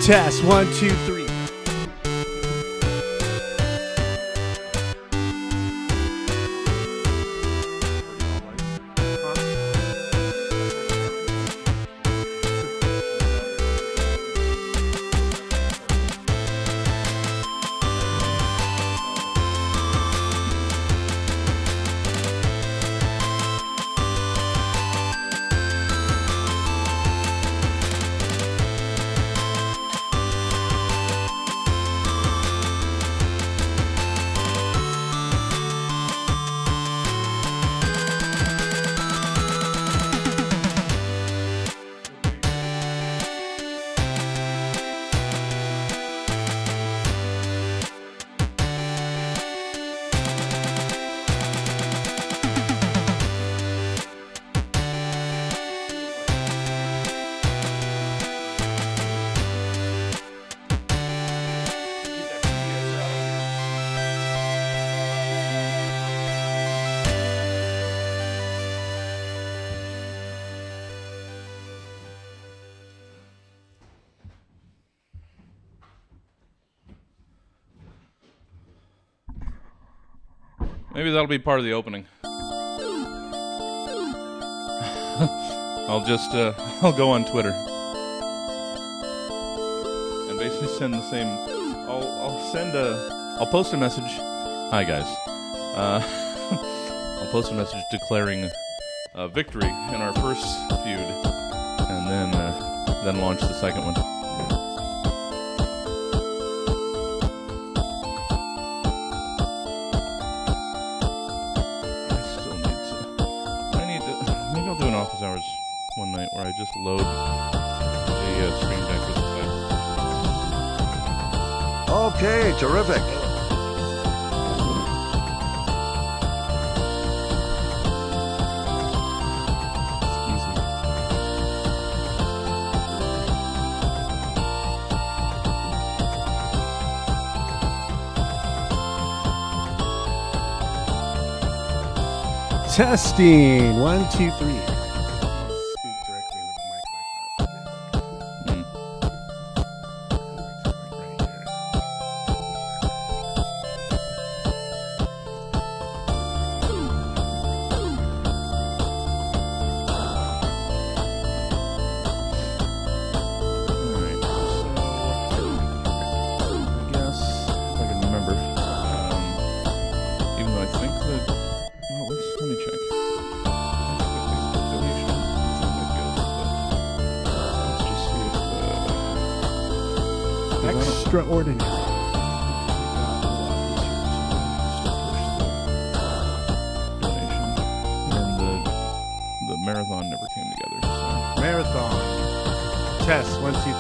Test 1, 2, 3. Maybe that'll be part of the opening. I'll go on Twitter and basically send the same. I'll post a message. Hi guys. I'll post a message declaring victory in our first feud, and then launch the second one. Office hours one night where I just load the Stream Deck with the site. Okay, terrific. Testing 1, 2, 3. Extraordinary. And the marathon never came together. So. Marathon. Test 1, 2, 3.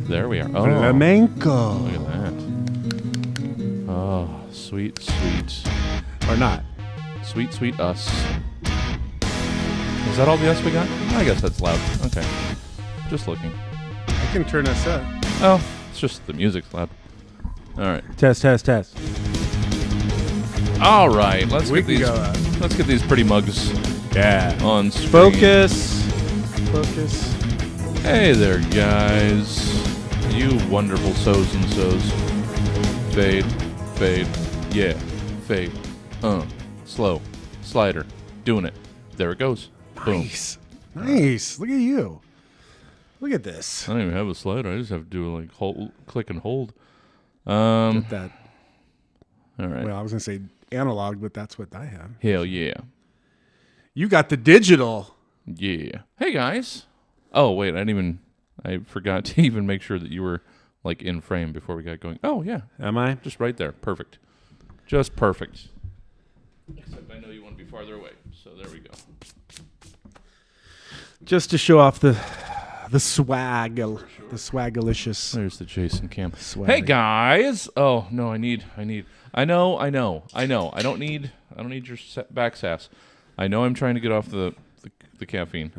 There we are. Oh, Flamenco. look at that. Oh, sweet, sweet. Or not. Sweet, sweet us. Is that all the us we got? I guess that's loud. Okay. Just looking. I can turn this up. Oh, it's just the music's loud. All right. Test, test, test. All right. Let's We get can these. go up. Let's get these pretty mugs Yeah. on screen. Focus. Focus. Hey there, guys. You wonderful so's and so's. Fade, fade, yeah, fade. Slow, slider, doing it. There it goes. Boom. Nice. Nice. Look at you. Look at this. I don't even have a slider. I just have to do like hold, click and hold. Get that. All right. Well, I was going to say analog, but that's what I have. Hell yeah, You got the digital. yeah. Hey guys. Oh wait, I forgot to even make sure that you were like in frame before we got going. Oh yeah, Am I? just right there. Perfect. Just perfect. Except I know you want to be farther away, so there we go. Just to show off the swag, the swagalicious There's the Jason cam. swag. Hey guys! Oh no, I know. I don't need your back sass. I know I'm trying to get off the caffeine.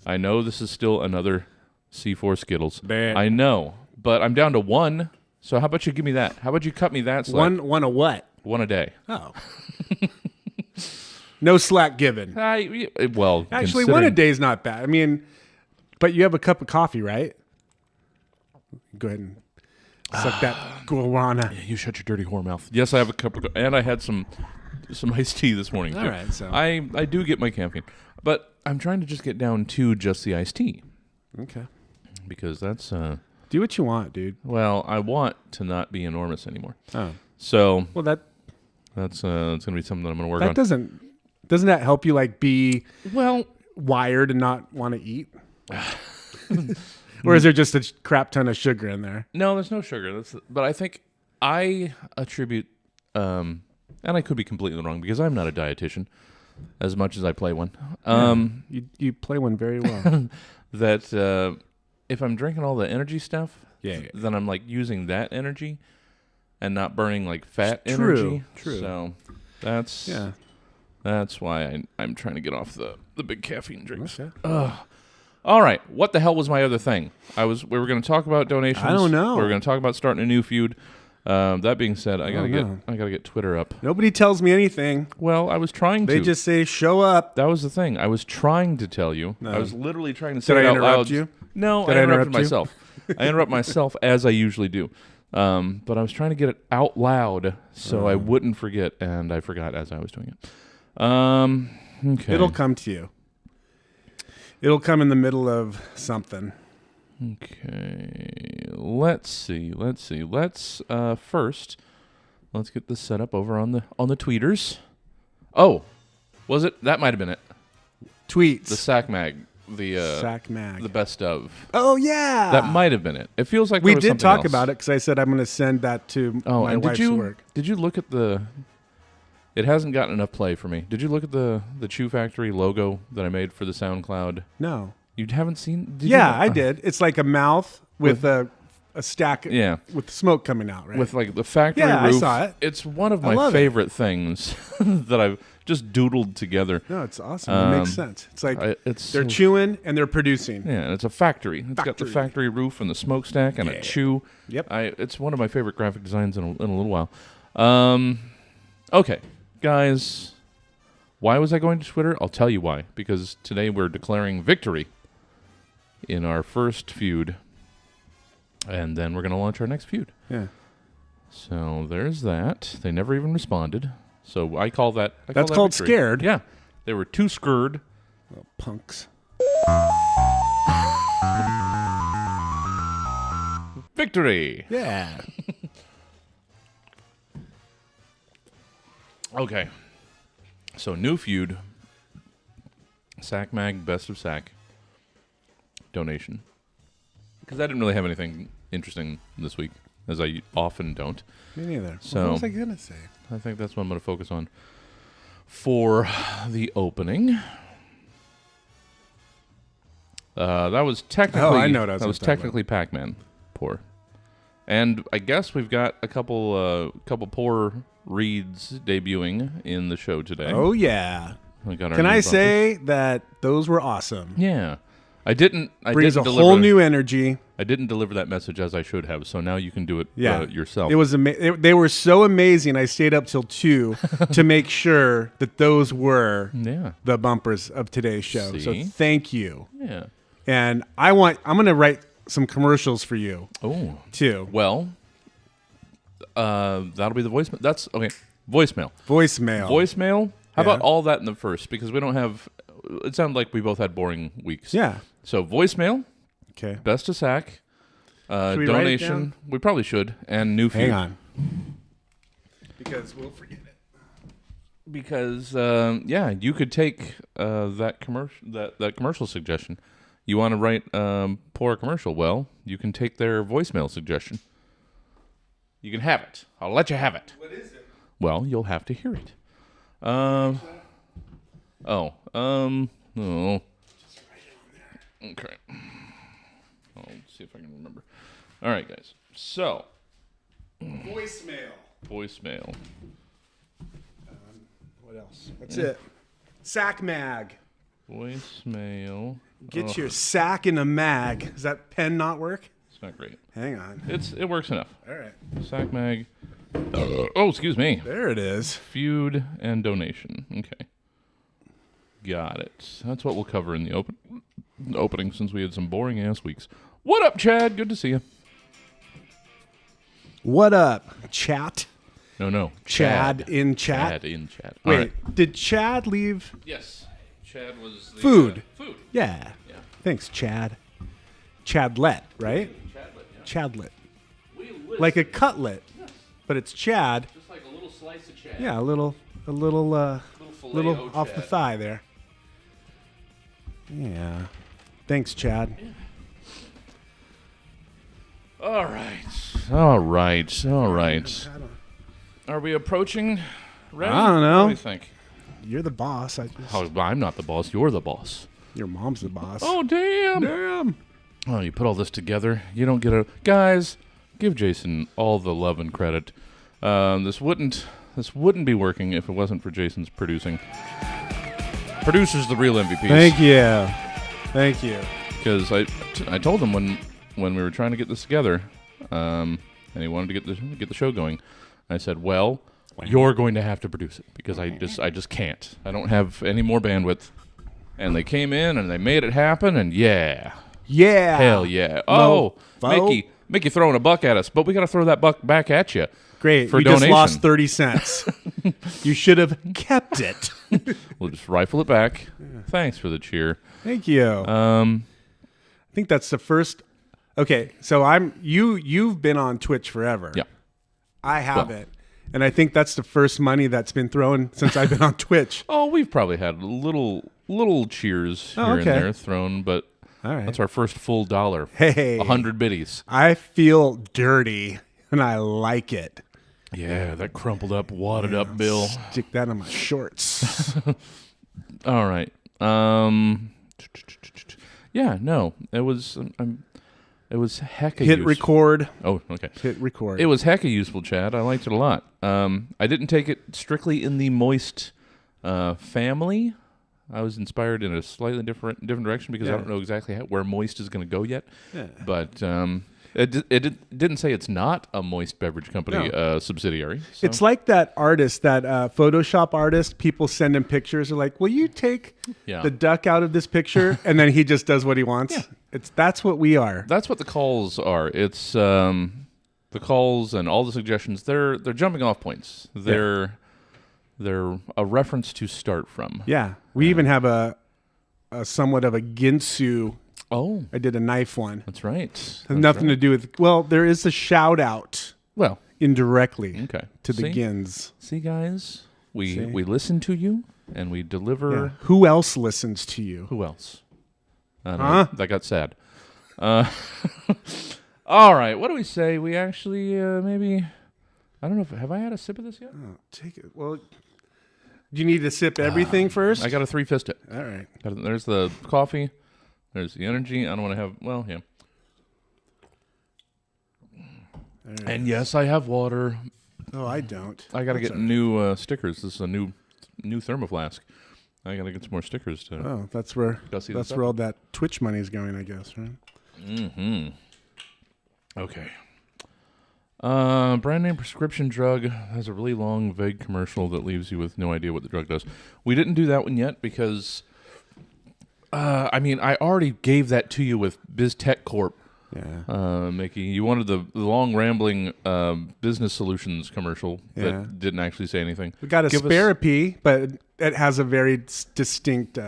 I know this is still another C4 Skittles. Bad. I know, but I'm down to one. So how about you give me that? How about you cut me that slack? One a what? One a day. Oh. No slack given. Well, Actually, one a day is not bad. I mean, but you have a cup of coffee, right? Go ahead and suck that guarana. You shut your dirty whore mouth. Yes, I have a cup of, and I had some iced tea this morning. All too. right, so. I do get my caffeine, but I'm trying to just get down to just the iced tea Okay. because that's Do what you want, dude. well, I want to not be enormous anymore. Oh. So Well, that's gonna be something that I'm gonna work on. doesn't that help you like be Well, wired and not want to eat? Or is there just a crap ton of sugar in there? no, there's no sugar. But I think I attribute, and I could be completely wrong because I'm not a dietitian, as much as I play one. You play one very well. That if I'm drinking all the energy stuff, Yeah. then I'm like using that energy and not burning like fat True, energy. true. So that's Yeah. that's why I'm trying to get off the big caffeine drinks. Okay. All right, what the hell was my other thing? We were going to talk about donations. I don't know. We were going to talk about starting a new feud. That being said, I gotta know. get Twitter up. Nobody tells me anything. Well, I was trying to. They just say, show up. That was the thing. I was trying to tell you. No. I was literally trying to say Did it I out interrupt loud. you? No, Did I I interrupted interrupt you? myself. I interrupt myself as I usually do. But I was trying to get it out loud so I wouldn't forget, and I forgot as I was doing it. Okay. It'll come to you. It'll come in the middle of something. Okay. Let's see. First, let's get this set up over on the tweeters. Oh, was it? That might have been it. Tweets. The Sack Mag. The Sack Mag. The best of. Oh, yeah. That might have been it. It feels like We there was did something talk else. about it because I said I'm going to send that to Oh, my and wife's work. did you look at the? It hasn't gotten enough play for me. Did you look at the Chew Factory logo that I made for the SoundCloud? No. You haven't seen? Did Yeah, you? I did. It's like a mouth with a stack Yeah. with smoke coming out, right? With like the factory Yeah, I roof. saw it. It's one of I my love it. favorite things that I've just doodled together. No, it's awesome. It makes sense. It's like It's they're chewing and they're producing. Yeah, and it's a factory. It's got the Factory. factory roof and the smokestack and a chew. Yep. It's one of my favorite graphic designs in a little while. Okay, guys. Why was I going to Twitter? I'll tell you why. Because today we're declaring victory in our first feud. And then we're going to launch our next feud. Yeah. So there's that. They never even responded. So I call that That's called victory. scared. Yeah. They were too scared. Little punks. Victory. Yeah. Okay. So new feud. Sack Mag, best of Sack. donation. Because I didn't really have anything interesting this week, as I often don't. Me neither. So- What was I gonna say? I think that's what I'm going to focus on for the opening. That was technically Oh, I know what I was that gonna was talk about. technically Pac-Man poor, and I guess we've got a couple poor reads debuting in the show today. Oh yeah. We got our Can new I bumpers. say that those were awesome? Yeah, I didn't Brings a deliver. whole new energy. I didn't deliver that message as I should have. So now you can do it Yeah. yourself. It was they were so amazing. I stayed up till 2 to make sure that those were yeah, the bumpers of today's show. So See? thank you. yeah. And I'm going to write some commercials for you Oh, too. well, that'll be the voicemail. That's okay. Voicemail. Voicemail. Voicemail. How Yeah. about all that in the first? Because we don't have. It sounded like we both had boring weeks. Yeah. So voicemail, Okay. best to sack, we write it donation. down? We probably should, and new feud. Hang on. Because we'll forget it. Because you could take that commercial suggestion. You want to write pour a commercial? Well, you can take their voicemail suggestion. You can have it. I'll let you have it. What is it? Well, you'll have to hear it. No. Okay. I'll see if I can remember. All right, guys. So, Voicemail. voicemail. What else? That's it. Sack mag. Voicemail. Get your sack in a mag. Does that pen not work? It's not great. Hang on. It works enough. All right. Sack mag. Oh, excuse me. There it is. Feud and donation. Okay. Got it. That's what we'll cover in the opening since we had some boring ass weeks. What up, Chad? Good to see you. What up, chat? No. Chad in chat? Chad in chat. Wait, All right. did Chad leave? Yes. Chad was the Food. Food. Yeah. Yeah. Thanks, Chad. Chadlet, right? Chadlet. Yeah. Chadlet. We list Like a cutlet, but it's Chad. just like a little slice of Chad. Yeah, a little Filet-o off the Chad. thigh there. Yeah. Thanks, Chad. All right. Are we approaching? Ready? I don't know. What do you think? You're the boss. Oh, I'm not the boss. You're the boss. Your mom's the boss. Oh, damn. damn. Oh, you put all this together. You don't get a... Guys, give Jason all the love and credit. This wouldn't be working if it wasn't for Jason's producing. Producer's the real MVP. Thank you. Thank you. Because I told him when we were trying to get this together, and he wanted to get the show going, I said, well, you're going to have to produce it because I just can't. I don't have any more bandwidth. And they came in and they made it happen, and yeah. Yeah. Hell yeah. Oh, Mofo. Mickey throwing a buck at us, but we got to throw that buck back at you. Great. For you donation. just lost 30 cents. You should have kept it. We'll just rifle it back. Thanks for the cheer. Thank you. I think that's the first. Okay, so you've been on Twitch forever. Yeah. I haven't. And I think that's the first money that's been thrown since I've been on Twitch. Oh, we've probably had little cheers here and okay. there thrown, but All right. that's our first full dollar. Hey. 100 biddies. I feel dirty and I like it. Yeah, that crumpled up, wadded up bill. Stick that on my shorts. All right. Yeah, no, it was hecka Hit useful. record. Oh, okay. Hit record. It was hecka useful, Chad. I liked it a lot. I didn't take it strictly in the moist family. I was inspired in a slightly different direction because I don't know exactly where moist is going to go yet. Yeah. But it didn't say it's not a moist beverage company subsidiary. So. It's like that artist, that Photoshop artist. People send him pictures. They're like, "Will you take the duck out of this picture?" And then he just does what he wants. Yeah. That's what we are. That's what the calls are. It's the calls and all the suggestions. They're jumping off points. They're a reference to start from. Yeah. We even have a somewhat of a Ginsu. Oh, I did a knife one. that's right. Has nothing to do with. Well, there is a shout out Well, indirectly okay. to the See? Gins. See, guys, we listen to you and we deliver. Yeah. Who else listens to you? Who else? I don't know. That got sad. All right. What do we say? We actually maybe. I don't know. Have I had a sip of this yet? Oh, take it. Well, do you need to sip everything first? I got to 3-fist it. All right. There's the coffee. There's the energy. I don't want to have. Well, yeah. Right. And yes, I have water. Oh, I don't. I got to get new stickers. This is a new thermoflask. I got to get some more stickers to. Oh, that's where see that's this where all that Twitch money is going, I guess, right? Mm-hmm. Okay. Brand name prescription drug has a really long, vague commercial that leaves you with no idea what the drug does. We didn't do that one yet because, I already gave that to you with BizTech Corp. Yeah. Mickey, you wanted the long, rambling business solutions commercial that didn't actually say anything. We got a Sparapy, but it has a very distinct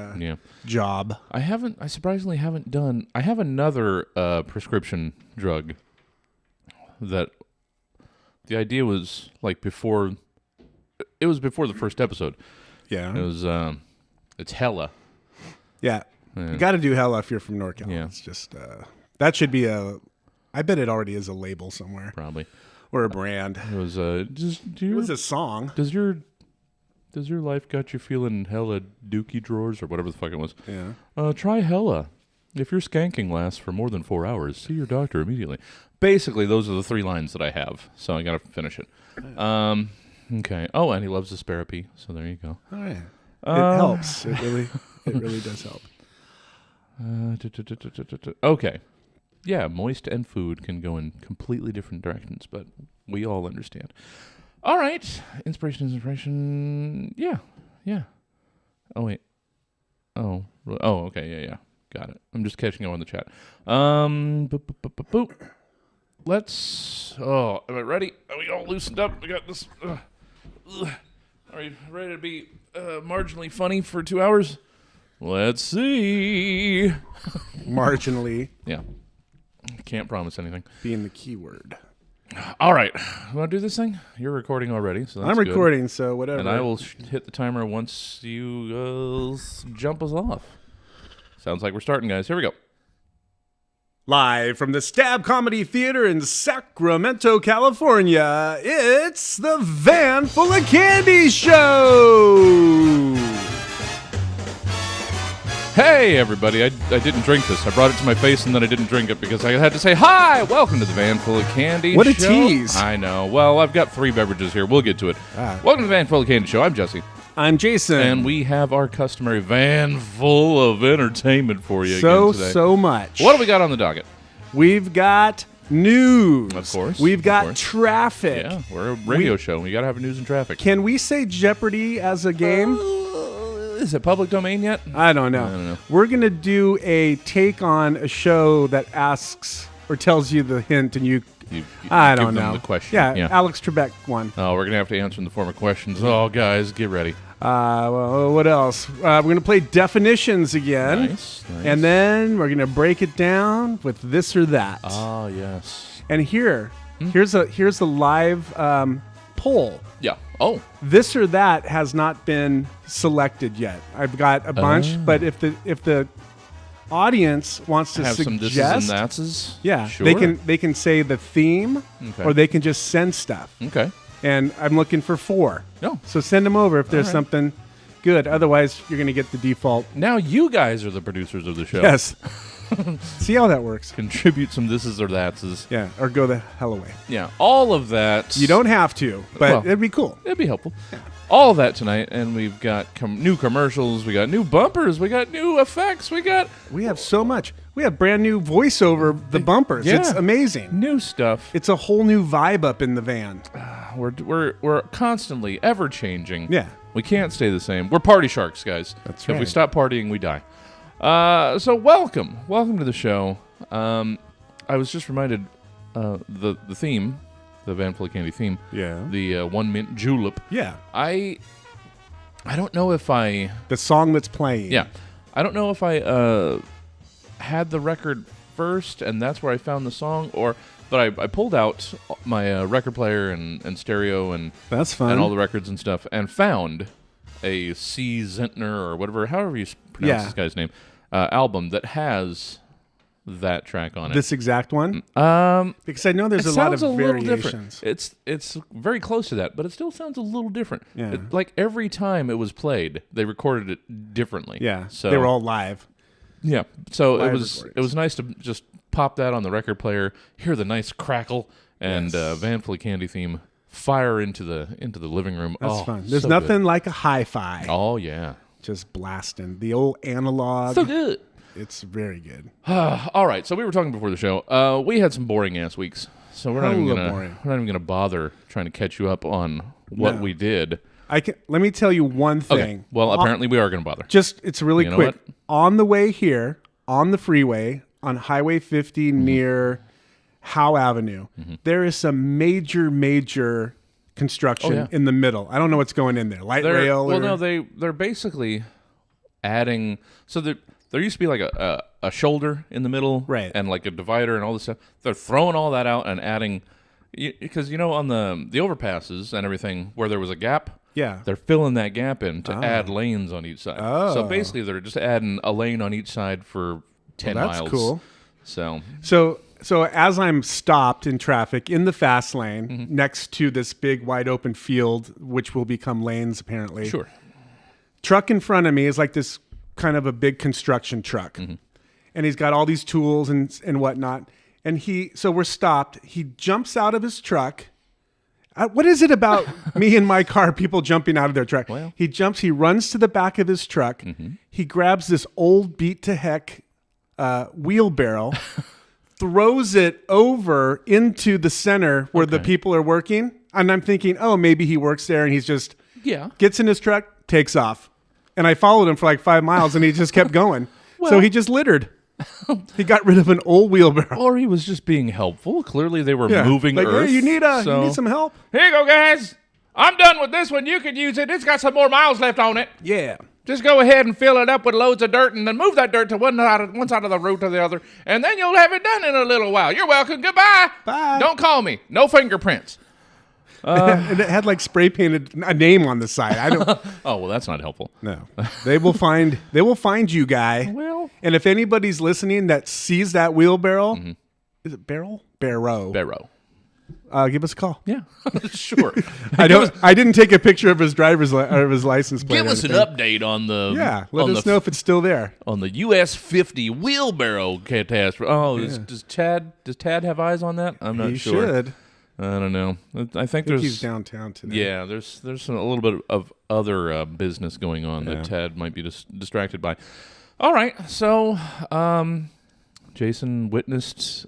job. I surprisingly haven't done. I have another prescription drug that the idea was like before. It was before the first episode. Yeah. It was. It's Hella. Yeah. You got to do Hella if you're from NorCal. Yeah. It's just that should be I bet it already is a label somewhere. Probably. Or a brand. It was It was a song. Does your life got you feeling hella dookie drawers or whatever the fuck it was? Yeah. Try Hella. If your skanking lasts for more than 4 hours, see your doctor immediately. Basically, those are the 3 lines that I have, so I got to finish it. Okay. Oh, and he loves the Sparapy, so there you go. Oh yeah. It helps. It really does help. Okay. Yeah, moist and food can go in completely different directions, but we all understand. All right. Inspiration is inspiration. Yeah. Oh, wait. Oh, okay. Yeah. Got it. I'm just catching up on the chat. Let's... Oh, am I ready? Are we all loosened up? We got this... Are you ready to be marginally funny for 2 hours? Let's see. Marginally. Yeah. Can't promise anything. Being the key word. All right. You want to do this thing? You're recording already, so that's I'm recording, good. so whatever. And I will hit the timer once you jump us off. Sounds like we're starting, guys. Here we go. Live from the Stab Comedy Theater in Sacramento, California, it's the Van Full of Candy Show! Hey, everybody. I didn't drink this. I brought it to my face, and then I didn't drink it because I had to say, hi, welcome to the Van Full of Candy What Show. a tease. I know. Well, I've got 3 beverages here. We'll get to it. Welcome to the Van Full of Candy Show. I'm Jesse. I'm Jason. And we have our customary van full of entertainment for you again today. So much. What do we got on the docket? We've got news. Of course. We've got traffic. Yeah, we're a radio show. We got to have news and traffic. Can we say Jeopardy as a game? Is it public domain yet? I don't know. We're going to do a take on a show that asks or tells you the hint and you I don't know. The question. Yeah, Alex Trebek won. Oh, we're going to have to answer in the form of questions. Oh, guys, get ready. Well, what else? We're going to play definitions again. Nice. And then we're going to break it down with this or that. Oh, yes. And here's a live poll. Yeah. Oh. This or that has not been selected yet. I've got a bunch, but if the audience wants to have suggest some thises and thatses? Yeah, Sure. they can say the theme, Okay. or they can just send stuff. Okay. And I'm looking for 4. No. So send them over if there's right. something good. Otherwise, you're going to get the default. Now you guys are the producers of the show. Yes. See how that works. Contribute some thises or thatses. Yeah, or go the hell away. Yeah. All of that. You don't have to, but Well, it'd be cool. It'd be helpful. Yeah. All of that tonight, and we've got new commercials, we got new bumpers, we got new effects, we have so much. We have brand new voice over the bumpers. Yeah. It's amazing. new stuff. It's a whole new vibe up in the van. We're constantly ever changing. Yeah. We can't stay the same. We're party sharks, guys. That's If we right. stop partying, we die. So welcome to the show. I was just reminded the theme, the Van Full of Candy theme. Yeah. The 1 Mint Julep. Yeah. I don't know if I. The song that's playing. Yeah. I don't know if I had the record first, and that's where I found the song, but I pulled out my record player and stereo and That's fun. and all the records and stuff, and found a C. Zentner or whatever, however you pronounce this guy's name, album that has that track on it. This exact one? Because I know there's a lot of variations. It's very close to that, but it still sounds a little different. Yeah. Like every time it was played, they recorded it differently. Yeah, So they were all live. Yeah. So Live it recordings. was nice to just pop that on the record player, hear the nice crackle, and Van Fleet Candy theme fire into the living room. That's oh, fun. There's so nothing good. like a hi-fi. Oh yeah. Just blasting. The old analog. So good. It's very good. All right, so we were talking before the show. We had some boring ass weeks, so we're not even gonna bother trying to catch you up on what we did. Let me tell you one thing. Okay. Well, apparently we are gonna bother. It's really You know quick. what? On the way here, on the freeway, on Highway 50 near Howe Avenue, there is some major construction in the middle. I don't know what's going in there. Light rail. Well, no, they're basically adding. So there used to be like a shoulder in the middle, Right. and like a divider and all this stuff. They're throwing all that out and adding, because on the overpasses and everything where there was a gap. Yeah. They're filling that gap in to add lanes on each side. Oh. So basically, they're just adding a lane on each side for 10 Well, that's miles. cool. So So as I'm stopped in traffic in the fast lane next to this big wide open field, which will become lanes apparently. sure. Truck in front of me is like this kind of a big construction truck. And he's got all these tools and whatnot. And so we're stopped. He jumps out of his truck. What is it about me and my car, people jumping out of their truck? Well. He runs to the back of his truck. He grabs this old beat to heck wheelbarrow, throws it over into the center where the people are working. And I'm thinking, oh, maybe he works there and he's just Yeah. gets in his truck, takes off. And I followed him for like 5 miles and he just kept going. So Well. he just littered. He got rid of an old wheelbarrow. Or he was just being helpful. Clearly, they were moving like, earth. hey, you need so- some help? Here you go, guys. I'm done with this one. You could use it. It's got some more miles left on it. Yeah. Just go ahead and fill it up with loads of dirt and then move that dirt to one side of the road to the other, and then you'll have it done in a little while. You're welcome. Goodbye. Bye. Don't call me. No fingerprints. And it had like spray painted a name on the side. I don't Oh, well, that's not helpful. know. They will find you, guy. Well. And if anybody's listening that sees that wheelbarrow, is it barrel? Barrow. Barrow. Give us a call. Yeah, sure. I didn't take a picture of his driver's or his license plate. Give or us an anything. update on the Let us know if it's still there. on the US 50 wheelbarrow catastrophe. Oh, does Tad have eyes on that? I'm not He sure. should. I don't know. I think He's there's downtown today. yeah, there's a little bit of other business going on that Tad might be distracted by. All right, so Jason witnessed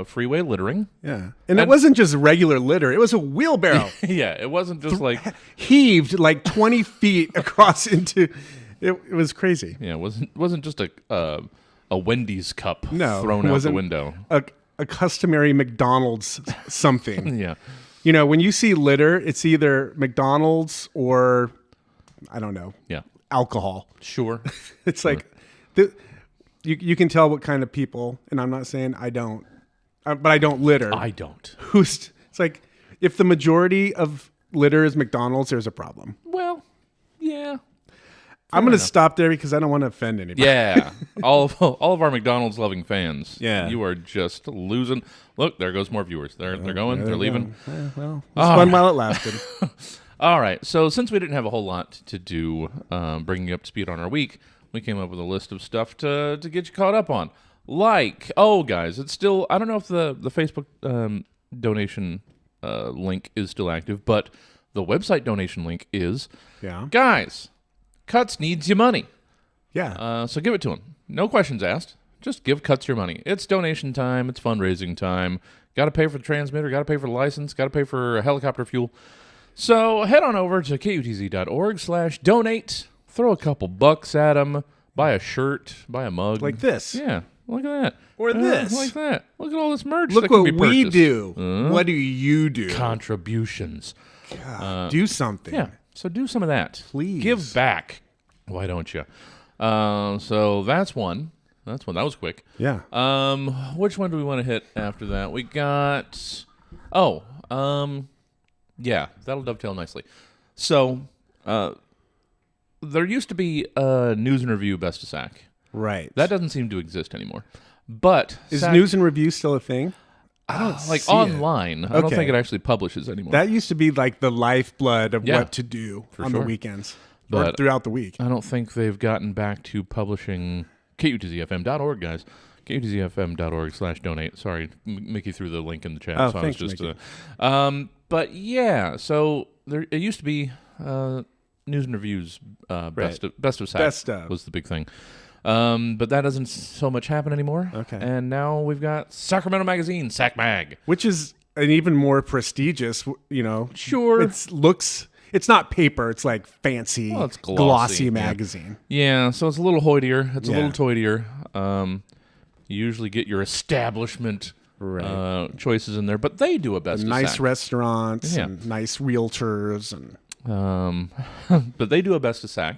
freeway littering. Yeah. And it wasn't just regular litter. It was a wheelbarrow. Yeah, it wasn't just like Heaved like 20 feet across into it was crazy. yeah, it wasn't just a Wendy's cup No. thrown it out the wasn't window. A customary McDonald's something. Yeah. When you see litter, it's either McDonald's or I don't know, Yeah. alcohol. Sure. It's like you can tell what kind of people, and I'm not saying I don't, but I don't litter. I don't. It's like if the majority of litter is McDonald's, there's a problem. Well, yeah. I'm going to stop there because I don't want to offend anybody. Yeah, all of our McDonald's loving fans. Yeah. You are just losing. Look, there goes more viewers. They're going. They're leaving. Well, it was fun while it lasted. All right. So since we didn't have a whole lot to do, bringing you up to speed on our week, we came up with a list of stuff to get you caught up on. Like, guys, it's still. I don't know if the Facebook donation link is still active, but the website donation link is. Yeah. Guys, Cuts needs your money. Yeah. So give it to him. No questions asked. Just give Cuts your money. It's donation time. It's fundraising time. Got to pay for the transmitter. Got to pay for the license. Got to pay for helicopter fuel. So head on over to kutz.org/donate. Throw a couple bucks at him. Buy a shirt. Buy a mug. Like this. Yeah. Look at that. Or this. Like that. Look at all this merch. Look that can what be we purchased. do. What do you do? Contributions. Do something. Yeah. So do some of that. Please. Give back. Why don't you? So that's one. That was quick. Yeah. Which one do we want to hit after that? We got. Yeah, that'll dovetail nicely. So, there used to be a news and review Best of Sack. Right. That doesn't seem to exist anymore. But Is news and review still a thing? I don't like see online. I don't Okay. think it actually publishes anymore. That used to be like the lifeblood of Yeah, what to do on sure. the weekends or But throughout the week. I don't think they've gotten back to publishing KUTZFM.org, guys. KUTZFM.org/donate. Sorry, Mickey threw the link in the chat. Oh, so thanks, I was just, Mickey. but yeah, so there it used to be news and reviews. Best of SAC Best of. was the big thing. But that doesn't so much happen anymore. Okay. And now we've got Sacramento Magazine, Sac Mag. Which is an even more prestigious, Sure. It's not paper, it's like fancy, Well, it's glossy, glossy yeah. magazine. Yeah, so it's a little hoitier. It's a Yeah. little toitier. You usually get your establishment choices in there, but they do a best of Nice SAC. restaurants Yeah. and nice realtors and But they do a best of SAC,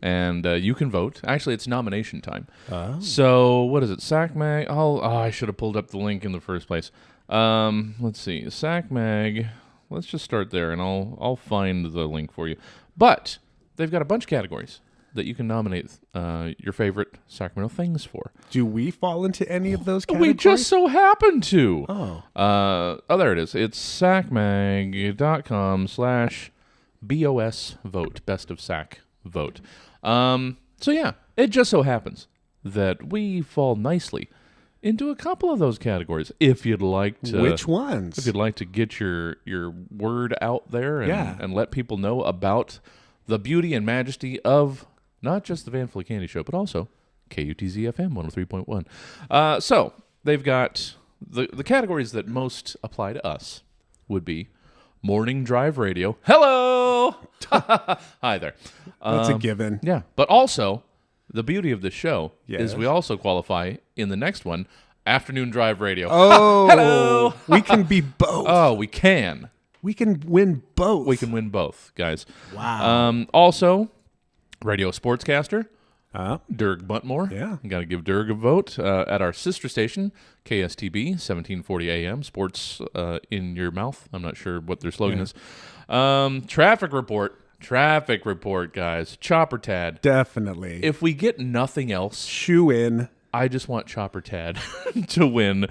and you can vote. Actually, it's nomination time. Oh. So what is it? SAC Mag. I should have pulled up the link in the first place. Let's see. SAC Mag. Let's just start there, and I'll find the link for you. But they've got a bunch of categories that you can nominate your favorite Sacramento things for. do we fall into any of those categories? We just so happen to. Oh. There it is. It's sacmag.com/BOS vote, best of SAC vote. So yeah, it just so happens that we fall nicely into a couple of those categories. If you'd like to, Which ones? If you'd like to get your word out there and, Yeah. and let people know about the beauty and majesty of not just the Van Fleet Candy Show, but also KUTZ-FM 103.1. So they've got the categories that most apply to us would be morning drive radio. Hello! Hi there. That's a given. Yeah, but also the beauty of the show Yes. is we also qualify in the next one, afternoon drive radio. Oh, Hello! we can be both. Oh, we can. We can win both. We can win both, guys. Wow. Also, radio sportscaster, Oh, Dirk Buntmore. Yeah. Got to give Dirk a vote at our sister station, KSTB, 1740 AM, Sports in Your Mouth. I'm not sure what their slogan is. Traffic report, guys. Chopper Tad. definitely. If we get nothing else, Shoe in. I just want Chopper Tad to win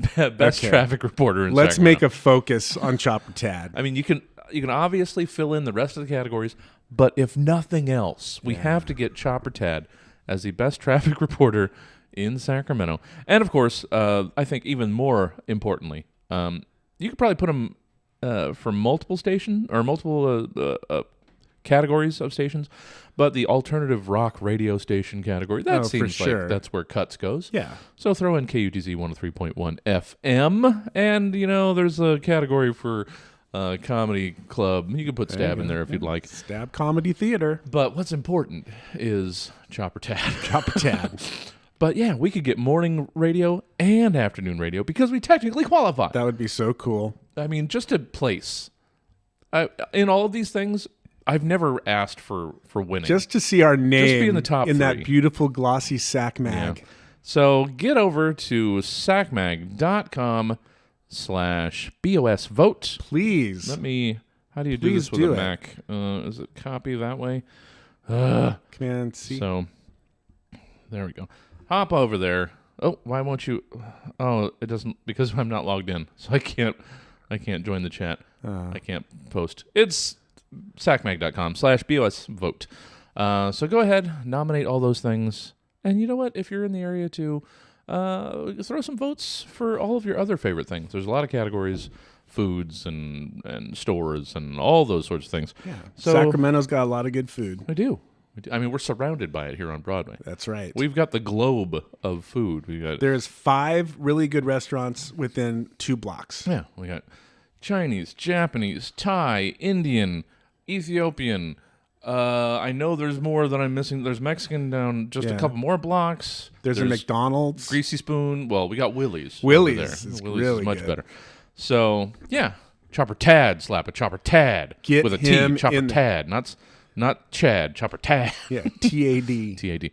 best Okay. traffic reporter in Let's Sacramento. make a focus on Chopper Tad. I mean, you can obviously fill in the rest of the categories, but if nothing else, we have to get Chopper Tad as the best traffic reporter in Sacramento. And of course, I think even more importantly, you could probably put him for multiple station or multiple categories of stations, but the alternative rock radio station category, that Oh, for seems sure. like that's where Cuts goes. Yeah. So throw in KUTZ 103.1 FM, and there's a category for comedy club. You can put Stab in there if you'd like. Stab Comedy Theater. But what's important is Chopper Tad. Chopper Tad. But yeah, we could get morning radio and afternoon radio because we technically qualify. That would be so cool. I mean, just a place. In all of these things, I've never asked for winning. Just to see our name be in the top in three. that beautiful glossy sack mag. Yeah. So get over to sacmag.com/BOS vote. Please. How do you do Please this with do a it. Mac? Is it copy that way? Command C. So there we go. Hop over there. Oh, why won't you? Oh, it doesn't, because I'm not logged in, so I can't join the chat. I can't post. It's sacmag.com/BOS vote. So go ahead, nominate all those things. And you know what? If you're in the area to throw some votes for all of your other favorite things. There's a lot of categories, foods and stores and all those sorts of things. Yeah. So Sacramento's got a lot of good food. we do. I mean, we're surrounded by it here on Broadway. That's right. We've got the globe of food. We got There's 5 really good restaurants within 2 blocks. we got Chinese, Japanese, Thai, Indian, Ethiopian. I know there's more that I'm missing. There's Mexican down just a Yeah. couple more blocks. There's a McDonald's. Greasy Spoon. Well, we got Willie's. Willie's over there. is Willie's really is much good. better. So yeah, Chopper Tad, slap a Chopper Tad Get with a T. him Chopper in Tad, not Chad. Chopper Tad. Yeah, TAD. TAD.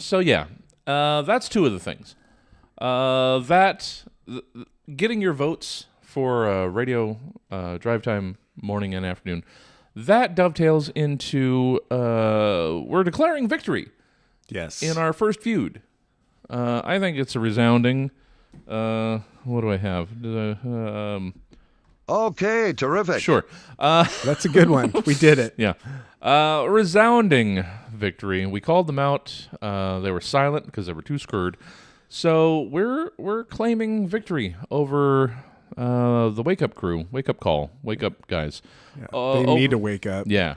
So yeah, that's 2 of the things. Getting your votes for radio drive time morning and afternoon, that dovetails into we're declaring victory Yes. in our first feud. I think it's a resounding. What do I have? Okay, terrific. Sure. That's a good one. We did it. Yeah. Resounding victory. We called them out. They were silent because they were too scared. So we're claiming victory over the Wake Up crew. Wake up call. Wake up, guys. Yeah, they need to wake up. Yeah.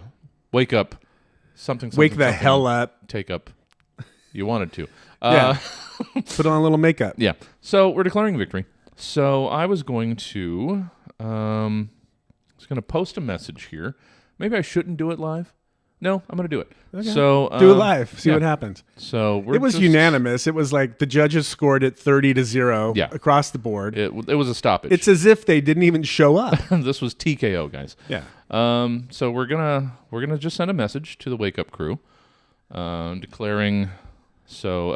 Wake up. Something. Wake the something. hell up. Take up. You wanted to. Yeah. Put on a little makeup. Yeah. So we're declaring victory. So I was going to post a message here. Maybe I shouldn't do it live. No, I'm going to do it. Okay. So do it live. See yeah. what happens. So it was unanimous. It was like the judges scored it 30-0 Yeah. across the board. It was a stoppage. It's as if they didn't even show up. This was TKO, guys. Yeah. So we're gonna just send a message to the Wake Up crew, declaring. So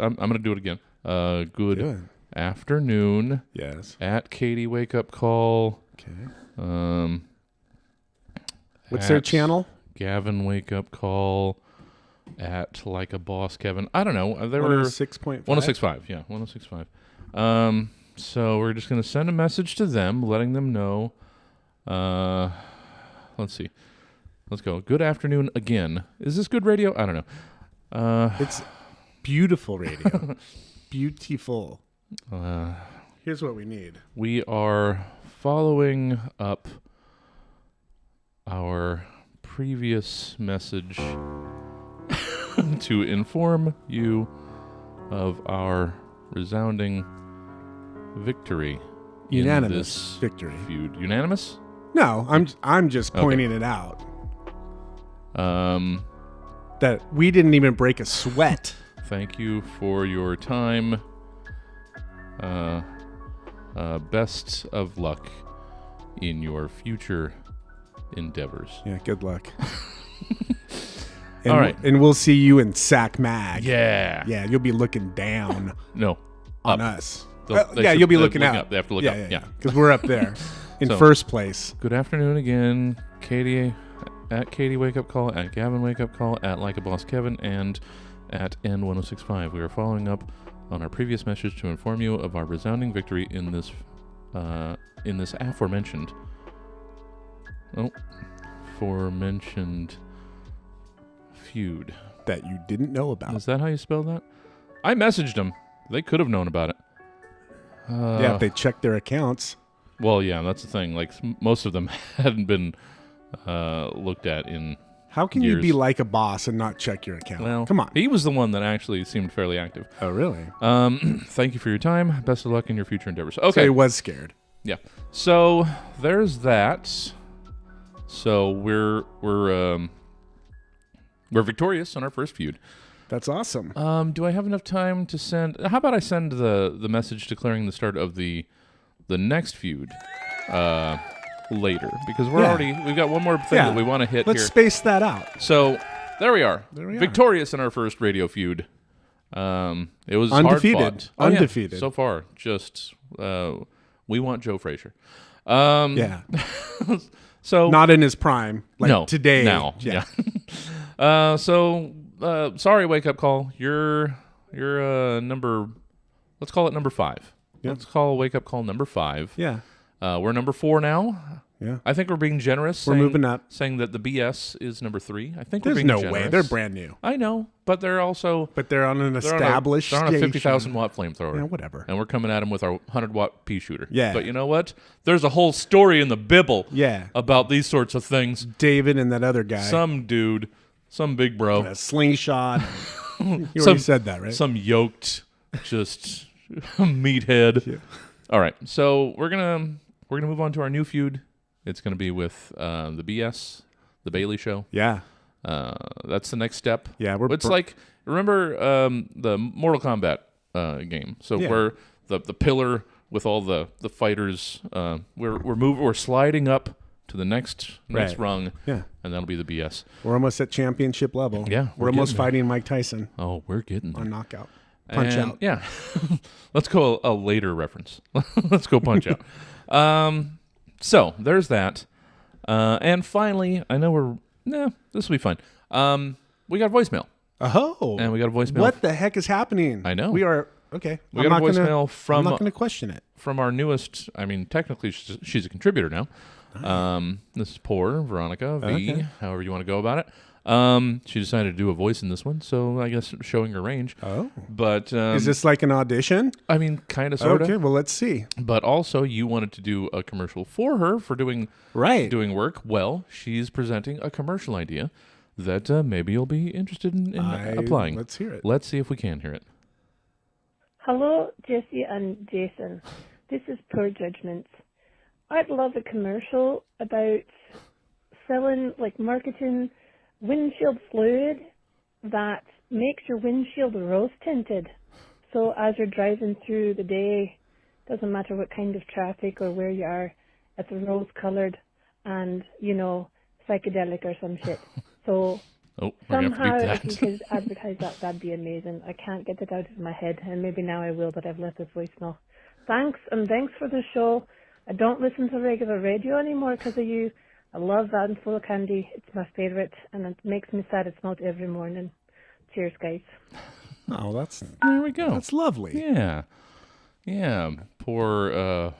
I'm gonna do it again. Good afternoon. Yes. At Katie Wake Up Call. Okay. What's their channel? Gavin Wake Up Call. At Like a Boss Kevin. I don't know. They were 106.5. 106.5. Yeah, 106.5. So we're just gonna send a message to them, letting them know. Let's see. Let's go. Good afternoon again. Is this good radio? I don't know. It's beautiful radio. Beautiful. Here's what we need. We are following up our previous message to inform you of our resounding victory. Unanimous in this victory. Feud. Unanimous? No, I'm just pointing it out. That we didn't even break a sweat. Thank you for your time. Best of luck in your future endeavors. Yeah, good luck. All right. And we'll see you in Sac Mag. Yeah. Yeah, you'll be looking down No. on Up. us. They You'll be should looking look out. up. They have to look up. Yeah. Because we're up there in So- first place. Good afternoon again, Katie. At Katie Wake Up Call, at Gavin Wake Up Call, at Like a Boss Kevin, and at N1065. We are following up on our previous message to inform you of our resounding victory in this aforementioned feud. That you didn't know about. Is that how you spell that? I messaged them. They could have known about it. Yeah, if they checked their accounts. Well, yeah, that's the thing. Like most of them hadn't been looked at in. How can years. you be like a boss and not check your account? Well, come on. He was the one that actually seemed fairly active. Oh, really? Thank you for your time. Best of luck in your future endeavors. So Okay. he was scared. Yeah. So there's that. So we're victorious on our first feud. That's awesome. Do I have enough time to send? How about I send the message declaring the start of the next feud later, because we've got one more thing that we want to hit Let's here. space that out. So there we are. There we are. Victorious in our first radio feud. It was Undefeated. hard fought. Oh, yeah. Undefeated. So far. Just we want Joe Frazier. Yeah. So Not in his prime. Like no, today. now. Yeah. Sorry, Wake Up Call. You're number. Let's call it number 5. Yeah. Let's call Wake Up Call number 5. Yeah. We're number 4 now. Yeah. I think we're being generous. We're moving up. Saying that the BS is number 3. I think There's we're being no generous. way. They're brand new. I know, but they're also But they're on an established They're on a station. 50,000 watt flamethrower. Yeah, whatever. And we're coming at them with our 100 watt pea shooter. Yeah. But you know what? There's a whole story in the Bible. Yeah. About these sorts of things. David and that other guy. Some dude, some big bro, A slingshot. You already said that, right? some yoked, just meathead. Yeah. All right, so we're gonna move on to our new feud. It's gonna be with the BS, the Bailey Show. Yeah. That's the next step. Yeah, it's like, remember the Mortal Kombat game. So Yeah. where the pillar with all the fighters. We're sliding up to the next Right. rung. Yeah. And that'll be the BS. We're almost at championship level. Yeah, We're we're almost getting there. fighting Mike Tyson Oh, we're getting there. on knockout. Punch And- out. Yeah. Let's go a later reference. Let's go Punch Out. So there's that. And finally, I know this will be fun. We got voicemail. Oh. And we got a voicemail. What the heck is happening? I know. We are, okay. We got a voicemail I'm not going to question it. from our newest, I mean, technically she's a contributor now. This is poor Veronica V, Okay. however you want to go about it. She decided to do a voice in this one, so I guess showing her range. Oh. But Is this like an audition? I mean, kind of, sort of. Okay, well, let's see. But also, you wanted to do a commercial for her for doing work. Well, she's presenting a commercial idea that maybe you'll be interested in applying. Let's hear it. Let's see if we can hear it. Hello, Jesse and Jason. This is Poor Judgments. I'd love a commercial about selling, like, marketing windshield fluid that makes your windshield rose tinted. So as you're driving through the day, doesn't matter what kind of traffic or where you are, it's rose colored and, you know, psychedelic or some shit. So Oh, we're gonna somehow have to if beat you could advertise that, that'd be amazing. I can't get it out of my head, and maybe now I will, but I've left this voicemail. Thanks, and thanks for the show. I don't listen to regular radio anymore because of you. I love Van Full of Candy. It's my favourite, and it makes me sad it's not every morning. Cheers, guys. Oh, There we go. that's lovely. Yeah. Yeah. Poor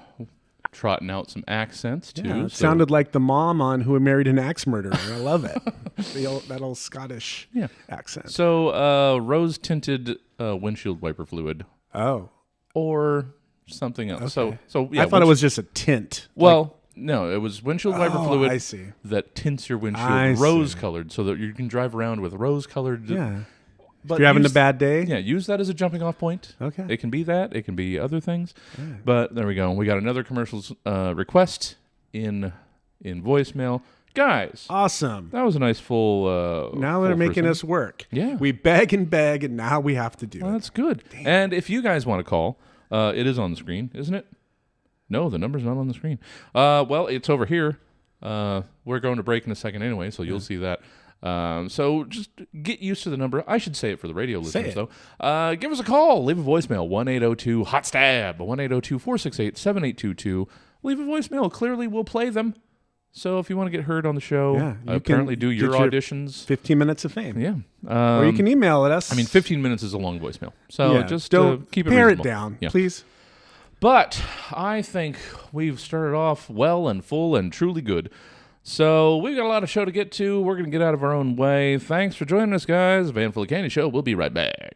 trotting out some accents, too. Yeah, it so- sounded like the mom on Who Married an Axe Murderer. I love it. That old Scottish accent. So, rose-tinted windshield wiper fluid Oh. or something else. Okay. So yeah, I thought it was just a tint. Well, no, it was windshield wiper fluid I see. that tints your I windshield see. rose-colored so that you can drive around with rose-colored. Yeah. But If you're having a use- bad day. Yeah, use that as a jumping-off point. Okay. It can be that. It can be other things. But there we go. We got another commercials request in voicemail. Guys, Awesome. that was a nice full. Now they're full making first us work. Yeah. We beg, and now we have to do Well, it. that's good. And if you guys want to call, it is on the screen, isn't it? No, the number's not on the screen. Well, it's over here. We're going to break in a second anyway, so you'll see that. So just get used to the number. I should say it for the radio listeners, it. though. Give us a call. Leave a voicemail. 1-802-HOT-STAB. 1-802-468-7822. Leave a voicemail. Clearly, we'll play them. So if you want to get heard on the show, Yeah, you apparently can do your get your auditions. 15 minutes of fame. Yeah. Or you can email at us. I mean, 15 minutes is a long voicemail. So just don't keep it pare reasonable. it down, Yeah. please. But I think we've started off well and full and truly good. So we've got a lot of show to get to. We're going to get out of our own way. Thanks for joining us, guys. Van Full of Candy Show. We'll be right back.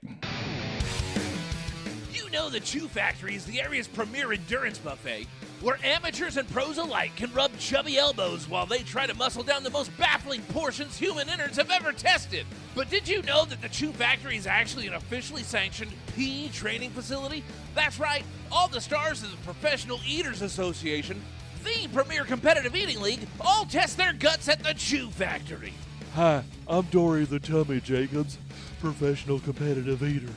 You know the Chew Factory is the area's premier endurance buffet, where amateurs and pros alike can rub chubby elbows while they try to muscle down the most baffling portions human innards have ever tested. But did you know that the Chew Factory is actually an officially sanctioned PE training facility? That's right, all the stars of the Professional Eaters Association, the premier competitive eating league, all test their guts at the Chew Factory. Hi, I'm Dory the Tummy Jacobs, professional competitive eater.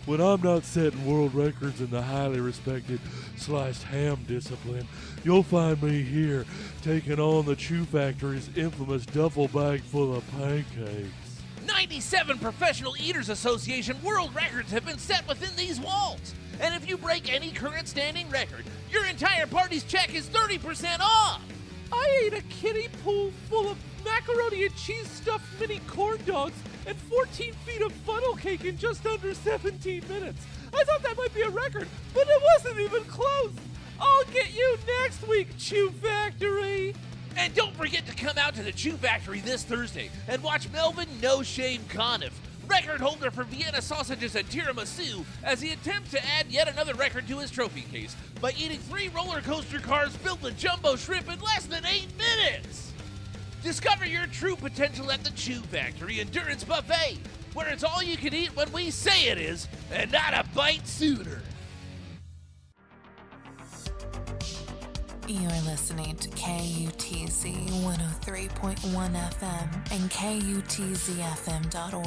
When I'm not setting world records in the highly respected sliced ham discipline, you'll find me here taking on the Chew Factory's infamous duffel bag full of pancakes. 97 Professional Eaters Association world records have been set within these walls. And if you break any current standing record, your entire party's check is 30% off. I ate a kiddie pool full of macaroni and cheese stuffed mini corn dogs and 14 feet of funnel cake in just under 17 minutes. I thought that might be a record, but it wasn't even close. I'll get you next week, Chew Factory. And don't forget to come out to the Chew Factory this Thursday and watch Melvin No Shame Conniff, record holder for Vienna sausages and tiramisu, as he attempts to add yet another record to his trophy case by eating 3 roller coaster cars filled with jumbo shrimp in less than 8 minutes. Discover your true potential at the Chew Factory Endurance Buffet, where it's all you can eat when we say it is, and not a bite sooner. You're listening to KUTZ 103.1 FM and KUTZFM.org.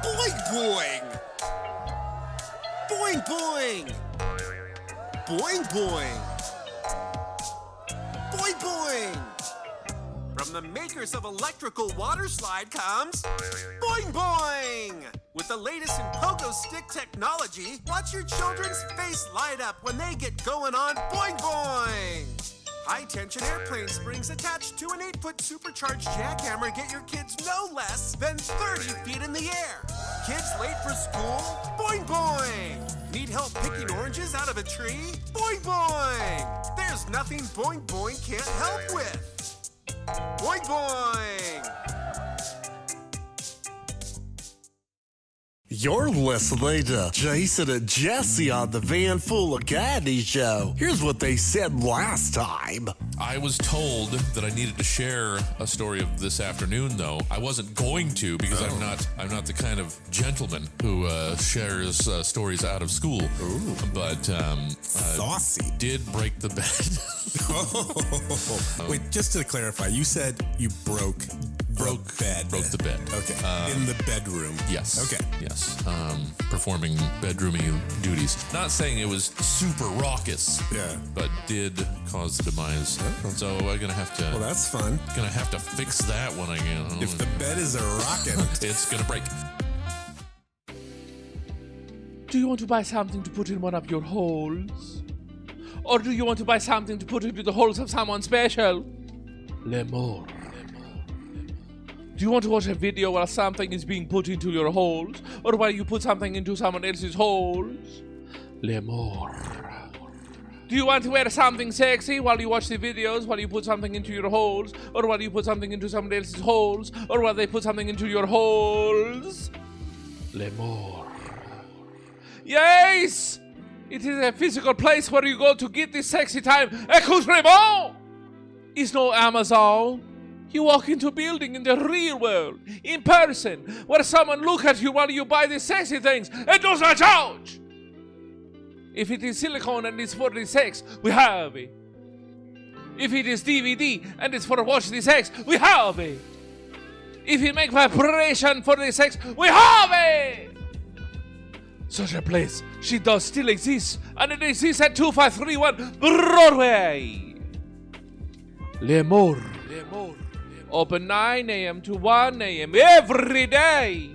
Boing boing! Boing boing! Boing boing! Boing boing! From the makers of Electrical Water Slide comes Boing Boing! With the latest in pogo stick technology, watch your children's face light up when they get going on Boing Boing! High-tension airplane springs attached to an 8-foot supercharged jackhammer get your kids no less than 30 feet in the air. Kids late for school? Boing boing! Need help picking oranges out of a tree? Boing boing! There's nothing Boing Boing can't help with. Boing boing! You're listening to Jason and Jesse on the Van Full of Candy Show. Here's what they said last time. I was told that I needed to share a story of this afternoon, though. I wasn't going to because I'm not the kind of gentleman who shares stories out of school. Ooh. But Saucy. Did break the bed. Wait, just to clarify, you said you broke the bed. Okay. In the bedroom. Yes. Okay. Yes. Performing bedroomy duties. Not saying it was super raucous. Yeah. But did cause the demise. Oh. So I'm gonna have to. Well, that's fun. Gonna have to fix that when I get. If the bed is a rockin', it's gonna break. Do you want to buy something to put in one of your holes? Or do you want to buy something to put into the holes of someone special? L'amour. Do you want to watch a video while something is being put into your holes? Or while you put something into someone else's holes? L'amour. Do you want to wear something sexy while you watch the videos, while you put something into your holes? Or while you put something into someone else's holes? Or while they put something into your holes? L'amour. Yes! It is a physical place where you go to get this sexy time. Accoutrement! It's no Amazon. You walk into a building in the real world, in person, where someone look at you while you buy these sexy things and does not charge. If it is silicone and it's for the sex, we have it. If it is DVD and it's for watch the sex, we have it. If it make preparation for the sex, we have it. Such a place, she does still exist, and it exists at 2531 Broadway. L'amour. Open 9 a.m. to 1 a.m. every day.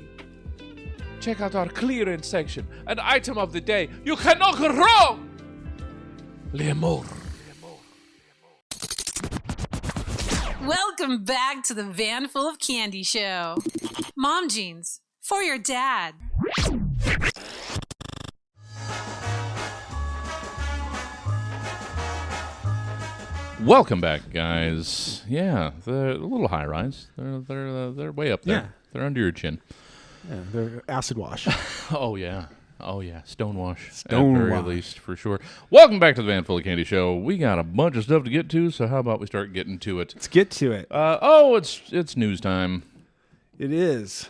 Check out our clearance section. An item of the day. You cannot go wrong. L'amour. Welcome back to the Van Full of Candy Show. Mom jeans for your dad. Welcome back, guys. Yeah, they're a little high rise. They're way up there. Yeah. They're under your chin. Yeah, they're acid wash. Oh yeah, stonewash. At Stonewash. very least, for sure. Welcome back to the Van Full of Candy Show. We got a bunch of stuff to get to, so how about we start getting to it? Let's get to it. It's news time. It is.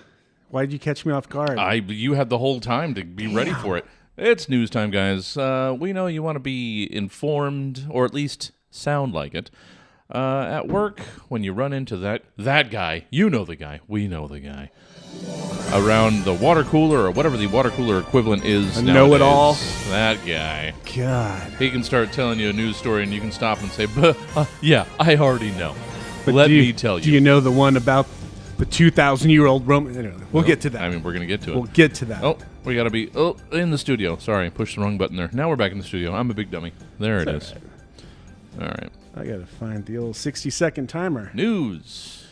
Why did you catch me off guard? You had the whole time to be ready for it. It's news time, guys. We know you want to be informed, or at least sound like it. At work, when you run into that guy, you know the guy, we know the guy, around the water cooler or whatever the water cooler equivalent is. A know-it-all. That guy. God. He can start telling you a news story and you can stop and say, yeah, I already know. But Let me tell you. Do you know the one about the 2,000-year-old Roman? Anyway, we'll get to that. I mean, we're going to get to it. We'll get to that. Oh, we got to be in the studio. Sorry, pushed the wrong button there. Now we're back in the studio. I'm a big dummy. There it is. All right. I got to find the old 60-second timer. News.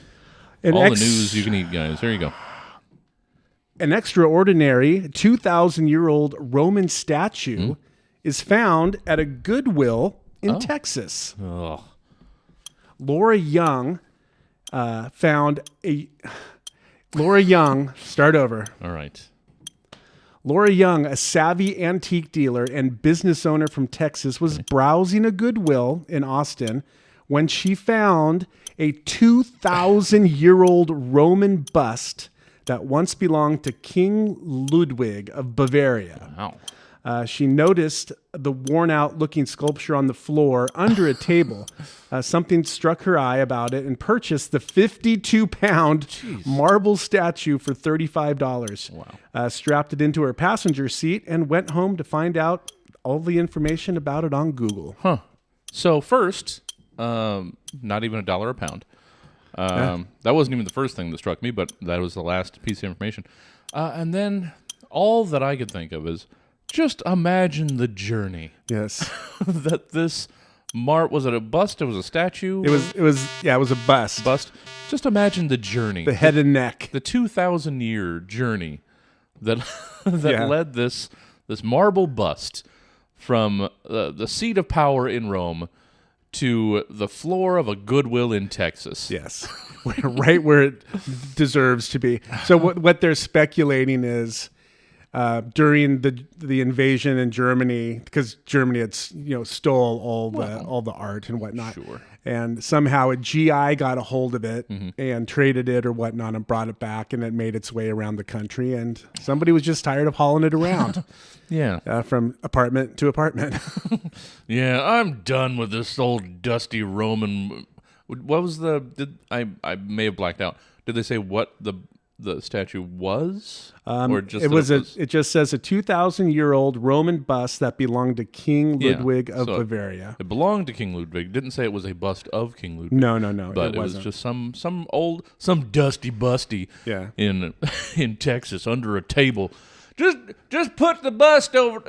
The news you can eat, guys. There you go. An extraordinary 2,000-year-old Roman statue is found at a Goodwill in Texas. Oh. Laura Young found a... Laura Young, start over. All right. Laura Young, a savvy antique dealer and business owner from Texas, was browsing a Goodwill in Austin when she found a 2,000-year-old Roman bust that once belonged to King Ludwig of Bavaria. Wow. She noticed the worn-out looking sculpture on the floor under a table. Something struck her eye about it and purchased the 52-pound marble statue for $35. Wow. Strapped it into her passenger seat and went home to find out all the information about it on Google. Huh. So first, not even $1 a pound. That wasn't even the first thing that struck me, but that was the last piece of information. And then all that I could think of is, just imagine the journey Yes. that this Was it a bust? It was a statue? It was a bust. Bust. Just imagine the journey. The head and neck. The 2,000-year journey that led this marble bust from the seat of power in Rome to the floor of a Goodwill in Texas. Yes, right where it deserves to be. So what they're speculating is during the invasion in Germany, because Germany had stole all the art and whatnot. Sure. And somehow a GI got a hold of it and traded it or whatnot and brought it back, and it made its way around the country. And somebody was just tired of hauling it around. Yeah. From apartment to apartment. Yeah, I'm done with this old dusty Roman. What was I may have blacked out. Did they say what the statue was? Or just it just says a 2,000-year-old Roman bust that belonged to King Ludwig of Bavaria. It belonged to King Ludwig. It didn't say it was a bust of King Ludwig. No. But it was just some dusty busty in Texas under a table. Just put the bust over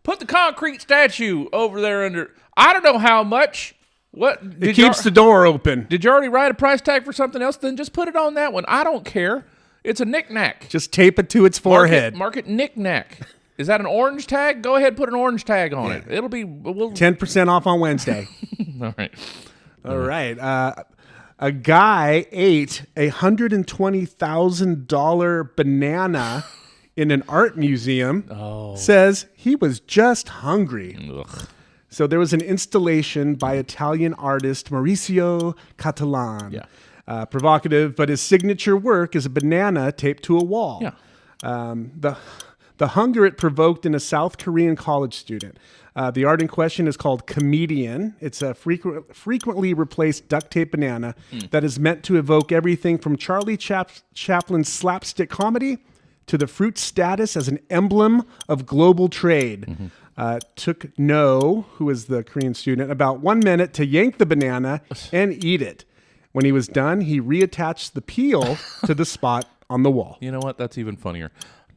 put the concrete statue over there under. I don't know how much. What it keeps the door open. Did you already write a price tag for something else? Then just put it on that one. I don't care. It's a knick-knack. Just tape it to its forehead. Mark it knick-knack. Is that an orange tag? Go ahead, put an orange tag on it. It'll be 10% off on Wednesday. All right. All right. A guy ate $120,000 banana in an art museum. Says he was just hungry. Ugh. So there was an installation by Italian artist Mauricio Catalan. Yeah. Provocative, but his signature work is a banana taped to a wall. Yeah. The hunger it provoked in a South Korean college student. The art in question is called Comedian. It's a frequently replaced duct tape banana that is meant to evoke everything from Charlie Chaplin's slapstick comedy to the fruit status as an emblem of global trade. Took No, who is the Korean student, about 1 minute to yank the banana and eat it. When he was done, he reattached the peel to the spot on the wall. You know what? That's even funnier.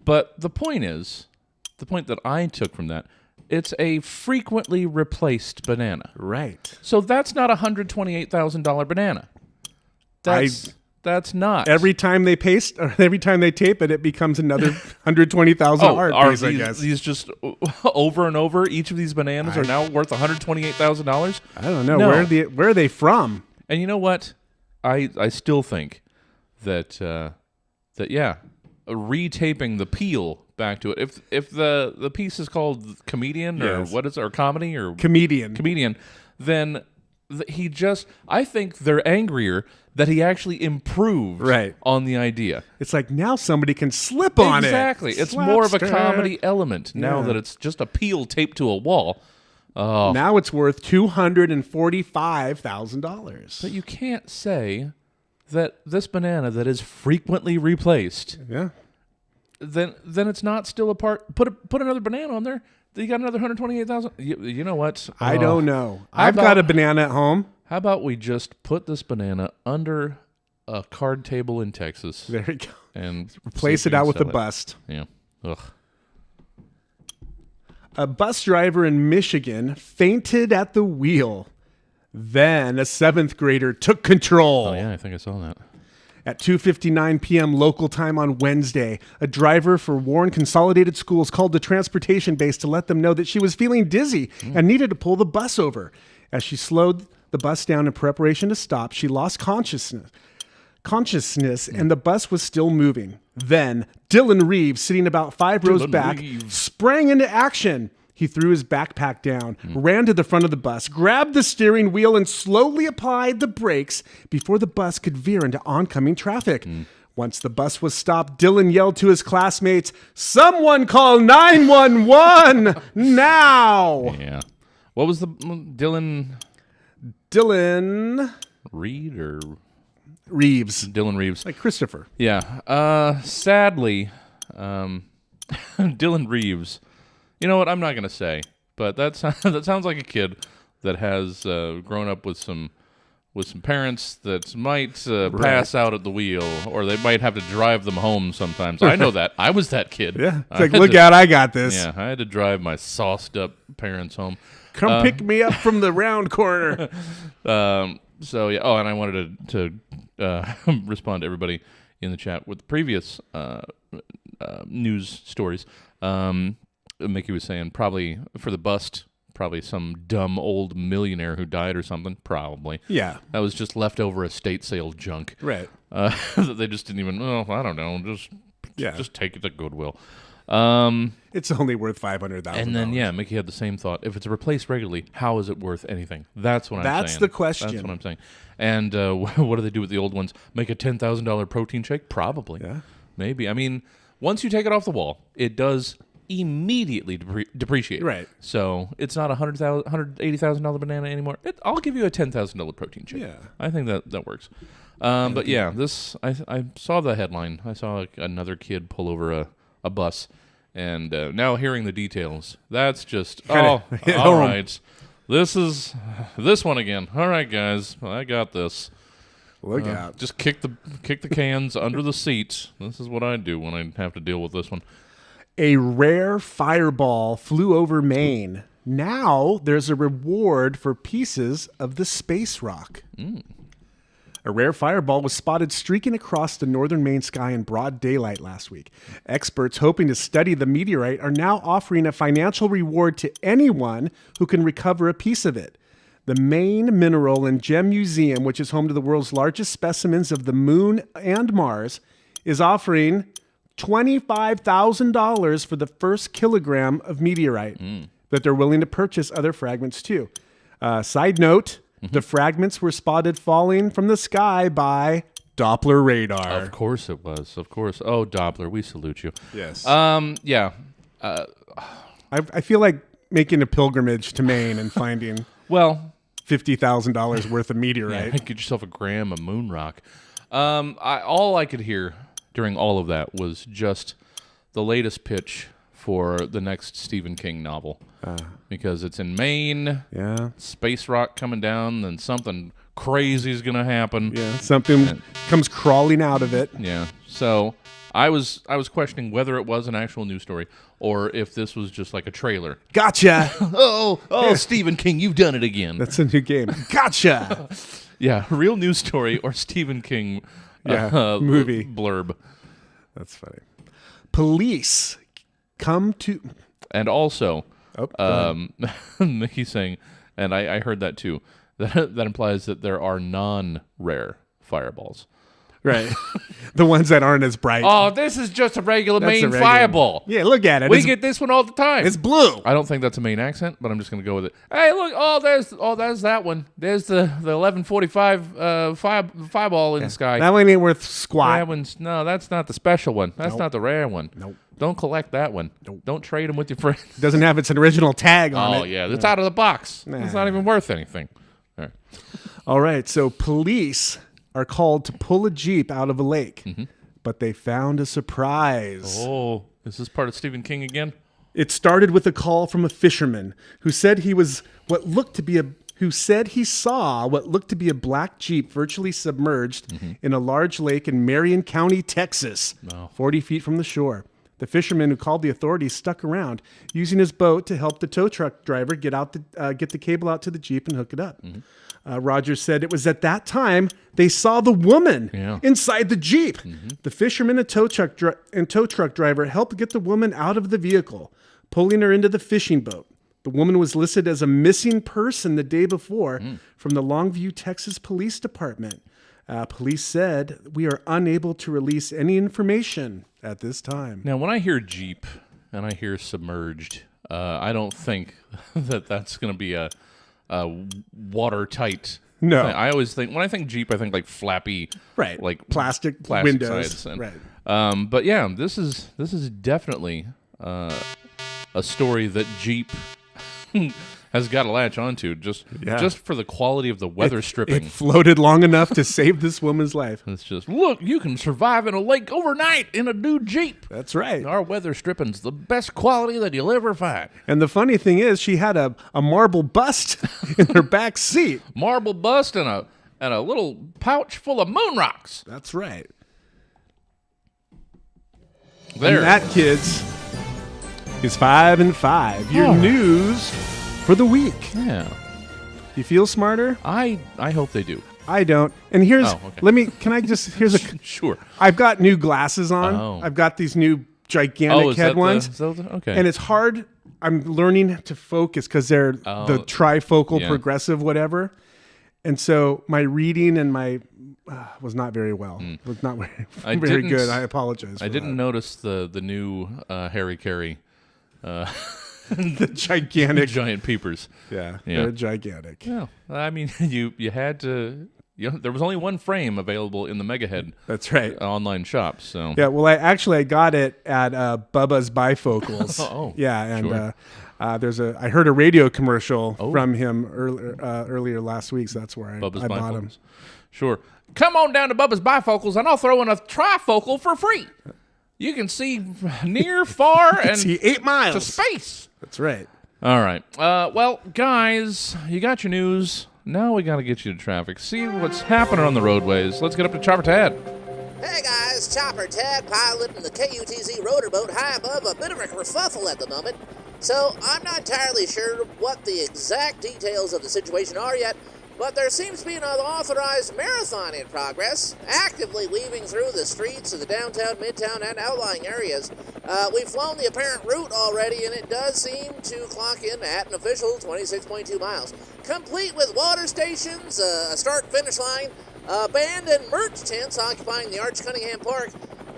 But the point that I took from that, it's a frequently replaced banana. Right. So that's not a $128,000 banana. That's not. Every time they tape it, it becomes another $120,000 art piece, I guess. These just over and over, each of these bananas are now worth $128,000? I don't know. No. Where are they from? And you know what? I still think that retaping the peel back to it. If the piece is called Comedian or what is it, or Comedy or Comedian, then I think they're angrier that he actually improved on the idea. It's like now somebody can slip on it. Exactly. It's more of a comedy element now that it's just a peel taped to a wall. Oh. Now it's worth $245,000. But you can't say that this banana that is frequently replaced. Yeah. Then it's not still a part. Put another banana on there. You got another $128,000. You know what? I don't know. I've got a banana at home. How about we just put this banana under a card table in Texas? There you go. And replace it out with a bust. Yeah. Ugh. A bus driver in Michigan fainted at the wheel. Then a 7th grader took control. Oh, yeah, I think I saw that. At 2:59 p.m. local time on Wednesday, a driver for Warren Consolidated Schools called the transportation base to let them know that she was feeling dizzy and needed to pull the bus over. As she slowed the bus down in preparation to stop, she lost consciousness, and the bus was still moving. Then Dylan Reeves, sitting about 5 rows back, sprang into action. He threw his backpack down, ran to the front of the bus, grabbed the steering wheel, and slowly applied the brakes before the bus could veer into oncoming traffic. Once the bus was stopped, Dylan yelled to his classmates, "Someone call 911 now!" Yeah. What was the Dylan Reed or Reeves? Dylan Reeves. Like Christopher. Yeah. Sadly, Dylan Reeves. You know what? I'm not going to say, but that sounds like a kid that has grown up with some parents that might pass out at the wheel, or they might have to drive them home sometimes. I know that. I was that kid. Yeah. It's like, look out, I got this. Yeah, I had to drive my sauced up parents' home. Come pick me up from the round corner. So yeah. Oh, and I wanted to respond to everybody in the chat with the previous news stories. Mickey was saying probably for the bust, probably some dumb old millionaire who died or something. Probably. Yeah. That was just leftover estate sale junk. Right. That they just didn't even. Oh, I don't know. Just take it to Goodwill. It's only worth $500,000. And then, Mickey had the same thought. If it's replaced regularly, how is it worth anything? That's what I'm saying. That's the question. That's what I'm saying. And what do they do with the old ones? Make a $10,000 protein shake? Probably. Yeah. Maybe. I mean, once you take it off the wall, it does immediately depreciate. Right. So it's not a $180,000 banana anymore. I'll give you a $10,000 protein shake. Yeah. I think that works. But yeah, this I saw the headline. I saw like another kid pull over a bus, and now hearing the details, that's just all right. This is this one again. All right, guys, I got this. Look out! Just kick the cans under the seat. This is what I do when I have to deal with this one. A rare fireball flew over Maine. Now there's a reward for pieces of the space rock. A rare fireball was spotted streaking across the northern Maine sky in broad daylight last week. Experts hoping to study the meteorite are now offering a financial reward to anyone who can recover a piece of it. The Maine Mineral and Gem Museum, which is home to the world's largest specimens of the moon and Mars, is offering $25,000 for the first kilogram of meteorite that they're willing to purchase other fragments too. Side note, the fragments were spotted falling from the sky by Doppler radar. Of course it was. Of course. Oh, Doppler, we salute you. Yes. Yeah. I feel like making a pilgrimage to Maine and finding $50,000 worth of meteorite. Yeah, get yourself a gram of moon rock. All I could hear during all of that was just the latest pitch for the next Stephen King novel. Because it's in Maine. Yeah. Space rock coming down, then something crazy is going to happen. Yeah, something comes crawling out of it. Yeah. So I was questioning whether it was an actual news story or if this was just like a trailer. Gotcha. Yeah. Stephen King, you've done it again. That's a new game. Gotcha. Yeah, real news story or Stephen King movie blurb. That's funny. Police come to... And also, Mickey's saying, and I heard that too, that implies that there are non-rare fireballs. Right. The ones that aren't as bright. Oh, this is just a regular Maine fireball. Yeah, look at it. We get this one all the time. It's blue. I don't think that's a Maine accent, but I'm just going to go with it. Hey, look. There's that one. There's the 1145 fireball in the sky. That one ain't worth squat. That one's, no, that's not the special one. That's not the rare one. Nope. Don't collect that one. Nope. Don't trade them with your friends. Doesn't have its original tag on it. Oh, yeah. It's out of the box. It's not even worth anything. All right. All right. So police are called to pull a Jeep out of a lake, but they found a surprise. Oh, is this part of Stephen King again? It started with a call from a fisherman who said he saw what looked to be a black Jeep virtually submerged in a large lake in Marion County, Texas, 40 feet from the shore. The fisherman who called the authorities stuck around, using his boat to help the tow truck driver get the cable out to the Jeep and hook it up. Rogers said it was at that time they saw the woman inside the Jeep. The fisherman and tow truck driver helped get the woman out of the vehicle, pulling her into the fishing boat. The woman was listed as a missing person the day before from the Longview, Texas Police Department. Police said, "We are unable to release any information at this time." Now, when I hear Jeep and I hear submerged, I don't think that's going to be a watertight. No, thing. I always think when I think Jeep, I think like flappy, right? Like plastic windows, sides and, right? But yeah, this is definitely a story that Jeep has got to latch onto just for the quality of the weather stripping. It floated long enough to save this woman's life. It's just, look, you can survive in a lake overnight in a new Jeep. That's right. Our weather stripping's the best quality that you'll ever find. And the funny thing is, she had a marble bust in her back seat. Marble bust and a little pouch full of moon rocks. That's right. There. And that, kids, is 5 and 5. Your news for the week. Yeah. You feel smarter? I hope they do. I don't. And here's here's a Sure. I've got new glasses on. Oh. I've got these new gigantic head ones. Okay. And it's hard. I'm learning to focus because they're the trifocal progressive whatever. And so my reading and my was not very well. Was not very good. I apologize for I didn't that. notice the new Harry Carey the giant peepers. Yeah, they're gigantic. Yeah. I mean, you had to there was only one frame available in the Megahead. That's right. Online shop. So yeah, well, I got it at Bubba's Bifocals. Oh, yeah, and sure. I heard a radio commercial from him earlier last week, so that's where I bought him. Sure. Come on down to Bubba's Bifocals, and I'll throw in a trifocal for free. You can see near, far, and see 8 miles to space. That's right. All right. Well, guys, you got your news. Now we got to get you to traffic. See what's happening on the roadways. Let's get up to Chopper Tad. Hey guys, Chopper Tad piloting the KUTZ rotorboat high above a bit of a kerfuffle at the moment. So I'm not entirely sure what the exact details of the situation are yet, but there seems to be an unauthorized marathon in progress, actively weaving through the streets of the downtown, midtown, and outlying areas. We've flown the apparent route already, and it does seem to clock in at an official 26.2 miles. Complete with water stations, a start-finish line, band and merch tents occupying the Arch Cunningham Park.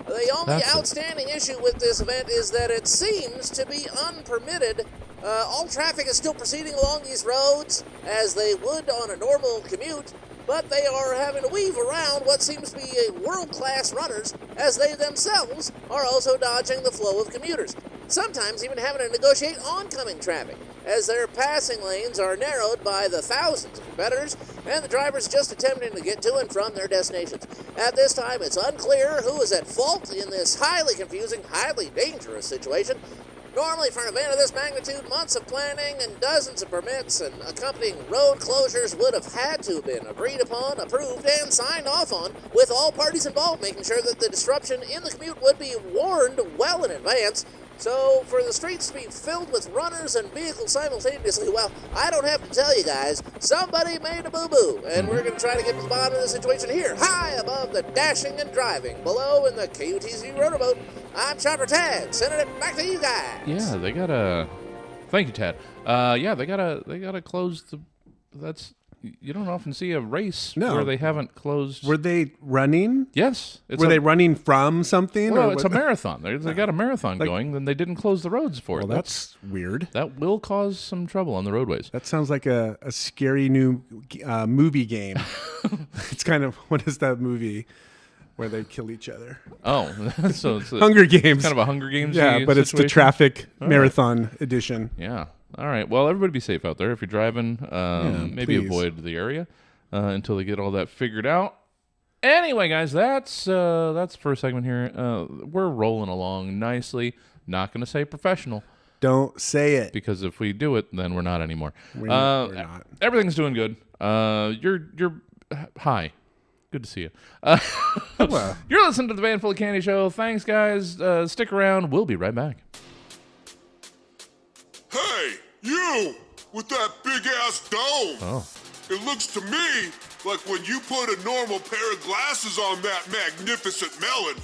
The only outstanding issue with this event is that it seems to be unpermitted. All traffic is still proceeding along these roads as they would on a normal commute, but they are having to weave around what seems to be a world-class runners as they themselves are also dodging the flow of commuters, sometimes even having to negotiate oncoming traffic as their passing lanes are narrowed by the thousands of competitors and the drivers just attempting to get to and from their destinations. At this time, it's unclear who is at fault in this highly confusing, highly dangerous situation. Normally, for an event of this magnitude, months of planning and dozens of permits and accompanying road closures would have had to have been agreed upon, approved, and signed off on, with all parties involved making sure that the disruption in the commute would be warned well in advance. So, for the streets to be filled with runners and vehicles simultaneously, well, I don't have to tell you guys, somebody made a boo-boo, and we're going to try to get to the bottom of the situation here, high above the dashing and driving, below in the KUTZ rotorboat. I'm Chopper Tad, sending it back to you guys. Yeah, they gotta. Thank you, Tad. They gotta close the. You don't often see a race where they haven't closed. Were they running? Yes. Were they running from something? Well, it's a marathon. They got a marathon going, then they didn't close the roads for it. Well, that's weird. That will cause some trouble on the roadways. That sounds like a scary new movie game. It's kind of, what is that movie where they kill each other? Oh, so it's Hunger Games. Kind of a Hunger Games. Yeah, but it's the traffic marathon edition. Yeah. All right. Well, everybody be safe out there. If you're driving, maybe please. avoid the area until they get all that figured out. Anyway, guys, that's the first segment here. We're rolling along nicely. Not going to say professional. Don't say it. Because if we do it, then we're not anymore. We're not. Everything's doing good. You're hi. Good to see you. Well. You're listening to the Van Full of Candy Show. Thanks, guys. Stick around. We'll be right back. Hey, you with that big-ass dome. Oh. It looks to me like when you put a normal pair of glasses on that magnificent melon,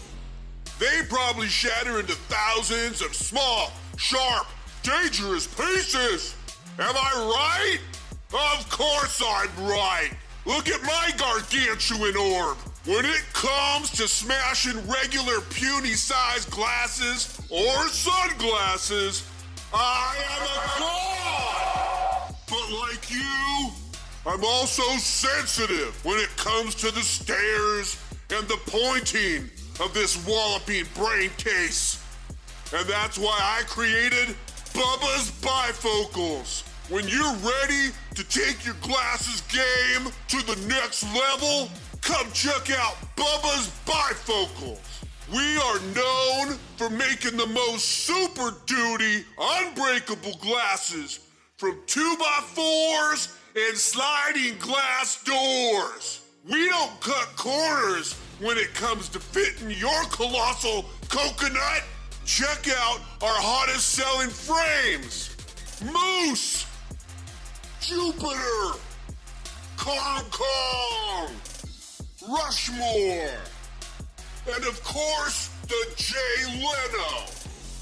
they probably shatter into thousands of small, sharp, dangerous pieces. Am I right? Of course I'm right. Look at my gargantuan orb. When it comes to smashing regular puny-sized glasses or sunglasses, I am a god! But like you, I'm also sensitive when it comes to the stares and the pointing of this walloping brain case. And that's why I created Bubba's Bifocals. When you're ready to take your glasses game to the next level, come check out Bubba's Bifocals. We are known for making the most super duty, unbreakable glasses from 2x4s and sliding glass doors. We don't cut corners when it comes to fitting your colossal coconut. check out our hottest selling frames. Moose, Jupiter, Kong Kong, Rushmore, and of course, the Jay Leno,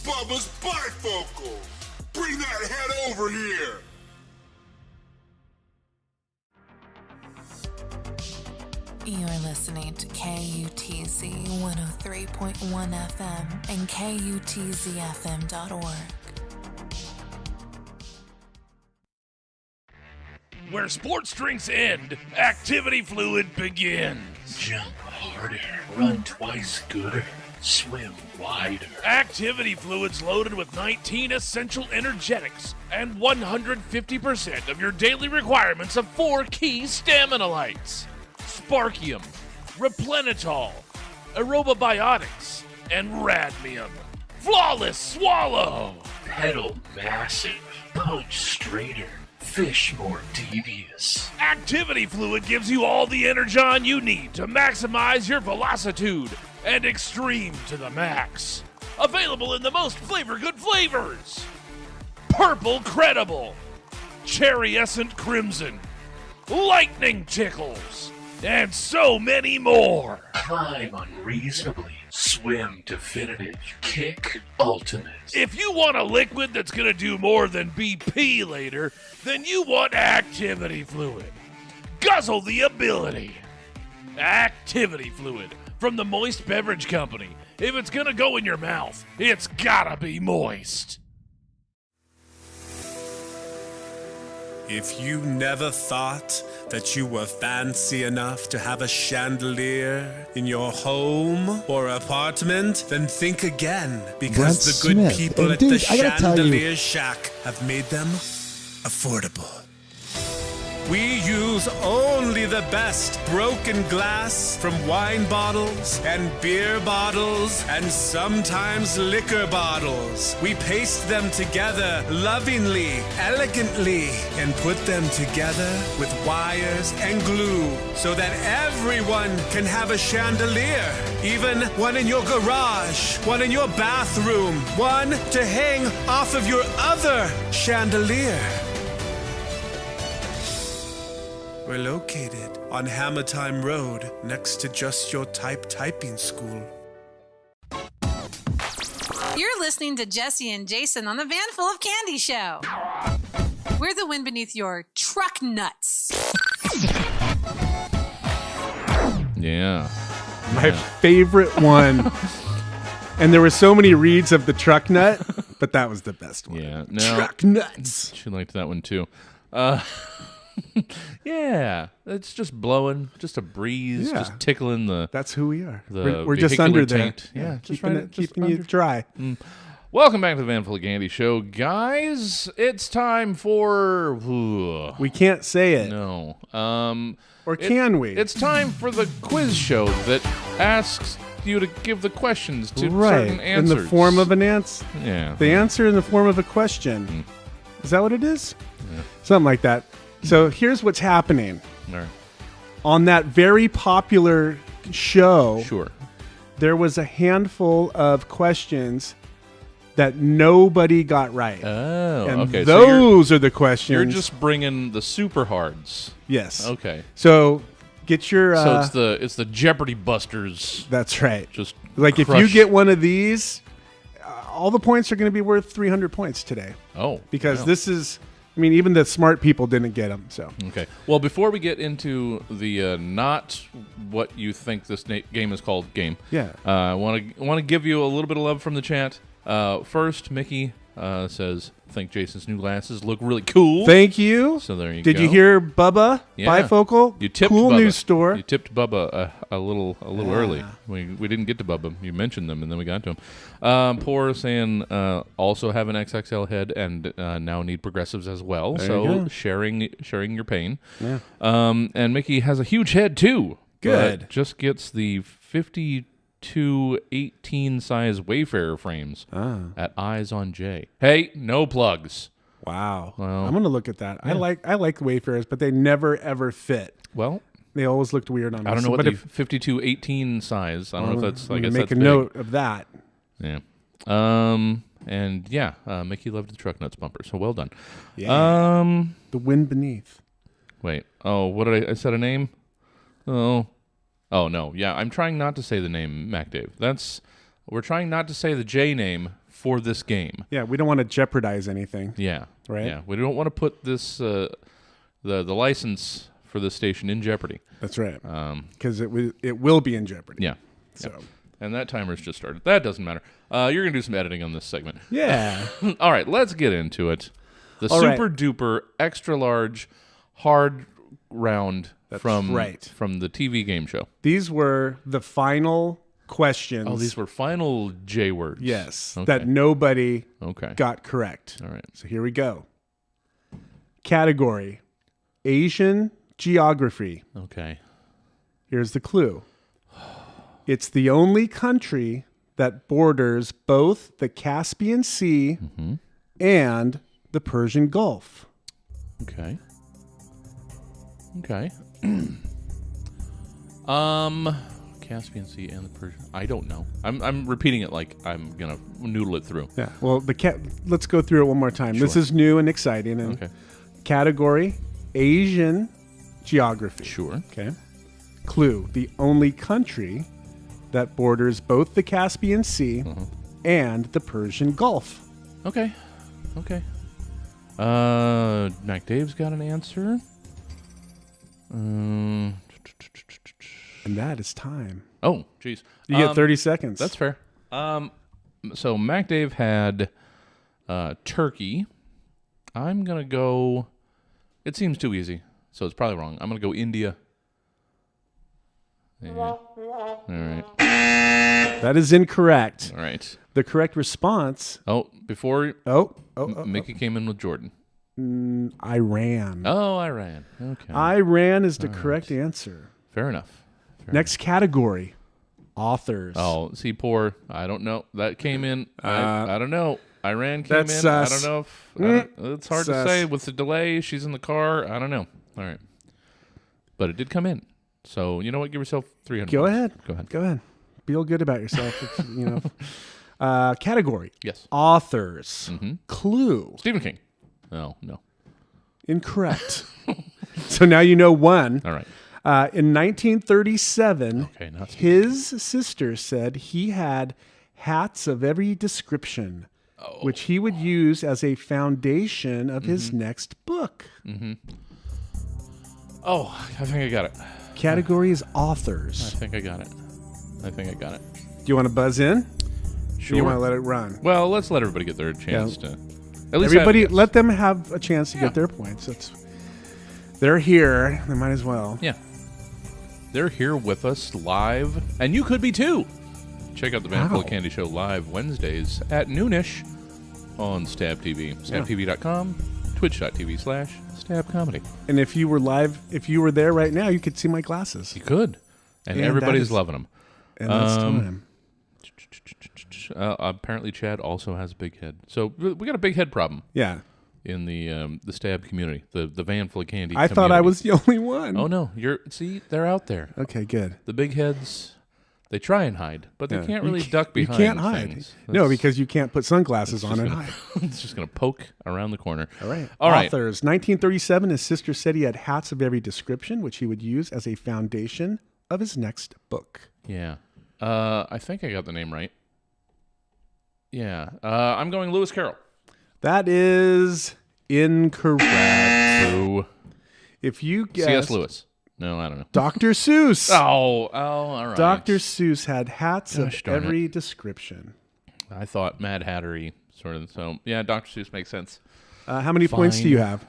Bubba's bifocals. Bring that head over here. You're listening to KUTZ 103.1 FM and KUTZFM.org. Where sports drinks end, activity fluid begins. Jump harder, run twice gooder, swim wider. Activity fluids loaded with 19 essential energetics and 150% of your daily requirements of 4 key stamina lights. Sparkium, Replenitol, Aerobiotics, and Radmium. Flawless swallow! Pedal massive, punch straighter, fish more devious. Activity fluid gives you all the energon you need to maximize your velocitude and extreme to the max. Available in the most flavor-good flavors. Purple Credible, Cherry Essent Crimson, Lightning Tickles, and so many more. Climb unreasonably, swim definitive, kick ultimate. If you want a liquid that's going to do more than BP later, then you want activity fluid. Guzzle the ability. Activity fluid from the Moist Beverage Company. If it's going to go in your mouth, it's gotta be moist. If you never thought that you were fancy enough to have a chandelier in your home or apartment, then think again, because the good Smith. people And at dude, the I gotta tell you- Chandelier Shack have made them affordable. We use only the best broken glass from wine bottles and beer bottles and sometimes liquor bottles. We paste them together lovingly, elegantly, and put them together with wires and glue so that everyone can have a chandelier. Even one in your garage, one in your bathroom, one to hang off of your other chandelier. We're located on Hammer Time Road, next to Just Your Type Typing School. You're listening to Jesse and Jason on the Van Full of Candy Show. We're the wind beneath your truck nuts. Yeah. My favorite one. And there were so many reads of the truck nut, but that was the best one. Yeah. No, Truck nuts. She liked that one too. Yeah, it's just blowing, just a breeze, Yeah. just tickling the. That's who we are. The We're just vehicular under there. taint. Yeah, just keeping, right, it, just keeping you under. dry. Welcome back to the Van Full of Candy Show, guys. It's time for. We can't say it. No. Or can we? It's time for the quiz show that asks you to give the questions to right. certain answers. In the form of an answer. Yeah. The answer in the form of a question. Is that what it is? Yeah. Something like that. So here's what's happening. All right. On that very popular show, Sure. there was a handful of questions that nobody got right. Oh, and okay. those are the questions. You're just bringing the super hards. Yes. Okay. So get your. So it's the Jeopardy Busters. That's right. Just like if crush. you get one of these, all the points are going to be worth 300 points today. Oh, because wow. this is. I mean, even the smart people didn't get them. So okay. Well, before we get into the not what you think this game is called game, yeah, I want to give you a little bit of love from the chat. First, Mickey says, "Think Jason's new glasses look really cool." Thank you. So there you go. Did you hear Bubba Bifocal? You tipped cool Bubba. news store. You tipped Bubba a little early. We didn't get to Bubba. You mentioned them, and then we got to him. Poor saying also have an XXL head and now need progressives as well. There so you go. sharing your pain. Yeah. And Mickey has a huge head too. Good. But just gets the 52-18 size Wayfarer frames at Eyes on J. Hey, no plugs. Wow. Well, I'm gonna look at that. yeah. I like Wayfarers, but they never ever fit. Well, they always looked weird on me. I don't know what but the 52-18 size. I don't know if that's. I guess make that's a big. note of that. Yeah. And yeah, Mickey loved the truck nuts bumper. So well done. Yeah. The Wind Beneath. Wait. Oh, what did I said a name? Oh no. Yeah, I'm trying not to say the name Mac Dave. We're trying not to say the J name for this game. Yeah, we don't want to jeopardize anything. Yeah. Right? Yeah, we don't want to put this the license for this station in jeopardy. That's right. Because it will be in jeopardy. Yeah. So. Yeah. And that timer's just started. That doesn't matter. You're going to do some editing on this segment. Yeah. All right, let's get into it. The All super right. duper extra large hard round from the TV game show. These were the final questions. Oh, these were final J words. Yes. Okay. That nobody Okay. got correct. All right. So here we go. Category: Asian geography. Okay. Here's the clue. It's the only country that borders both the Caspian Sea and the Persian Gulf. Okay. Okay. Caspian Sea and the Persian. I don't know. I'm repeating it like I'm gonna noodle it through. Yeah. Well, let's go through it one more time. Sure. This is new and exciting. And Okay. Category: Asian geography. Sure. Okay. Clue: the only country that borders both the Caspian Sea and the Persian Gulf. Okay. Okay. Mac Dave's got an answer. And that is time. Oh, geez. You get 30 seconds. That's fair. So Mac Dave had Turkey. I'm going to go... It seems too easy, so it's probably wrong. I'm going to go India. Yeah. All right. That is incorrect. All right. The correct response... Oh, before... Mickey came in with Jordan. Iran. Oh, Iran. Okay. Iran is the correct answer. Fair enough. Next category: authors. Oh, see, poor. I don't know. That came in. I don't know. Iran came That's in. sus. I don't know if it's hard to Sus. say with the delay. She's in the car. I don't know. All right, but it did come in. So you know what? Give yourself 300. Go ahead. Go ahead. Go ahead. Feel good about yourself. Category: Yes. authors. Clue: Stephen King. Oh no. Incorrect. So now you know one. All right. In 1937, Okay, not his sister said he had hats of every description, which he would use as a foundation of his next book. Oh, I think I got it. Category is I authors. think I got it. Do Do you want to buzz in? Sure. Or you want to let it run? Well, let's let everybody get their chance to. At least Everybody, have a guess. let them have a chance to get their points. They're here. They might as well. Yeah. They're here with us live, and you could be too. Check out the Van Full of Candy Show live Wednesdays at noonish on Stab TV. StabTV.com, twitch.tv/StabComedy. And if you were live, if you were there right now, you could see my glasses. You could. And that everybody's is- loving them. And that's time. Apparently, Chad also has a big head. So we got a big head problem. Yeah. In the Stab community, the Van Full of Candy. I thought I was the only one. Oh no, they're out there. Okay, good. The big heads, they try and hide, but they Yeah. can't really duck behind. You can't hide. things. No, That's- because you can't put sunglasses it's on just and gonna- hide. It's just going to poke around the corner. All right. All right. Authors. 1937, his sister said he had hats of every description, which he would use as a foundation of his next book. Yeah. I think I got the name right. Yeah. I'm going Lewis Carroll. That is incorrect. Boo. If you guessed C.S. Lewis. No, I don't know. Dr. Seuss. Oh, all right. Dr. Seuss had hats Gosh of darn every description. I thought Mad Hattery sort of. So yeah, Dr. Seuss makes sense. How many points do you have?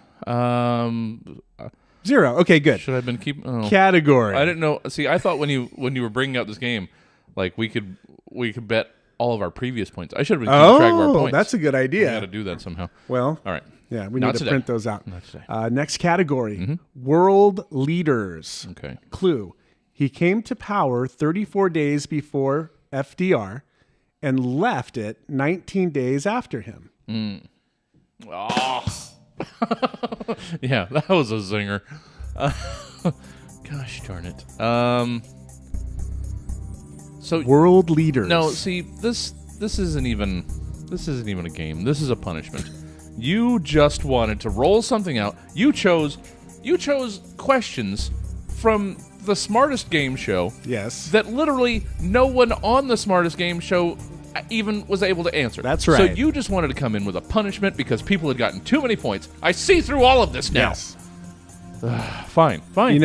0. Okay, good. Should I have been keeping? Oh. Category. I didn't know. See, I thought when you were bringing up this game, like we could bet all of our previous points. I should have been keeping track of our points. That's a good idea. I got to do that somehow. Well, all right. Yeah, we Not need to today. print those out. Not today. Next category, world leaders. Okay. Clue. He came to power 34 days before FDR and left it 19 days after him. Oh. Yeah, that was a zinger. Gosh darn it. So world leaders. No, see, this isn't even a game. This is a punishment. You just wanted to roll something out. You chose questions from the Smartest Game Show. Yes. That literally no one on the Smartest Game Show even was able to answer. That's right. So you just wanted to come in with a punishment because people had gotten too many points. I see through all of this now. Yes. Fine. Fine.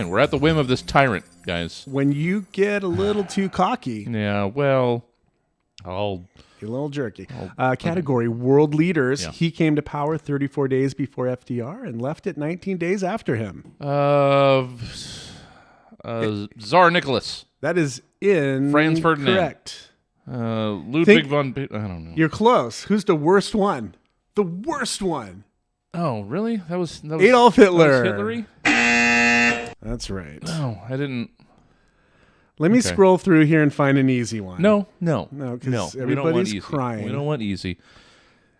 We're at the whim of this tyrant, guys. When you get a little too cocky. Yeah, well, You're a little jerky. Category World Leaders. Yeah. He came to power 34 days before FDR and left it 19 days after him. Tsar Nicholas. That is in Franz Ferdinand. Correct. Ludwig von... I don't know. You're close. Who's the worst one? The worst one. Oh, really? That was Adolf Hitler. That was Hitlery? That's right. No, I didn't... Let me scroll through here and find an easy one. No, because we don't want everybody's easy. crying. We don't want easy.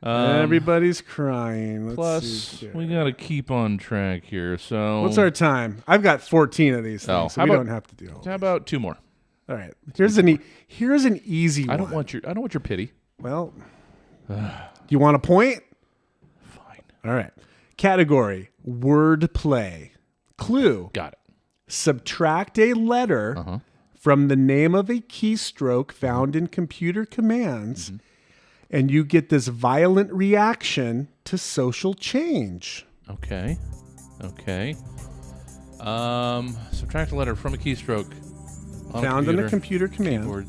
Everybody's crying. Let's Plus, see here. we got to keep on track here. So, What's our time? I've got 14 of these things, so we don't have to do all. How about 2 more? All right. Here's an easy one. I don't want your pity. Well, you want a point? Fine. All right. Category word play. Clue. Got it. Subtract a letter from the name of a keystroke found in computer commands, and you get this violent reaction to social change. Okay. Subtract a letter from a keystroke Found in a computer command. Keyboard,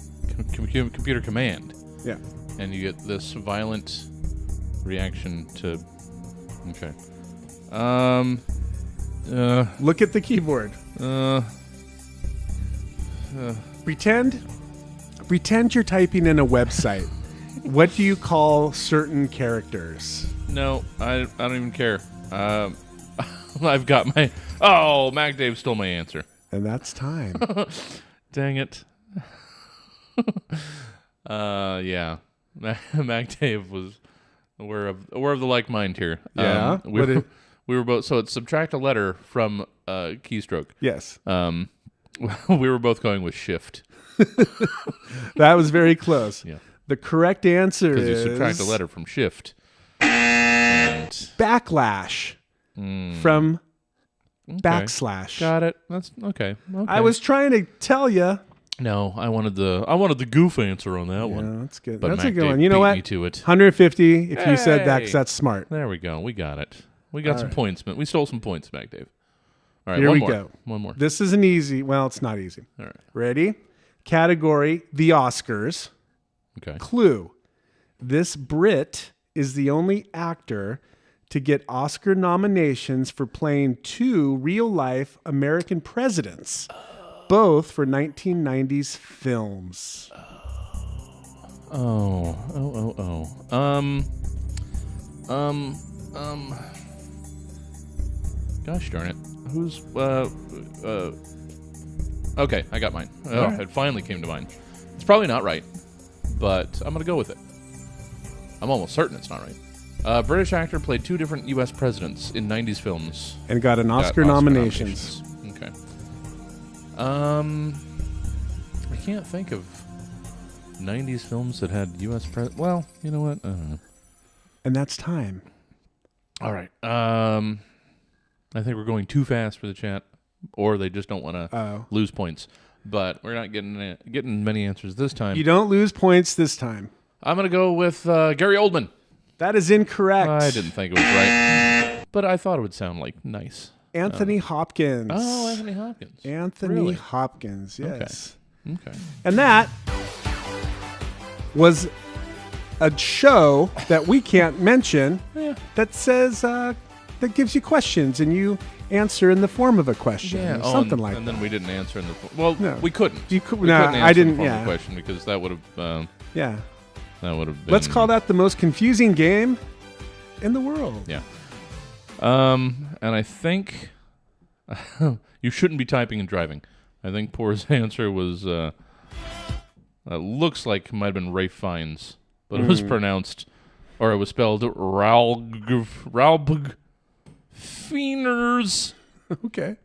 computer command. Yeah. And you get this violent reaction to... Okay. Look at the keyboard. Pretend you're typing in a website. What do you call certain characters? No, I don't even care. I've got my... Oh, Mac Dave stole my answer. And that's time. Dang it. Yeah. Mac Dave was aware of the like mind here. Yeah. We were both... So it's subtract a letter from keystroke. Yes. We were both going with shift. That was very close. Yeah. The correct answer is... Because you subtract a letter from shift. Backlash from backslash. Got it. That's okay. I was trying to tell you. No, I wanted the goof answer on that one. Yeah, that's good. But That's Mac a good Dave one. You know beat what? me to it. 150 if you said that, 'cause that's smart. There we go. We got it. We got All some right. points. We stole some points, Mac Dave. All right, Here one we more. go. One more. This is an easy. Well, it's not easy. All right. Ready? Category: the Oscars. Okay. Clue: this Brit is the only actor to get Oscar nominations for playing 2 real-life American presidents, both for 1990s films. Gosh darn it. Who's okay, I got mine. All right. It finally came to mind. It's probably not right, but I'm going to go with it. I'm almost certain it's not right. A British actor played 2 different U.S. presidents in 90s films. And got an Oscar nominations. Okay. I can't think of 90s films that had U.S. presidents. Well, you know what? I don't know. And that's time. All right. I think we're going too fast for the chat, or they just don't want to lose points. But we're not getting many answers this time. You don't lose points this time. I'm going to go with Gary Oldman. That is incorrect. I didn't think it was right, but I thought it would sound like nice. Anthony Hopkins. Oh, Anthony Hopkins. Anthony Really? Hopkins, yes. Okay. And that was a show that we can't mention that says, that gives you questions and you answer in the form of a question. Yeah, or something like and that. then we didn't answer in the... Well, No. we couldn't. You could, We nah, couldn't answer I didn't, in the form of yeah. a question because that would have... Yeah. That would have been... Let's call that the most confusing game in the world. Yeah. And I think you shouldn't be typing and driving. I think Poor's answer was looks like it might have been Rafe Fiennes, but it was pronounced, or it was spelled Raub Fieners. Okay.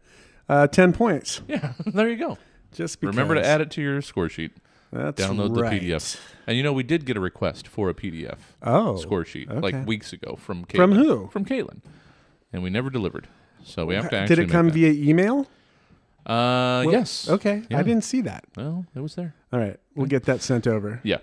10 points. Yeah, there you go. Just because. Remember to add it to your score sheet. That's Download right. the PDF. And we did get a request for a PDF score sheet okay. like weeks ago from Caitlin. From who? From Caitlin. And we never delivered. So we have to actually Did it come make via email? that. Yes. Okay. Yeah. I didn't see that. Well, it was there. All right. We'll get that sent over. Yeah.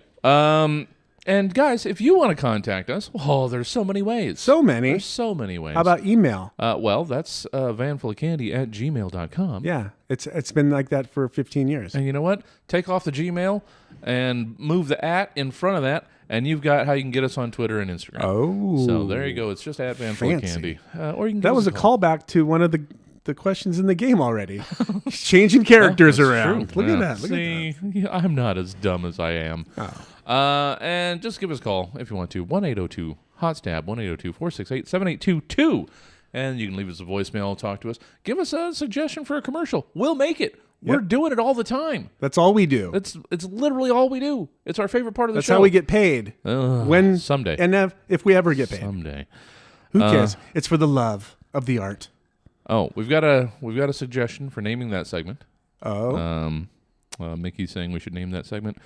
And guys, if you want to contact us, there's so many ways. So many. There's so many ways. How about email? Well, that's vanfulofcandy@gmail.com. Yeah. It's been like that for 15 years. And you know what? Take off the Gmail and move the @ in front of that, and you've got how you can get us on Twitter and Instagram. Oh. So there you go. It's just @vanfulofcandy. Or you can give That us was a call. callback to one of the questions in the game already. He's changing characters That's around. true. Look Yeah. at that. Look See, at that. yeah, I'm not as dumb as I am. Oh. And just give us a call if you want to. 1-802-HOT-STAB, 1-802-468-7822. And you can leave us a voicemail, talk to us. Give us a suggestion for a commercial. We'll make it. We're doing it all the time. That's all we do. It's literally all we do. It's our favorite part of the That's show. how we get paid. Someday. And if we ever get paid. Someday. Who cares? It's for the love of the art. Oh, we've got a suggestion for naming that segment. Oh. Mickey's saying we should name that segment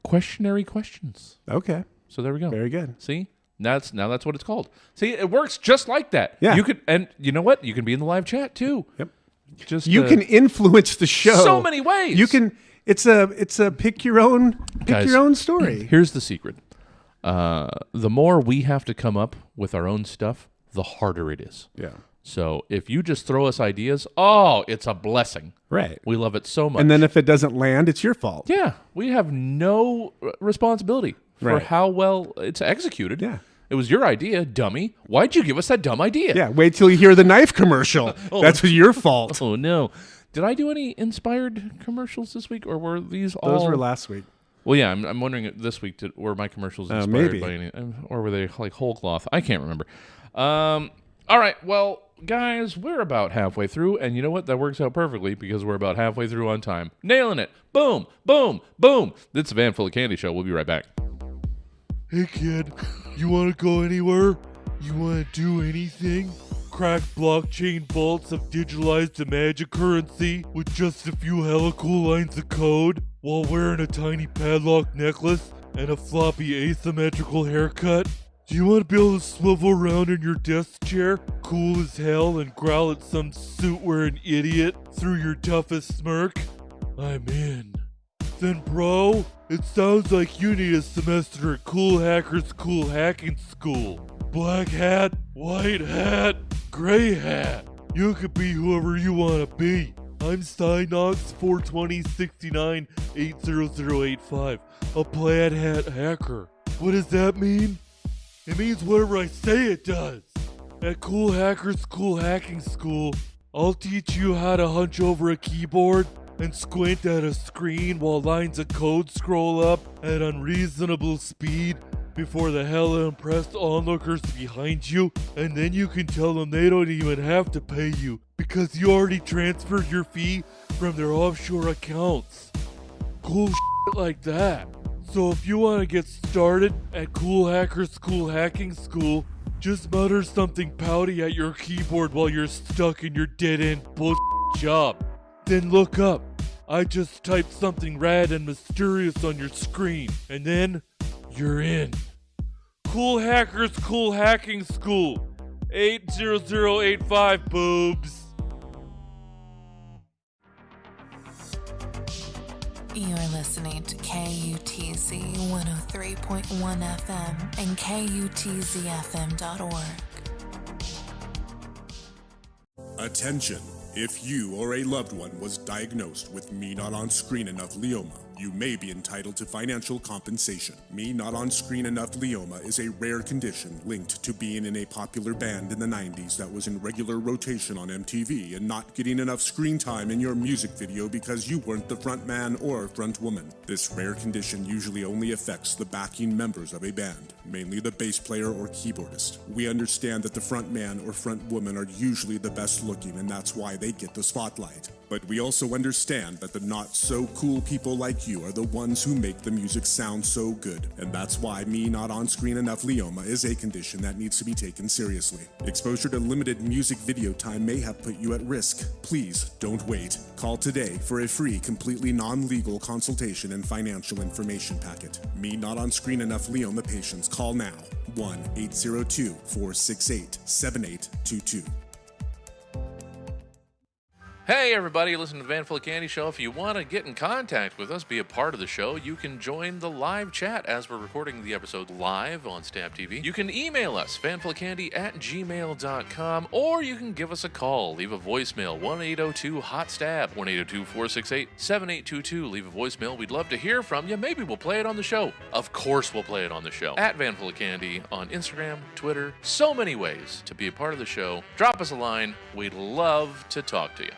Questionary Questions. Okay. So there we go. Very good. See? That's what it's called. See, it works just like that. Yeah. You could, and you know what? You can be in the live chat too. Yep. Just You can influence the show. so many ways. You can. It's a pick your own story. Here's the secret. The more we have to come up with our own stuff, the harder it is. Yeah. So if you just throw us ideas, it's a blessing. Right. We love it so much. And then if it doesn't land, it's your fault. Yeah, we have no responsibility for Right. how well it's executed. Yeah. It was your idea, dummy. Why'd you give us that dumb idea? Yeah. Wait till you hear the knife commercial. That's your fault. Oh, no. Did I do any inspired commercials this week, or were these all? Those were last week. Well, yeah, I'm wondering this week, were my commercials inspired maybe. by any, or were they like whole cloth? I can't remember. All right, well, guys, we're about halfway through, and you know what? That works out perfectly because we're about halfway through on time. Nailing it. Boom, boom, boom. This is a Van Full of Candy show. We'll be right back. Hey kid, you wanna go anywhere? You wanna do anything? Crack blockchain vaults of digitalized magic currency with just a few hella cool lines of code while wearing a tiny padlock necklace and a floppy asymmetrical haircut? Do you want to be able to swivel around in your desk chair, cool as hell, and growl at some suit-wearing idiot through your toughest smirk? I'm in. Then bro, it sounds like you need a semester at Cool Hackers Cool Hacking School. Black hat, white hat, gray hat. You could be whoever you want to be. I'm Stynox 42069-80085, a plaid hat hacker. What does that mean? It means whatever I say it does. At Cool Hackers Cool Hacking School, I'll teach you how to hunch over a keyboard and squint at a screen while lines of code scroll up at unreasonable speed before the hella impressed onlookers behind you, and then you can tell them they don't even have to pay you because you already transferred your fee from their offshore accounts. Cool shit like that. So if you want to get started at Cool Hackers Cool Hacking School, just mutter something pouty at your keyboard while you're stuck in your dead-end bullshit job. Then look up. I just typed something rad and mysterious on your screen, and then you're in. Cool Hackers Cool Hacking School, 80085 boobs. You're listening to KUTZ 103.1 FM and KUTZFM.org. Attention! If you or a loved one was diagnosed with Me Not On Screen Enough glioma, you may be entitled to financial compensation. Me Not On Screen Enough glioma is a rare condition linked to being in a popular band in the 90s that was in regular rotation on MTV and not getting enough screen time in your music video because you weren't the front man or front woman. This rare condition usually only affects the backing members of a band, mainly the bass player or keyboardist. We understand that the front man or front woman are usually the best looking, and that's why they get the spotlight. But we also understand that the not-so-cool people like you are the ones who make the music sound so good. And that's why me not on screen enough glioma is a condition that needs to be taken seriously. Exposure to limited music video time may have put you at risk. Please, don't wait. Call today for a free, completely non-legal consultation and financial information packet. Me not on screen enough glioma patients, call now. 1-802-468-7822. Hey everybody, listen to the Van Full of Candy Show. If you want to get in contact with us, be a part of the show, you can join the live chat as we're recording the episode live on Stab TV. You can email us, vanfulcandy@gmail.com, or you can give us a call. Leave a voicemail, 1-802-HOT-STAB, 1-802-468-7822. Leave a voicemail. We'd love to hear from you. Maybe we'll play it on the show. Of course we'll play it on the show. At Van Full of Candy on Instagram, Twitter, so many ways to be a part of the show. Drop us a line. We'd love to talk to you.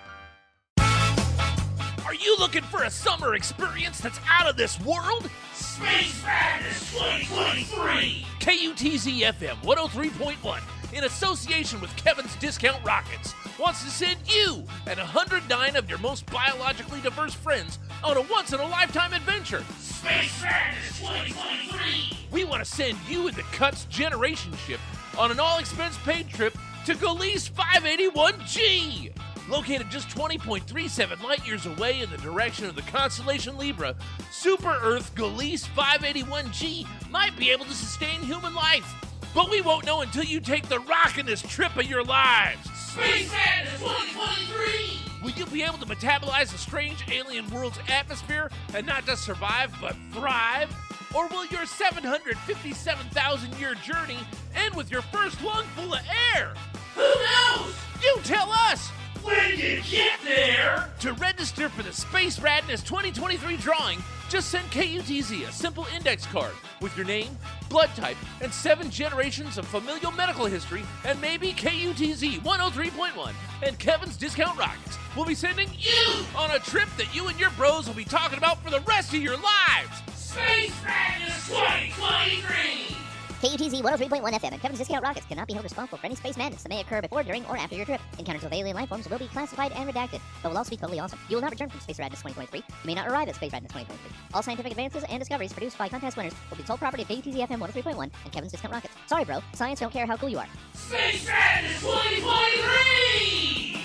Are you looking for a summer experience that's out of this world? Space Madness 2023! KUTZ FM 103.1, in association with Kevin's Discount Rockets, wants to send you and 109 of your most biologically diverse friends on a once-in-a-lifetime adventure. Space Madness 2023! We want to send you and the Cuts Generation Ship on an all-expense-paid trip to Gliese 581G! Located just 20.37 light years away in the direction of the constellation Libra, Super Earth Gliese 581G might be able to sustain human life. But we won't know until you take the rockin'est trip of your lives. Space Madness 2023! Will you be able to metabolize a strange alien world's atmosphere and not just survive, but thrive? Or will your 757,000-year journey end with your first lung full of air? Who knows? You tell us! When you get there! To register for the Space Radness 2023 drawing, just send KUTZ a simple index card with your name, blood type, and 7 generations of familial medical history, and maybe KUTZ 103.1 and Kevin's Discount Rockets will be sending you on a trip that you and your bros will be talking about for the rest of your lives. Space Madness 2023! KUTZ 103.1 FM and Kevin's Discount Rockets cannot be held responsible for any space madness that may occur before, during, or after your trip. Encounters with alien life forms will be classified and redacted, but will also be totally awesome. You will not return from Space Radness 2023. You may not arrive at Space Radness 2023. All scientific advances and discoveries produced by contest winners will be the sole property of KUTZ FM 103.1 and Kevin's Discount Rockets. Sorry, bro. Science don't care how cool you are. Space Madness 2023!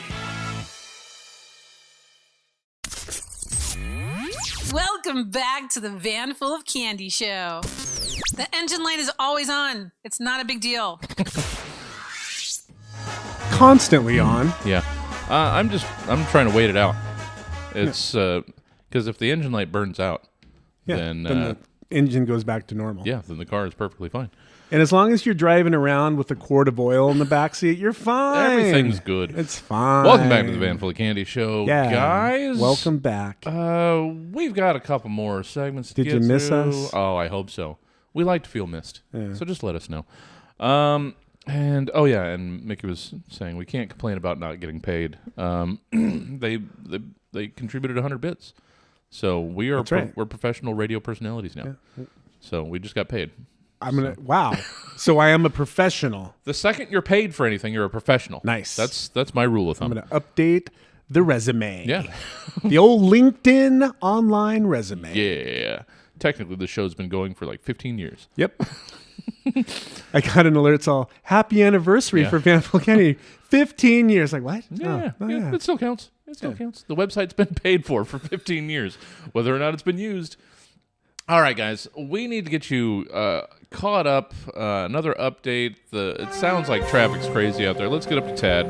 Welcome back to the Van Full of Candy Show. The engine light is always on. It's not a big deal. Constantly on. Yeah. I'm trying to wait it out. It's because if the engine light burns out, then the engine goes back to normal. Yeah, then the car is perfectly fine. And as long as you're driving around with a quart of oil in the backseat, you're fine. Everything's good. It's fine. Welcome back to the Van Full of Candy Show, guys. Welcome back. We've got a couple more segments to get Did you miss to. us? Oh, I hope so. We like to feel missed, Yeah. so just let us know. And oh yeah, and Mickey was saying we can't complain about not getting paid. They contributed 100 bits, so we are we're professional radio personalities now. Yeah. So we just got paid. Wow. So I am a professional. The second you're paid for anything, you're a professional. Nice. That's my rule of thumb. I'm going to update the resume. Yeah. The old LinkedIn online resume. Yeah. Technically, the show's been going for like 15 years. Yep. I got an alert. It's all happy anniversary for Van Full Candy. 15 years. Like, what? Yeah, Oh, yeah. It still counts. It still counts. The website's been paid for 15 years, whether or not it's been used. All right, guys. We need to get you caught up. Another update. It sounds like traffic's crazy out there. Let's get up to Tad.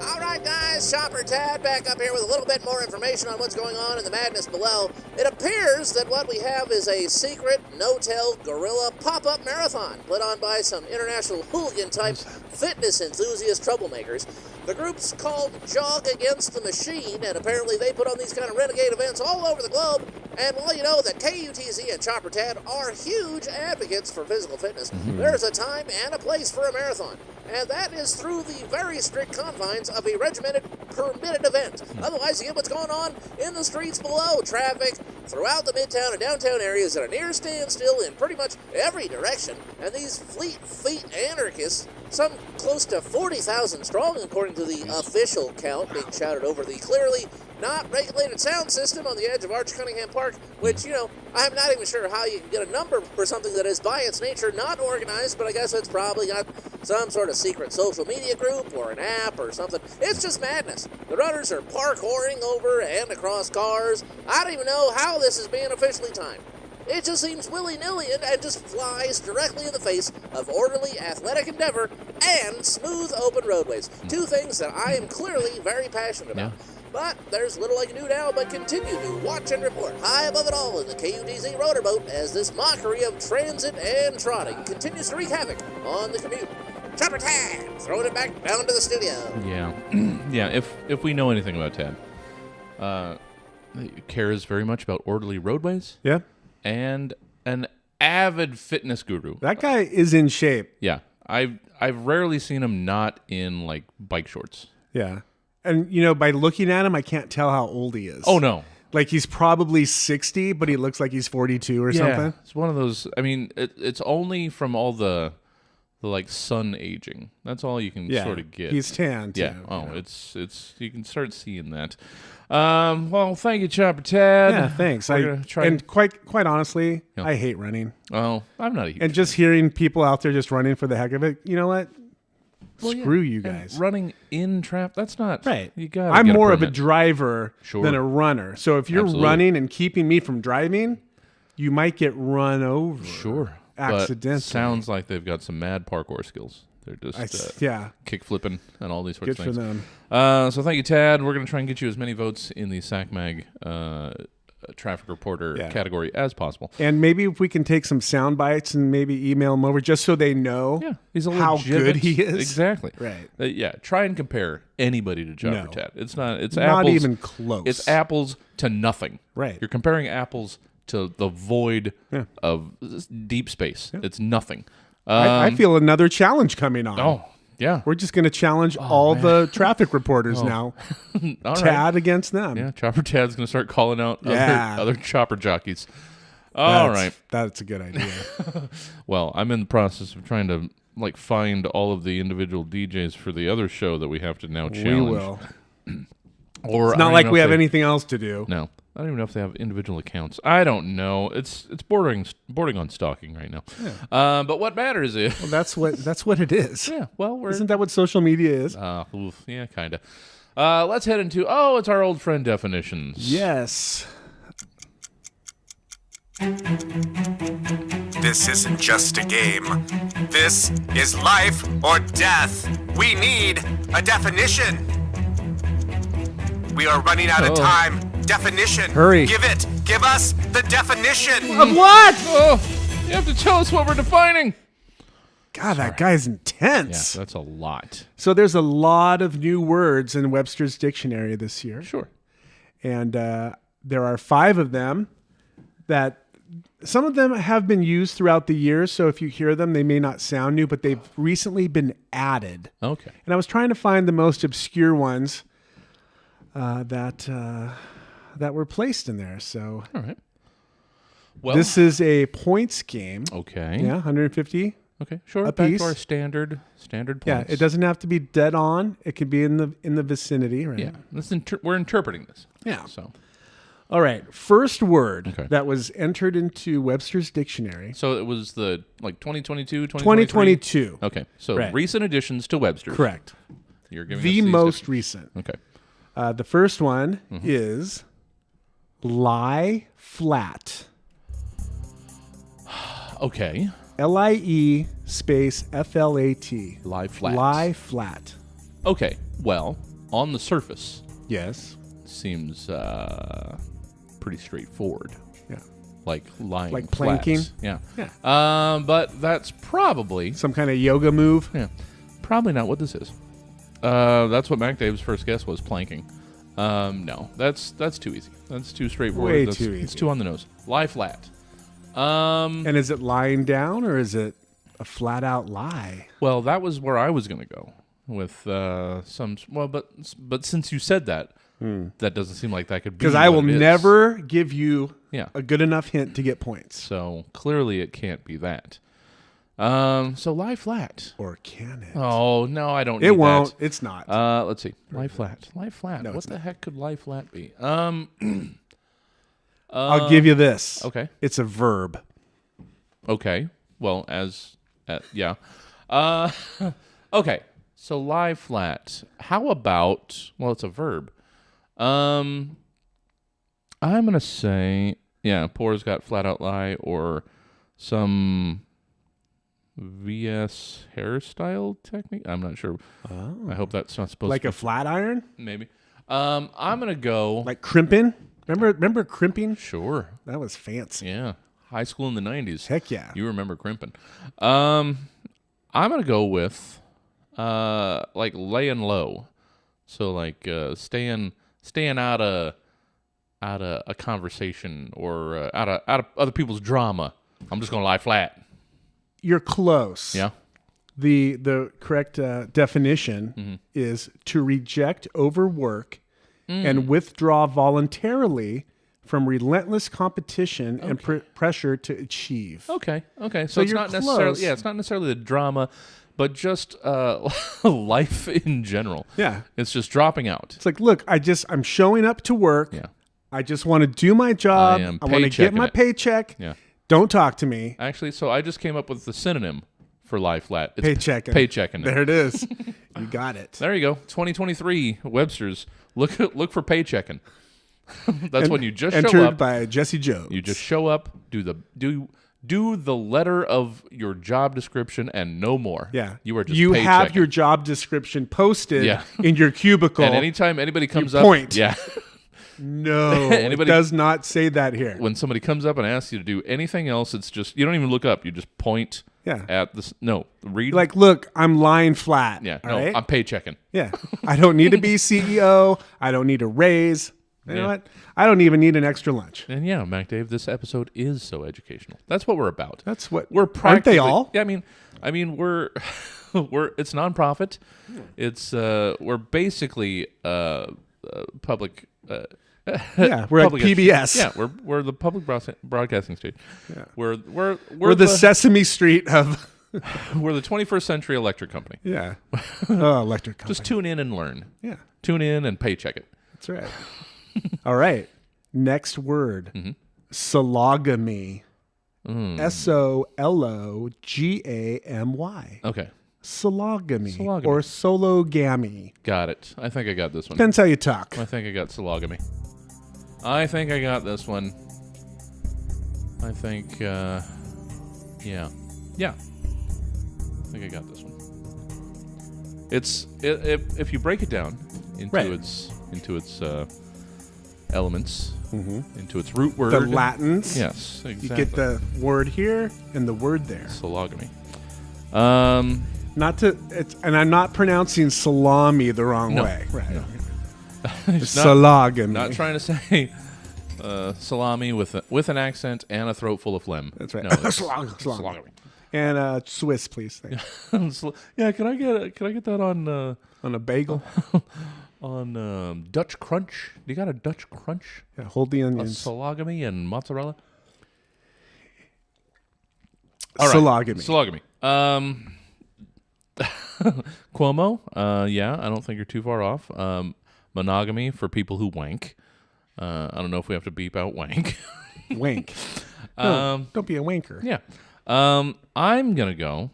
All right, guys, Shopper Tad back up here with a little bit more information on what's going on in the madness below. It appears that what we have is a secret no-tell guerrilla pop-up marathon put on by some international hooligan-type fitness enthusiast troublemakers. The group's called Jog Against the Machine, and apparently they put on these kind of renegade events all over the globe. And while you know that KUTZ and Chopper Tad are huge advocates for physical fitness, there's a time and a place for a marathon. And that is through the very strict confines of a regimented, permitted event. Otherwise, you get what's going on in the streets below. Traffic, throughout the midtown and downtown areas at a near standstill in pretty much every direction, and these fleet feet anarchists, some close to 40,000 strong according to the official count, being shouted over the clearly not regulated sound system on the edge of Arch Cunningham Park, which, I'm not even sure how you can get a number for something that is by its nature not organized, but I guess it's probably got some sort of secret social media group or an app or something. It's just madness. The runners are parkouring over and across cars. I don't even know how this is being officially timed. It just seems willy-nilly and just flies directly in the face of orderly athletic endeavor and smooth open roadways. Two things that I am clearly very passionate about. But there's little I can do now but continue to watch and report high above it all in the KUTZ rotor boat as this mockery of transit and trotting continues to wreak havoc on the commute. Chopper Tad, throwing it back down to the studio. Yeah. Yeah, if we know anything about Tad, he cares very much about orderly roadways. Yeah. And an avid fitness guru. That guy is in shape. Yeah. I've rarely seen him not in, like, bike shorts. Yeah. And, by looking at him, I can't tell how old he is. Oh, no. Like, he's probably 60, but he looks like he's 42 or something. It's one of those, it's only from all the like, sun aging. That's all you can sort of get. He's tan, too. Yeah. Oh, it's you can start seeing that. Well, thank you, Chopper Tad. Yeah, thanks. Quite honestly, I hate running. Oh, I'm not a huge And just hearing people out there just running for the heck of it, you know what? Screw you guys. And running in traffic, that's not right. You got. I'm more of a driver than a runner. So if you're Absolutely. running and keeping me from driving, you might get run over. Sure. Accidentally. But sounds like they've got some mad parkour skills. They're just kick flipping and all these sorts of things. Good for them. So thank you, Tad. We're going to try and get you as many votes in the SACMAG traffic reporter category as possible. And maybe if we can take some sound bites and maybe email them over just so they know he's a how legitimate, good he is. Exactly. Right. Try and compare anybody to Chopper Tad. It's not not apples, even close. It's apples to nothing. Right. You're comparing apples to the void of deep space. It's nothing. I feel another challenge coming on. Oh, yeah. We're just going to challenge all the traffic reporters now. All Tad right. against them. Yeah, Chopper Tad's going to start calling out other chopper jockeys. All right. That's a good idea. Well, I'm in the process of trying to find all of the individual DJs for the other show that we have to now challenge. We will. Or it's not like we have anything else to do. No. I don't even know if they have individual accounts. I don't know. It's bordering on stalking right now. Yeah. But what matters is that's what it is. Yeah. Well, isn't that what social media is? Yeah, kind of. Let's head into it's our old friend definitions. Yes. This isn't just a game. This is life or death. We need a definition. We are running out of time. Definition. Hurry. Give us the definition. Of what? Oh, you have to tell us what we're defining. God, that guy's intense. Yeah, that's a lot. So there's a lot of new words in Webster's dictionary this year. Sure. And there are 5 of them that some of them have been used throughout the year. So if you hear them, they may not sound new, but they've recently been added. Okay. And I was trying to find the most obscure ones that were placed in there. So all right. Well, this is a points game. Okay. Yeah, 150. Okay, sure. A Back piece. to our standard points. Yeah, it doesn't have to be dead on. It could be in the vicinity, right? Yeah. We're interpreting this. Yeah. So, all right. First word that was entered into Webster's dictionary. So it was the 2022, 2022. Okay. So recent additions to Webster's. Correct. You're giving the us these most recent. Okay. The first one is lie flat. Okay. LIE space FLAT. Lie flat. Lie flat. Okay. Well, on the surface, yes, seems pretty straightforward. Yeah. Like lying, like planking. Flat. Yeah. But that's probably some kind of yoga move. Yeah. Probably not what this is. That's what Mac Dave's first guess was, planking. No, that's too easy. That's too straightforward. Way too easy. It's too on the nose. Lie flat. And is it lying down or is it a flat out lie? Well, that was where I was going to go with some. Well, but since you said that, That doesn't seem like that could be. Because I will what it is. never give you Yeah. a good enough hint to get points. So clearly it can't be that. So lie flat. Or can it? Oh no, I don't. It need won't. That. It's not. Let's see. Lie flat. Lie flat. No, What it's the not. heck could lie flat be? I'll give you this. Okay. It's a verb. Okay. Well, yeah. Okay. So lie flat. How about? Well, it's a verb. I'm gonna say, yeah. Poor's got flat out lie or some VS hairstyle technique. I'm not sure. I hope that's not supposed Like to a flat iron? maybe. I'm gonna go Like crimping? Remember crimping? Sure. That was fancy. Yeah. High school in the 90s. Heck yeah. You remember crimping. I'm gonna go with like laying low. So like staying out of a conversation or out of other people's drama. I'm just gonna lie flat. You're close. Yeah. The correct definition is to reject overwork and withdraw voluntarily from relentless competition and pressure to achieve. Okay. So So it's you're not close. necessarily it's not necessarily the drama, but just life in general. Yeah. It's just dropping out. It's like, look, I'm showing up to work. Yeah. I just want to do my job. I am I want to get paychecking my it. paycheck. Yeah. Don't talk to me. Actually, so I just came up with the synonym for lie flat. It's Paychecking. Paychecking. There it is. You got it. There you go. 2023 Webster's. Look for paychecking. That's when you just show entered up. by Jesse Jones. You just show up, do the letter of your job description and no more. Yeah. You are just You have paychecking. your job description posted Yeah. in your cubicle. And anytime anybody comes up, point. yeah. No, Anybody- it does not say that here. When somebody comes up and asks you to do anything else, it's just you don't even look up. You just point Yeah. at this. No, read. Like, look, I'm lying flat. Yeah. all No, right? I'm paychecking. Yeah. I don't need to be CEO. I don't need a raise. You know Yeah. what? I don't even need an extra lunch. And yeah, Mac Dave, this episode is so educational. That's what we're about. That's what we're aren't practically. they all? Yeah, I mean, we're it's nonprofit. It's we're basically public. Yeah, we're public like PBS. Yeah, we're the public broadcasting station. Yeah. We're the Sesame Street of. We're the 21st century electric company. Yeah. Oh, electric company. Just tune in and learn. Yeah. Tune in and paycheck it. That's right. All right. Next word. Sologamy. SOLOGAMY. Okay. Sologamy. Sologamy. Or sologamy. Got it. I think I got this one. Depends how you talk. I think I got sologamy. I think I got this one. I think, yeah. Yeah. I think I got this one. It's if you break it down into Right. its elements, into its root word, The Latins. Yes, exactly. You get the word here and the word there. Sologamy. Not to, and I'm not pronouncing salami the wrong No. way. Right. No. It's Not- sologamy. Not trying to say salami with an accent and a throat full of phlegm. That's right. No, it's Sologamy. And Swiss, please. Thanks. Yeah, can I get that on a bagel? on Dutch Crunch? Do you got a Dutch Crunch? Yeah, hold the A onions. sologamy and mozzarella. Sologamy. Cuomo. Yeah, I don't think you're too far off. Monogamy for people who wank. I don't know if we have to beep out wank. Wank. No, don't be a wanker. Yeah. I'm gonna go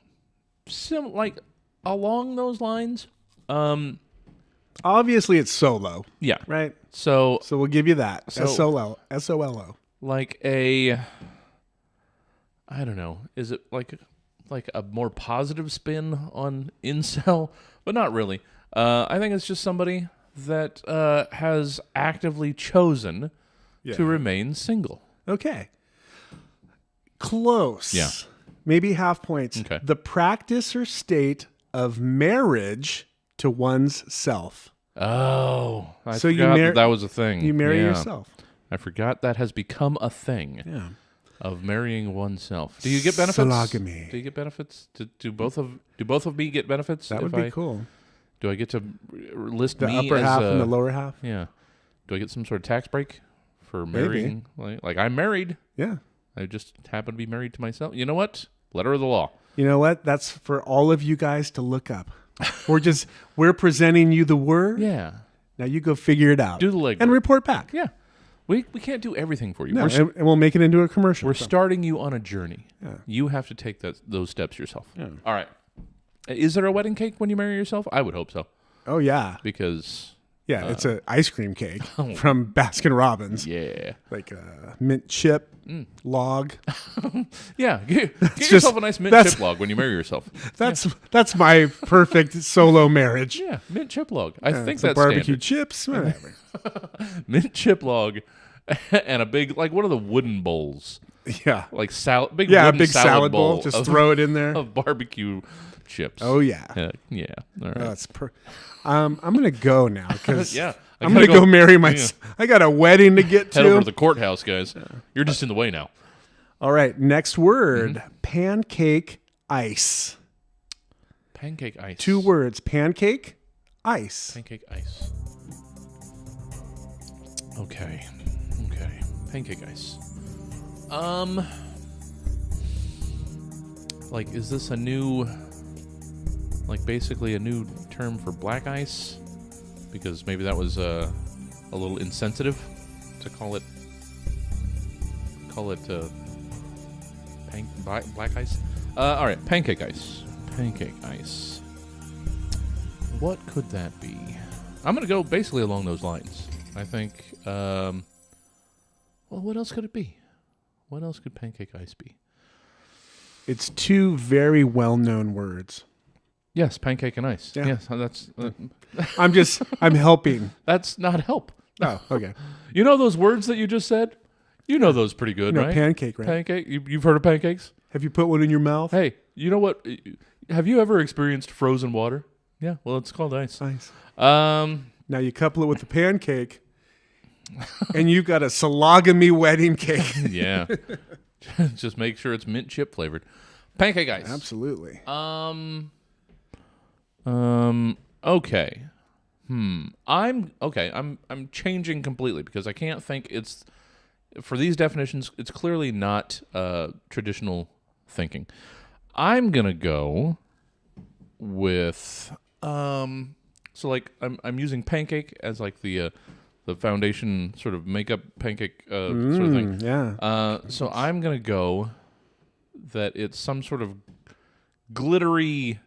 like along those lines. Obviously, it's solo. Yeah. Right. So we'll give you that. So- SOLO. like I don't know. Is it like a more positive spin on incel? But not really. I think it's just somebody that has actively chosen to remain single. Okay. Close. Yeah. Maybe half points. Okay. The practice or state of marriage to one's self. Oh, I So you forgot that was a thing. You marry Yeah. yourself. I forgot that has become a thing. Yeah. Of marrying oneself. Do you get benefits? Sologamy. Do you get benefits? Do both of me get benefits? That would be cool. Do I get to list The me upper as half a, and the lower half? Yeah. Do I get some sort of tax break for marrying? Like I'm married. Yeah. I just happen to be married to myself. You know what? Letter of the law. You know what? That's for all of you guys to look up. We're presenting you the word. Yeah. Now you go figure it out. Do the legwork. And report back. Yeah. We can't do everything for you. No, and we'll make it into a commercial. We're starting you on a journey. Yeah. You have to take those steps yourself. Yeah. All right. Is there a wedding cake when you marry yourself? I would hope so. Oh, yeah. It's an ice cream cake from Baskin Robbins. Yeah. Like a mint chip log. Yeah. Get yourself a nice mint chip log when you marry yourself. That's my perfect solo marriage. Yeah, mint chip log. I think that's barbecue chips, whatever. Mint chip log and a big, like one of the wooden bowls. Yeah. Like salad, big a wooden big salad bowl. Just throw it in there. Of barbecue chips. Oh, yeah. Yeah. All right. That's I'm going to go now because yeah, I'm going to go marry myself. I got a wedding to get to. Head over to the courthouse, guys. You're just in the way now. All right. Next word, pancake ice. Pancake ice. 2 words, pancake ice. Pancake ice. Okay. Pancake ice. Like, is this a new, like, basically a new term for black ice? Because maybe that was a little insensitive to call it black ice. All right, pancake ice. Pancake ice. What could that be? I'm gonna go basically along those lines. I think. Well, what else could it be? What else could pancake ice be? It's 2 very well-known words. Yes, pancake and ice. Yeah. Yes, that's. I'm helping. That's not help. Oh, okay. You know those words that you just said? You know those pretty good, right? Pancake, right? Pancake. You've heard of pancakes? Have you put one in your mouth? Hey, you know what? Have you ever experienced frozen water? Yeah, well, it's called ice. Ice. Now you couple it with the pancake, and you've got a salagami wedding cake. Yeah. Just make sure it's mint chip flavored. Pancake ice. Absolutely. Okay. I'm changing completely because I can't think it's for these definitions. It's clearly not traditional thinking. I'm gonna go with so like I'm using pancake as like the foundation sort of makeup pancake sort of thing. Yeah. So I'm gonna go that it's some sort of glittery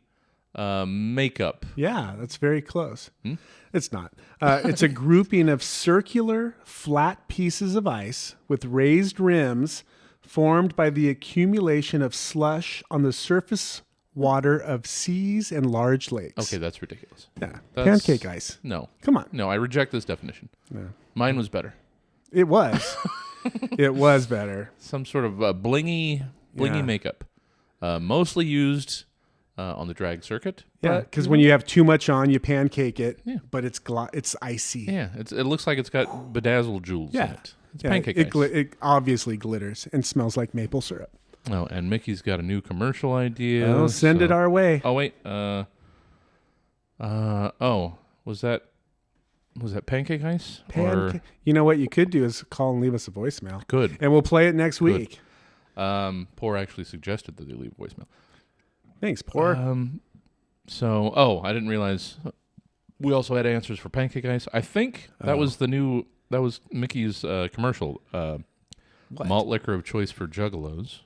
makeup. Yeah, that's very close. It's not. It's a grouping of circular, flat pieces of ice with raised rims formed by the accumulation of slush on the surface water of seas and large lakes. Okay, that's ridiculous. Yeah, pancake ice. No. Come on. No, I reject this definition. No. Mine was better. It was. It was better. Some sort of blingy makeup. Mostly used on the drag circuit. Yeah, because when you have too much on, you pancake it, but it's icy. Yeah, it looks like it's got bedazzled jewels in it. It's pancake ice. It obviously glitters and smells like maple syrup. Oh, and Mickey's got a new commercial idea. Oh, send it our way. Oh, wait. Was that pancake ice? You know what you could do is call and leave us a voicemail. Good. And we'll play it next week. Poor actually suggested that they leave a voicemail. Thanks, Poor. I didn't realize we also had answers for pancake ice. I think that was Mickey's commercial. Malt liquor of choice for juggalos.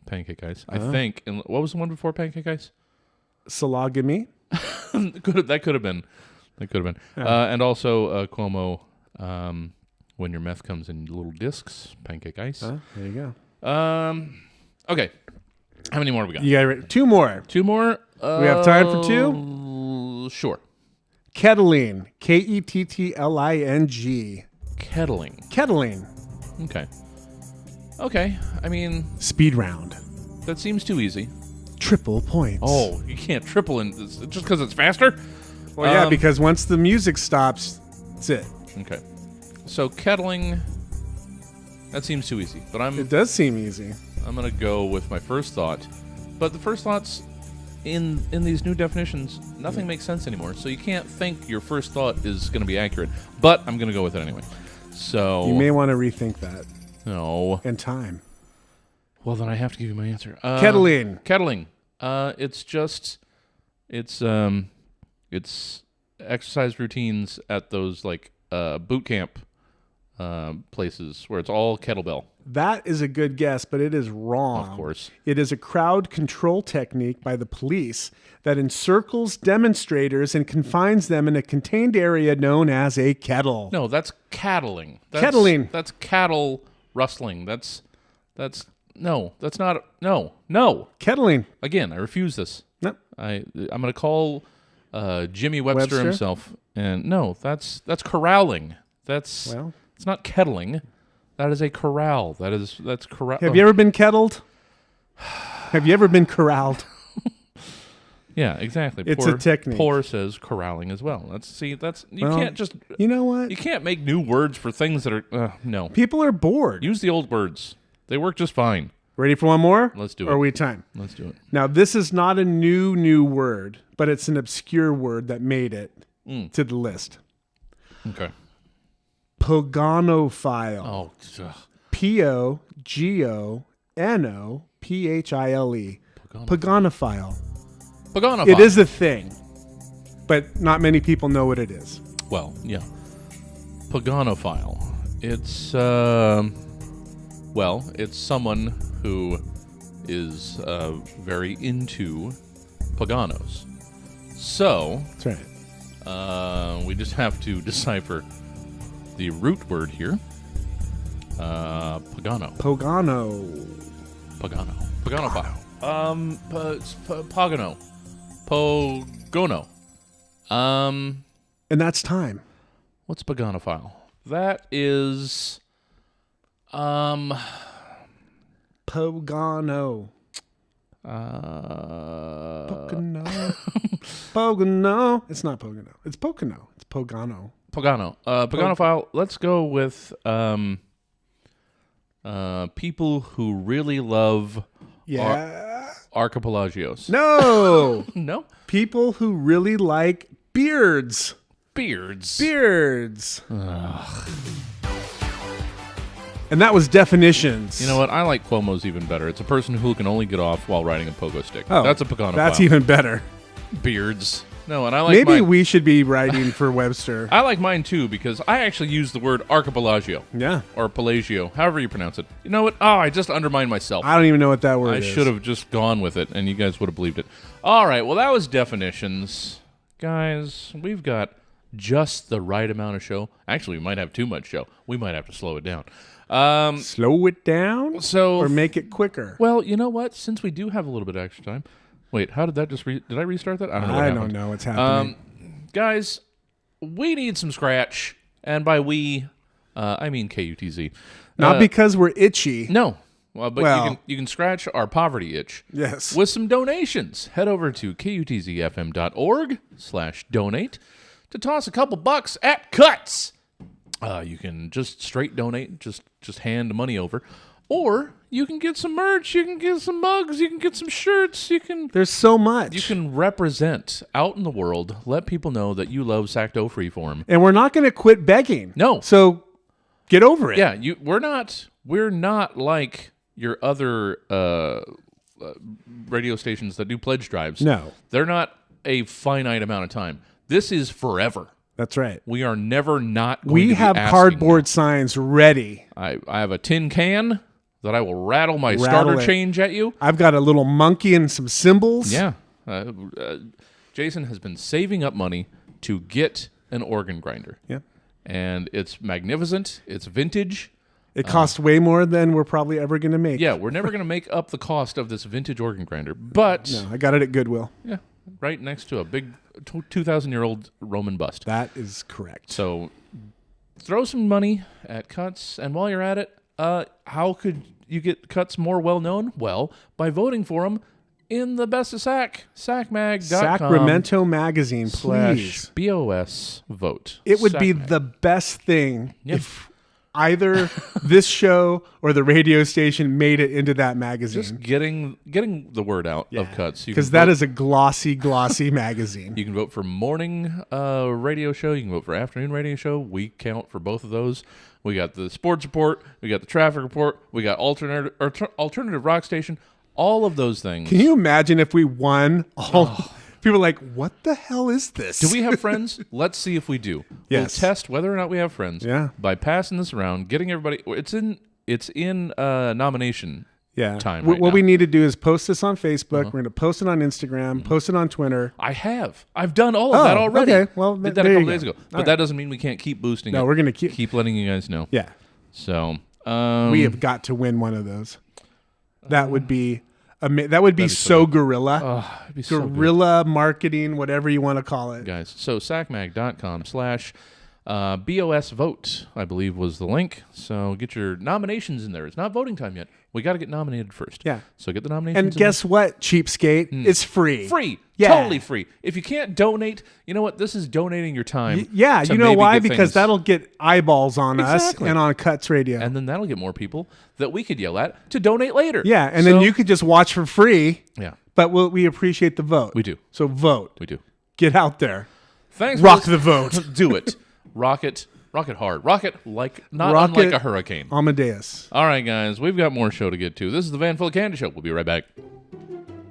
Pancake ice. I think. And what was the one before pancake ice? Salagami. That could have been. Yeah. And also Cuomo. When your meth comes in little discs. Pancake ice. There you go. Okay. How many more have we got? You got 2 more. 2 more. We have time for 2? Sure. Kettling. Kettling. Kettling. Okay. I mean... Speed round. That seems too easy. Triple points. Oh, you can't triple in just because it's faster? Well, yeah, because once the music stops, that's it. Okay. So kettling... That seems too easy. But It does seem easy. I'm going to go with my first thought. But the first thoughts in these new definitions, nothing makes sense anymore. So you can't think your first thought is going to be accurate. But I'm going to go with it anyway. So You may want to rethink that. No. And time. Well, then I have to give you my answer. Kettling. Kettling. It's exercise routines at those like boot camp places where it's all kettlebell. That is a good guess, but it is wrong. Of course. It is a crowd control technique by the police that encircles demonstrators and confines them in a contained area known as a kettle. No, that's cattling. Kettling. That's cattle rustling. That's not no. Kettling. Again, I refuse this. Nope. I'm going to call Jimmy Webster himself, and no, that's corralling. It's not kettling. That is a corral. That's corral. Have you ever been kettled? Have you ever been corralled? Yeah, exactly. It's a technique. Poor says corralling as well. You can't just. You know what? You can't make new words for things that are no. People are bored. Use the old words. They work just fine. Ready for one more? Let's do it. Or are we time? Let's do it. Now, this is not a new word, but it's an obscure word that made it to the list. Okay. Poganophile. Oh, Pogonophile. Poganophile. Poganophile. It is a thing, but not many people know what it is. Well, yeah. Poganophile. It's it's someone who is very into Poganos. So that's right. We just have to decipher the root word here. Pogano. Poganophile. Pogono. Pogono. And that's time. What's Poganophile? That is Pogano. Pogono. It's not Pogono. It's Pocono. It's Pogano. Poganophile. Let's go with people who really love archipelagios. No. No? People who really like beards. Beards. Ugh. And that was definitions. You know what? I like Cuomo's even better. It's a person who can only get off while riding a pogo stick. Oh, that's a Poganophile. That's even better. Beards. No, and I like Maybe mine. we should be writing for Webster. I like mine too because I actually use the word archipelagio. Yeah. Or pelagio, however you pronounce it. You know what? Oh, I just undermined myself. I don't even know what that word is. I should have just gone with it, and you guys would have believed it. All right, well, that was definitions. Guys, we've got just the right amount of show. Actually, we might have too much show. We might have to slow it down. Slow it down? Or make it quicker? Well, you know what? Since we do have a little bit of extra time. Wait, how did that just did I restart that? I don't know what happened. don't know what's happening. Guys, we need some scratch. And by we, I mean KUTZ. Not because we're itchy. No. Well, but you can scratch our poverty itch. Yes. With some donations. Head over to kutzfm.org/donate to toss a couple bucks at Cuts. You can just straight donate, just hand money over. Or you can get some merch, you can get some mugs, you can get some shirts, There's so much. You can represent out in the world, let people know that you love Sacto Freeform. And we're not going to quit begging. No. So get over it. Yeah, we're not like your other radio stations that do pledge drives. No. They're not a finite amount of time. This is forever. That's right. We are never not going to We be have asking. cardboard signs ready. I have a tin can that I will rattle my starter change at you. I've got a little monkey and some cymbals. Yeah. Jason has been saving up money to get an organ grinder. Yeah. And it's magnificent. It's vintage. It costs way more than we're probably ever going to make. Yeah, we're never going to make up the cost of this vintage organ grinder. But no, I got it at Goodwill. Yeah, right next to a big 2,000-year-old Roman bust. That is correct. So throw some money at Cuts, and while you're at it, how could you get Cuts more well-known? Well, by voting for them in the Best of SacMag.com. Sacramento Magazine, please. /BOS vote. It would be the best thing if either this show or the radio station made it into that magazine. Just getting the word out of Cuts. Because that is a glossy magazine. You can vote for morning radio show. You can vote for afternoon radio show. We count for both of those. We got the sports report. We got the traffic report. We got alternative rock station. All of those things. Can you imagine if we won all... People are like, what the hell is this? Do we have friends? Let's see if we do. Yes. We'll test whether or not we have friends. Yeah. By passing this around, getting everybody. It's in nomination. Time. What now. we need to do is post this on Facebook. We're going to post it on Instagram. Post it on Twitter. I've done all of that already. Okay. Well, did that a couple days ago. But that doesn't mean we can't keep boosting it. No, we're going to keep letting you guys know. Yeah. So we have got to win one of those. That would be. That would be so guerrilla. It'd be so guerrilla marketing, whatever you want to call it. Guys, so sacmag.com/BOS vote, I believe was the link. So get your nominations in there. It's not voting time yet. We got to get nominated first. Yeah. So get the nominations And guess what, cheapskate? It's free. Free. Yeah. Totally free. If you can't donate, you know what? This is donating your time. Yeah, to you know maybe why? get Because things. that'll get eyeballs on us and on Cuts Radio. And then that'll get more people that we could yell at to donate later. Yeah, and then you could just watch for free. Yeah. But we appreciate the vote. We do. So vote. We do. Get out there. Thanks. Rock the vote. Do it. Rock it hard. Rock it like unlike a hurricane. Amadeus. All right, guys, we've got more show to get to. This is the Van Full of Candy Show. We'll be right back.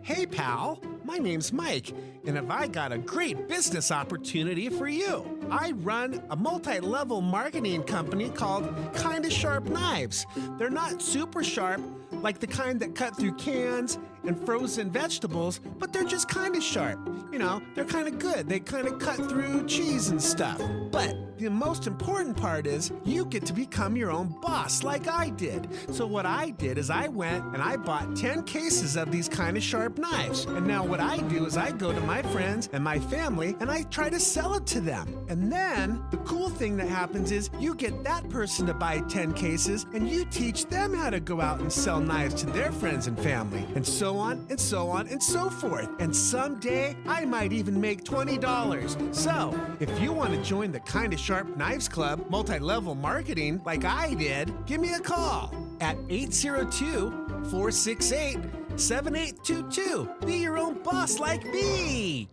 Hey, pal. My name's Mike, and have I got a great business opportunity for you. I run a multi-level marketing company called Kinda Sharp Knives. They're not super sharp, like the kind that cut through cans and frozen vegetables, but they're just kind of sharp. You know, they're kind of good. They kind of cut through cheese and stuff. But the most important part is you get to become your own boss like I did. So what I did is I went and I bought 10 cases of these kind of sharp knives. And now what I do is I go to my friends and my family and I try to sell it to them. And then the cool thing that happens is you get that person to buy 10 cases and you teach them how to go out and sell knives to their friends and family. And so on and so on and so forth. And someday I might even make $20. So if you want to join the Kinda Sharp Knives Club multi-level marketing like I did, give me a call at 802-468-7822. Be your own boss like me.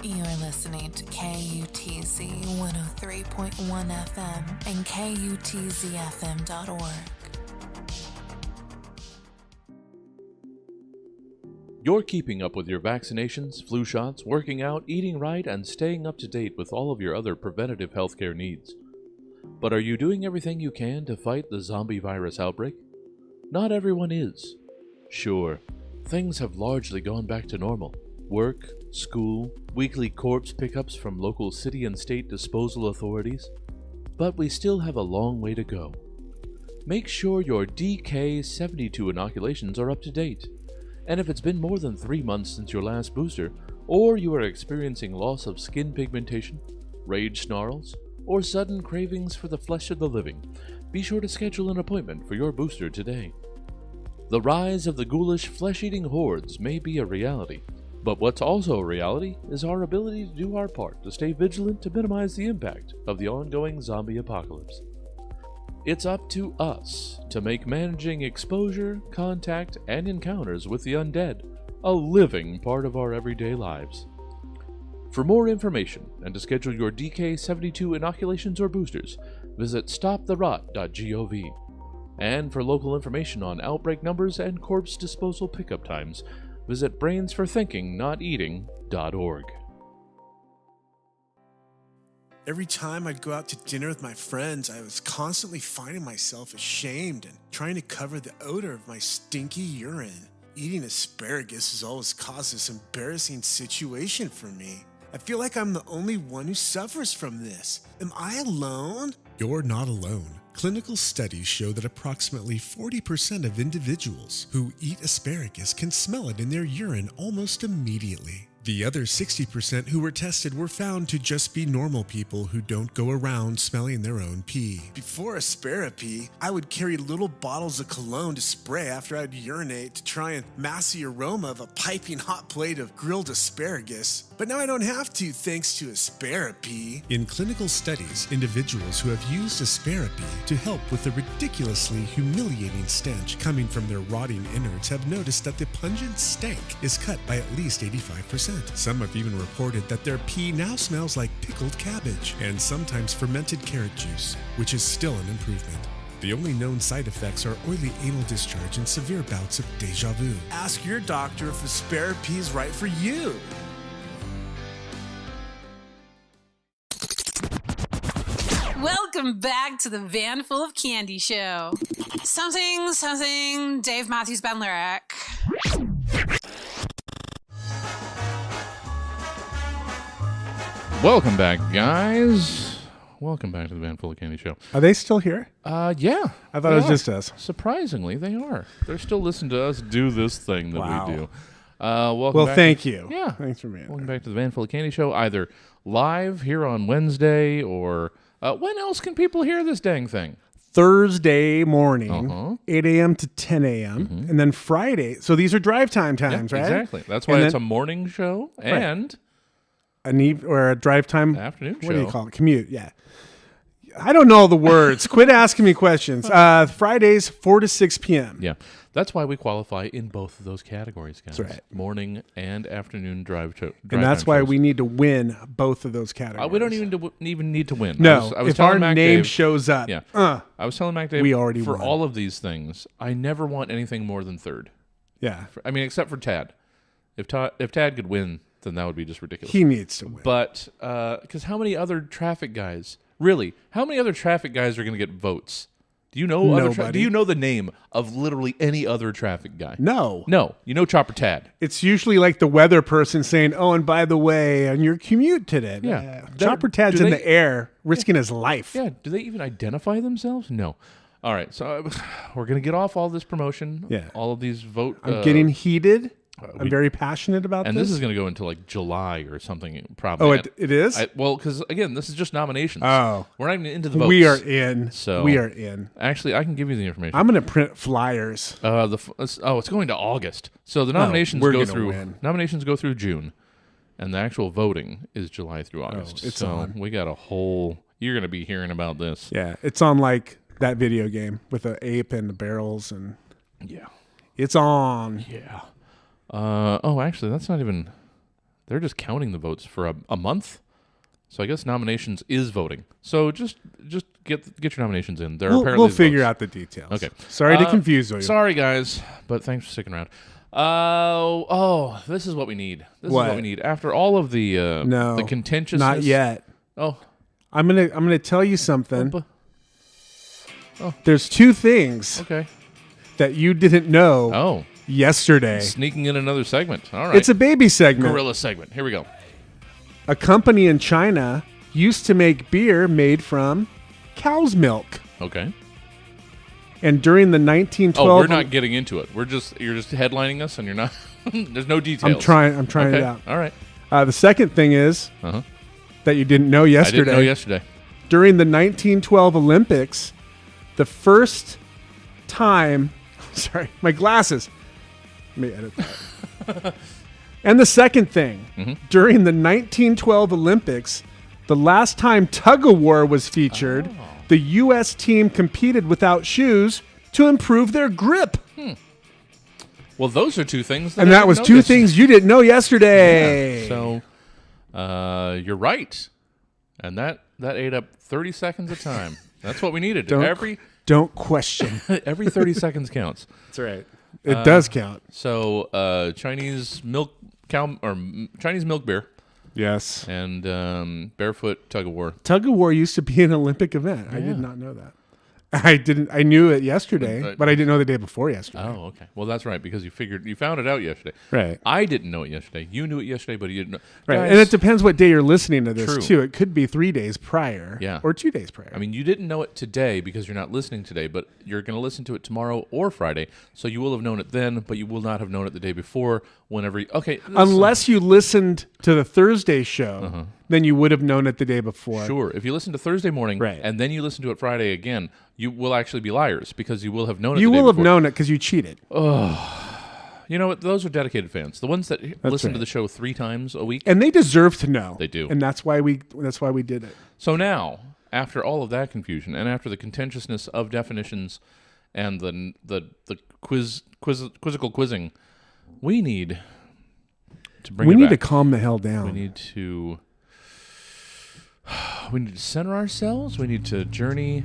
You're listening to KUTZ 103.1 FM and KUTZFM.org. You're keeping up with your vaccinations, flu shots, working out, eating right, and staying up to date with all of your other preventative healthcare needs. But are you doing everything you can to fight the zombie virus outbreak? Not everyone is. Sure, things have largely gone back to normal. Work, school, weekly corpse pickups from local city and state disposal authorities. But we still have a long way to go. Make sure your DK72 inoculations are up to date. And if it's been more than 3 months since your last booster, or you are experiencing loss of skin pigmentation, rage snarls, or sudden cravings for the flesh of the living, be sure to schedule an appointment for your booster today. The rise of the ghoulish flesh-eating hordes may be a reality, but what's also a reality is our ability to do our part to stay vigilant to minimize the impact of the ongoing zombie apocalypse. It's up to us to make managing exposure, contact, and encounters with the undead a living part of our everyday lives. For more information and to schedule your DK72 inoculations or boosters, visit stoptherot.gov. And for local information on outbreak numbers and corpse disposal pickup times, visit brainsforthinkingnoteating.org. Every time I'd go out to dinner with my friends, I was constantly finding myself ashamed and trying to cover the odor of my stinky urine. Eating asparagus has always caused this embarrassing situation for me. I feel like I'm the only one who suffers from this. Am I alone? You're not alone. Clinical studies show that approximately 40% of individuals who eat asparagus can smell it in their urine almost immediately. The other 60% who were tested were found to just be normal people who don't go around smelling their own pee. Before Asparapee, I would carry little bottles of cologne to spray after I'd urinate to try and mask the aroma of a piping hot plate of grilled asparagus. But now I don't have to, thanks to Asparapee. In clinical studies, individuals who have used Asparapee to help with the ridiculously humiliating stench coming from their rotting innards have noticed that the pungent stank is cut by at least 85%. Some have even reported that their pee now smells like pickled cabbage and sometimes fermented carrot juice, which is still an improvement. The only known side effects are oily anal discharge and severe bouts of deja vu. Ask your doctor if Asparapee is right for you. Welcome back to the Van Full of Candy show. Something, Dave Matthews Band Lyric. Welcome back, guys. Welcome back to the Van Full of Candy show. Are they still here? Yeah. I thought it was just us. Surprisingly, they are. They're still listening to us do this thing that we do. Welcome Well, back thank you. Yeah. Thanks for being Welcome back to the Van Full of Candy show, either live here on Wednesday or when else can people hear this dang thing? Thursday morning, 8 a.m. to 10 a.m. And then Friday. So these are drive time times, right? Exactly. That's why it's a morning show and or a drive time afternoon show. What do you call it? Commute, yeah. I don't know the words. Quit asking me questions. Fridays, 4 to 6 p.m. Yeah. That's why we qualify in both of those categories, guys. That's right. Morning and afternoon drive show. And that's why we need to win both of those categories. We don't even need to win. No, I was if our Mac name Dave, shows up, I was telling Mac Dave, we already for won. all of these things, I never want anything more than third. Yeah. I mean, except for Tad. If Tad could win, then that would be just ridiculous. He needs to win. But because how many other traffic guys? Really, how many other traffic guys are going to get votes? Do you know? Do you know the name of literally any other traffic guy? No. You know Chopper Tad. It's usually like the weather person saying, "Oh, and by the way, on your commute today, Chopper Tad's in the air, risking his life." Yeah. Do they even identify themselves? No. All right. So we're going to get off all this promotion. Yeah. All of these vote. I'm getting heated. I'm very passionate about this. And this is going to go into like July or something, probably. Oh, it is? Well, because again, this is just nominations. Oh. We're not even into the votes. We are in. So we are in. Actually, I can give you the information. I'm going to print flyers. It's going to August. So the nominations we're go gonna through. win. Nominations go through June, and the actual voting is July through August. It's so on. we got a whole. You're going to be hearing about this. Yeah, it's on like that video game with the ape and the barrels and. Yeah. It's on. Yeah. Actually, that's not even. They're just counting the votes for a month. So I guess nominations is voting. So just get your nominations in. We'll figure out the details. Okay. Sorry to confuse you. Sorry, guys, but thanks for sticking around. This is what we need. This is what we need after all of the the contentiousness. Not yet. Oh, I'm gonna tell you something. There's two things. Okay. That you didn't know. Oh. Yesterday. Sneaking in another segment. All right. It's a baby segment. Gorilla segment. Here we go. A company in China used to make beer made from cow's milk. Okay. And during the 1912... Oh, we're not getting into it. You're just headlining us, and you're not... There's no details. I'm trying it out. All right. The second thing is that you didn't know yesterday. I didn't know yesterday. During the 1912 Olympics, the first time... Sorry, my glasses. Let me edit that. And the second thing, during the 1912 Olympics, the last time tug-of-war was featured, the U.S. team competed without shoes to improve their grip. Well, those are two things. And that was two things you didn't know yesterday. Yeah, so you're right. And that ate up 30 seconds of time. That's what we needed. Don't question. Every 30 seconds counts. That's right. It does count. So Chinese milk beer. Yes. And barefoot tug of war. Tug of war used to be an Olympic event. I did not know that. I didn't. I knew it yesterday, but I didn't know the day before yesterday. Oh, okay. Well, that's right, because you found it out yesterday. Right. I didn't know it yesterday. You knew it yesterday, but you didn't know. Right. Guys, And it depends what day you're listening to this, True. too. It could be 3 days prior or 2 days prior. I mean, you didn't know it today because you're not listening today, but you're going to listen to it tomorrow or Friday, so you will have known it then, but you will not have known it the day before, whenever okay. Unless you listened to the Thursday show, then you would have known it the day before. Sure. If you listen to Thursday morning and then you listen to it Friday again, you will actually be liars because you will have known it You the day will have before. known it because you cheated. Oh, you know what? Those are dedicated fans. The ones that listen to right. the show 3 times a week. And they deserve to know. They do. And that's why we did it. So now, after all of that confusion and after the contentiousness of definitions and the quizzical quizzing, we need to bring We it need back. to calm the hell down. We need to center ourselves. We need to journey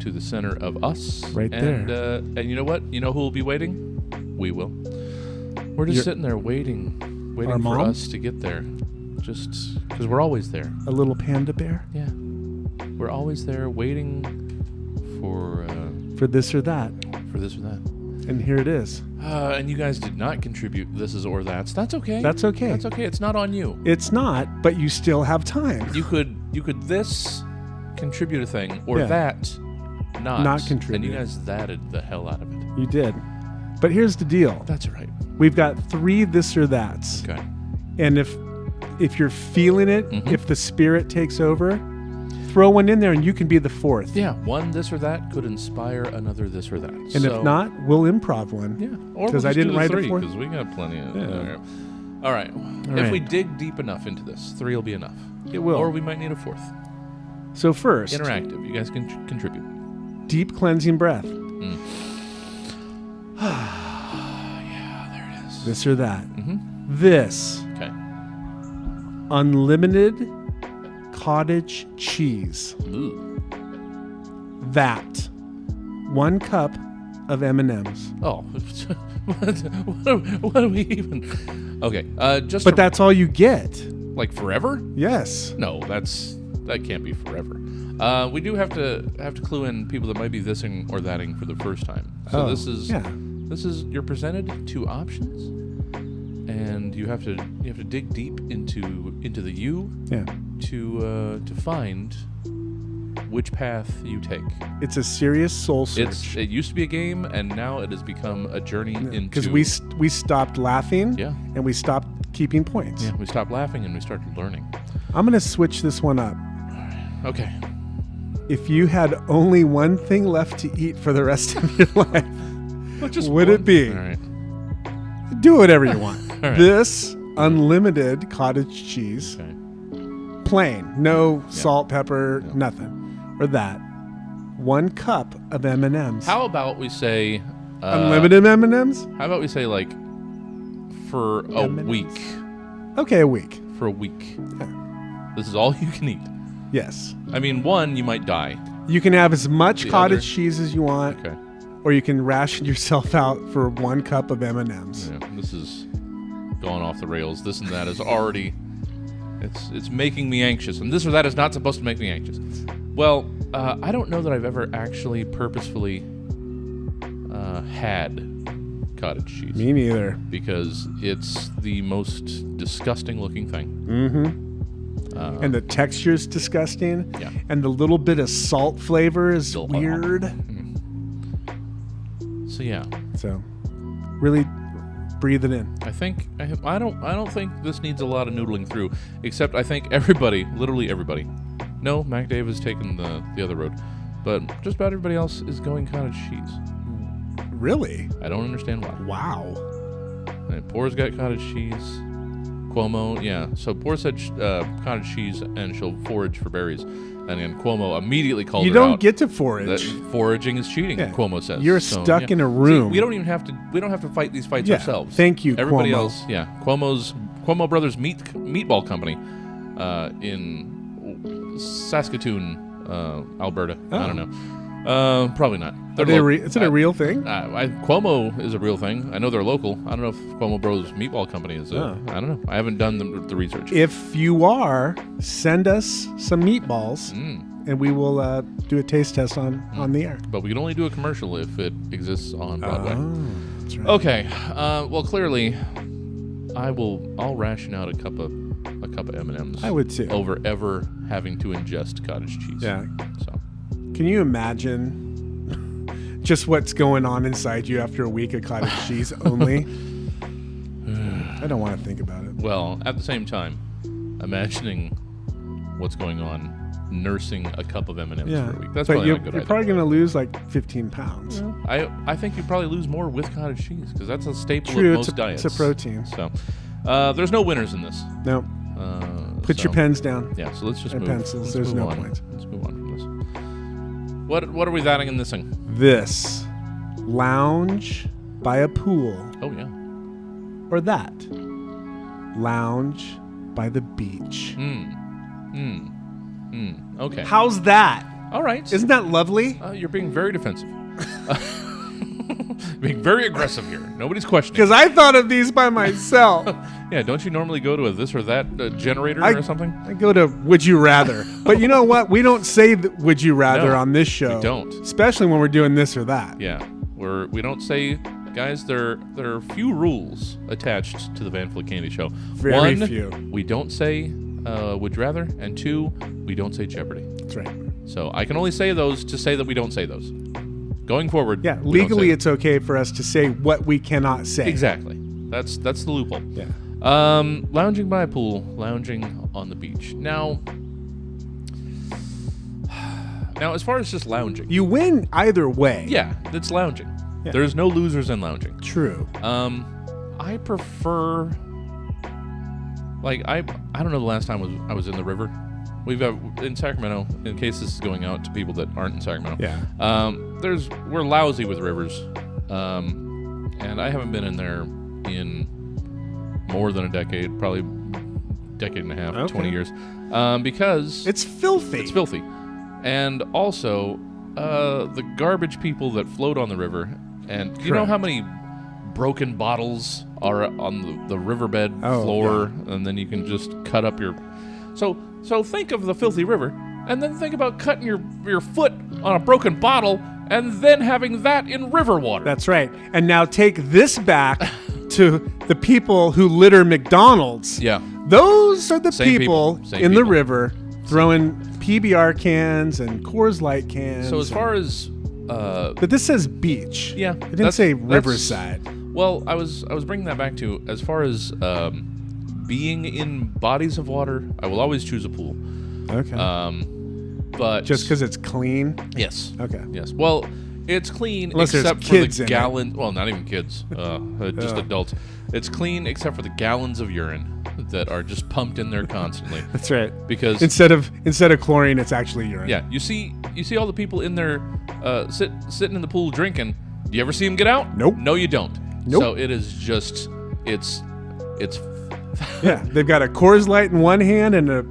to the center of us. Right and, there. And you know what? You know who will be waiting? We will. We're just sitting there waiting Our for mom? us to get there. Just because we're always there. A little panda bear? Yeah. We're always there waiting for this or that. For this or that. And here it is. And you guys did not contribute this is or that's. That's okay. That's okay. That's okay. It's not on you. It's not, but you still have time. You could this contribute a thing or Yeah. that Not contribute. And you guys thatted the hell out of it. You did. But here's the deal. That's right. We've got 3 this or that's. Okay. And if you're feeling it, if the spirit takes over, throw one in there and you can be the 4th. Yeah, one this or that could inspire another this or that. And if not, we'll improv one. Yeah. Or because we'll I just didn't do the write 3 the 4th. because we got plenty of. Yeah. All right. All If we right. dig deep enough into this, 3 will be enough. It will. Or we might need a 4th. So first, Interactive. You guys can contribute. deep cleansing breath. Yeah, there it is. This or that. This. Okay. Unlimited cottage cheese. Ooh. That. 1 cup of M&Ms. Oh. what are we even? Okay. Just But that's all you get. like forever? Yes. No, that can't be forever. We do have to clue in people that might be thising or thatting for the first time. So Oh, this is yeah. you're presented 2 options, and you have to dig deep into the you Yeah. to find which path you take. It's a serious soul search. It used to be a game, and now it has become a journey into. Because we stopped laughing. Yeah. And we stopped keeping points. Yeah, we stopped laughing and we started learning. I'm going to switch this one up. Okay. If you had only one thing left to eat for the rest of your life, Just would one. it be? All right. Do whatever you want. All right. This unlimited cottage cheese, Okay. plain, no salt, pepper, nothing, or that. 1 cup of M&Ms. How about we say Unlimited M&Ms? How about we say like for a M&Ms. week? Okay, a week. For a week. This is all you can eat. Yes. I mean, one, you might die. You can have as much The cottage other- cheese as you want, Okay. or you can ration yourself out for 1 cup of M&Ms. Yeah, this is going off the rails. This and that is already. It's making me anxious, and this or that is not supposed to make me anxious. Well, I don't know that I've ever actually purposefully had cottage cheese. Me neither. Because it's the most disgusting looking thing. Mm-hmm. And the texture's disgusting. Yeah. And the little bit of salt flavor is weird. So yeah. So, really breathe it in. I don't think this needs a lot of noodling through. Except I think everybody, literally everybody. No, Mac Dave has taken the other road, but just about everybody else is going cottage cheese. Really? I don't understand why. Wow. And Poor's got cottage cheese. Cuomo, yeah. So Poor said cottage cheese, and she'll forage for berries. And then Cuomo immediately called You her out. don't get to forage. That foraging is cheating. Yeah. Cuomo says You're stuck yeah. in a room. See, we don't even have to. We don't have to fight these fights Yeah. ourselves. Thank you, Everybody Cuomo. else, yeah. Cuomo Brothers Meatball Company in Saskatoon, Alberta. I don't know. Probably not. Are they is it a real thing? Cuomo is a real thing. I know they're local. I don't know if Cuomo Bros Meatball Company is. I don't know. I haven't done the research. If you are, send us some meatballs, and we will do a taste test on the air. But we can only do a commercial if it exists on Broadway. Oh, that's right. Okay. Well, clearly, I'll ration out a cup of M&Ms. I would too. Over ever having to ingest cottage cheese. Yeah. So. Can you imagine just what's going on inside you after a week of cottage cheese only? I don't want to think about it. Well, at the same time, imagining what's going on nursing a cup of M&Ms Yeah. for a week. That's but probably you're not a good you're idea. probably going to lose like 15 pounds. I think you'd probably lose more with cottage cheese because that's a staple True, of most diets. it's a protein. So there's no winners in this. No. Put your pens down. Yeah, so let's just And move. pencils. Let's There's move no on. point. Let's move on from this. What are we adding in this thing? This. Lounge by a pool. Oh, yeah. Or that. Lounge by the beach. Okay. How's that? All right. Isn't that lovely? You're being very defensive. Being very aggressive here. Nobody's questioning. Because I thought of these by myself. Yeah, don't you normally go to a this or that generator or something? I go to Would You Rather. But you know what? We don't say Would You Rather No, on this show. we don't. Especially when we're doing this or that. Yeah, we don't say, guys. There are few rules attached to the Van Fleet Candy Show. Very One, few. we don't say Would You Rather, and two, we don't say Jeopardy. That's right. So I can only say those to say that we don't say those. Going forward, Yeah, we don't legally say it's okay for us to say what we cannot say. exactly. That's the loophole. Yeah. Lounging by a pool, lounging on the beach. Now, as far as just lounging, You win either way. yeah, it's lounging. Yeah. There's no losers in lounging. True. I prefer, like, I don't know the last time I was in the river. We've in Sacramento, in case this is going out to people that aren't in Sacramento. Yeah. We're lousy with rivers, and I haven't been in there in more than a decade, probably decade and a half, Okay. 20 years, because It's filthy. it's filthy, and also the garbage people that float on the river, and you know Correct. how many broken bottles are on the riverbed Oh, floor, and then you can just cut up your. So think of the filthy river, and then think about cutting your foot on a broken bottle, and then having that in river water. That's right. And now take this back to the people who litter McDonald's. Yeah. Those are the Same people people. Same in the people. river throwing PBR cans and Coors Light cans. So as far as But this says beach. yeah, It didn't that's- say that's- riverside. Well, I was bringing that back to as far as being in bodies of water, I will always choose a pool. Okay. But Just because it's clean? yes, Okay. yes. Well, it's clean Unless there's except for kids the in it. gallon. Well, not even kids, just Ugh. adults. It's clean except for the gallons of urine that are just pumped in there constantly. That's right. Because Instead of chlorine, it's actually urine. yeah, you see all the people in there sitting in the pool drinking. Do you ever see them get out? Nope. No, you don't. Nope. So it is just it's Yeah. They've got a Coors Light in one hand and a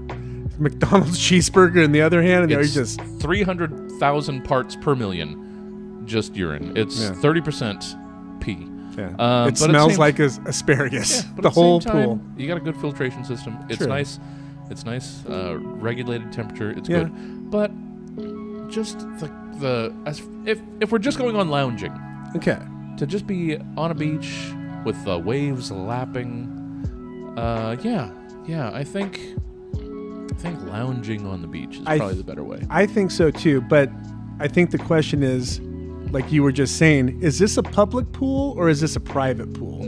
McDonald's cheeseburger in the other hand, and they're it's just 300,000 parts per million, just urine. It's Yeah. 30% pee. yeah. but at It the smells same- like asparagus. Yeah, but the at the whole same time, pool. You got a good filtration system. It's True. nice. It's nice. Regulated temperature. It's Yeah. good. But just if we're just going on lounging, Okay. to just be on a beach with the waves lapping, yeah, I think lounging on the beach is probably the better way. I think so too, but I think the question is, like you were just saying, is this a public pool or is this a private pool?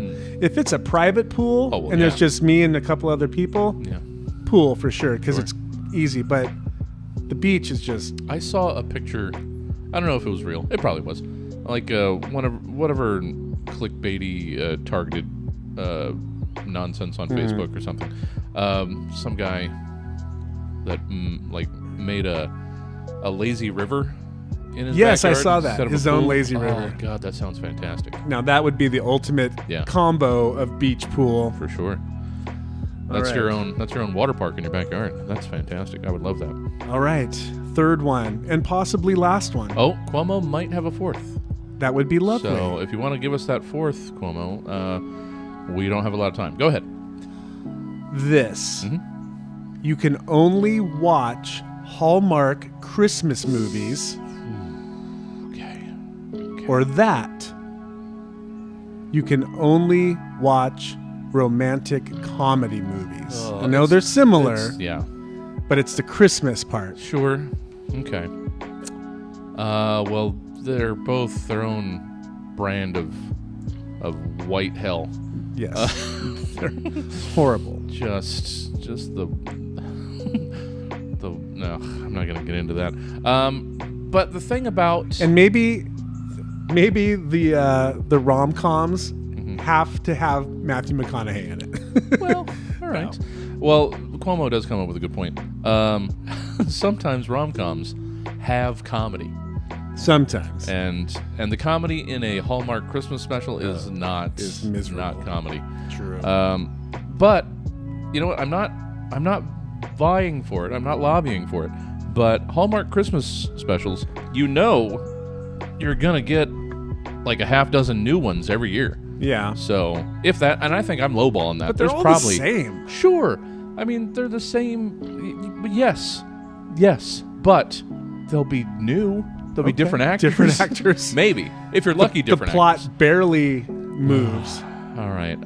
If it's a private pool Oh, well, and there's yeah. just me and a couple other people, Yeah. pool for sure, because Sure. it's easy, but the beach is just I saw a picture. I don't know if it was real. It probably was. Like whatever clickbaity targeted nonsense on Facebook or something. Some guy that made a lazy river in his Yes, I backyard saw that. instead of His a own pool. lazy Oh river. God, that sounds fantastic. now that would be the ultimate Yeah. combo of beach pool. For sure. All That's right. your own water park in your backyard. That's fantastic. I would love that. All right, third one and possibly last one. Oh, Cuomo might have a fourth. That would be lovely. So if you want to give us that fourth, Cuomo, we don't have a lot of time. Go ahead. This Mm-hmm. you can only watch Hallmark Christmas movies, or that you can only watch romantic comedy movies. I know they're similar, yeah, but it's the Christmas part. Sure. Okay. Well, they're both their own brand of white hell. Yes. They're horrible. Just the no, I'm not gonna get into that. But the thing about and maybe the rom-coms have to have Matthew McConaughey in it. Well, all right. Well, Cuomo does come up with a good point. Sometimes rom-coms have comedy. Sometimes. And the comedy in a Hallmark Christmas special is miserable. Not comedy. True. But you know what? I'm not vying for it. I'm not lobbying for it. But Hallmark Christmas specials, you're gonna get like a half dozen new ones every year. Yeah. So if that, and I think I'm lowballing that. But they're There's all probably the same. Sure. I mean, they're the same. Yes. But they'll be new. They'll be different actors. Different actors. Maybe. If you're lucky, different The plot actors. barely moves. All right.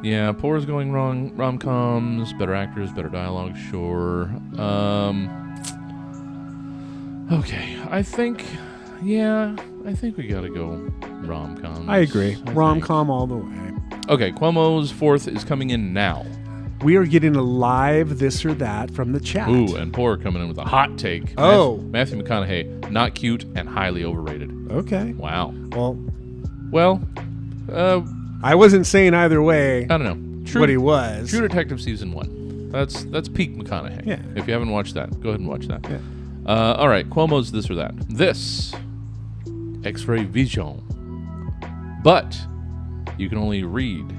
Yeah, poor's going wrong. Rom-coms, better actors, better dialogue, sure. Okay. I think we gotta go rom-coms. I agree. Rom-com all the way. Okay, Cuomo's fourth is coming in now. We are getting a live this or that from the chat. Ooh, and Poor coming in with a hot take. Oh. Matthew McConaughey, not cute and highly overrated. Okay. Wow. Well, I wasn't saying either way. I don't know. What he was. True Detective Season 1. That's peak McConaughey. Yeah. If you haven't watched that, go ahead and watch that. Yeah. All right, Cuomo's this or that. This, X-Ray Vision. But you can only read.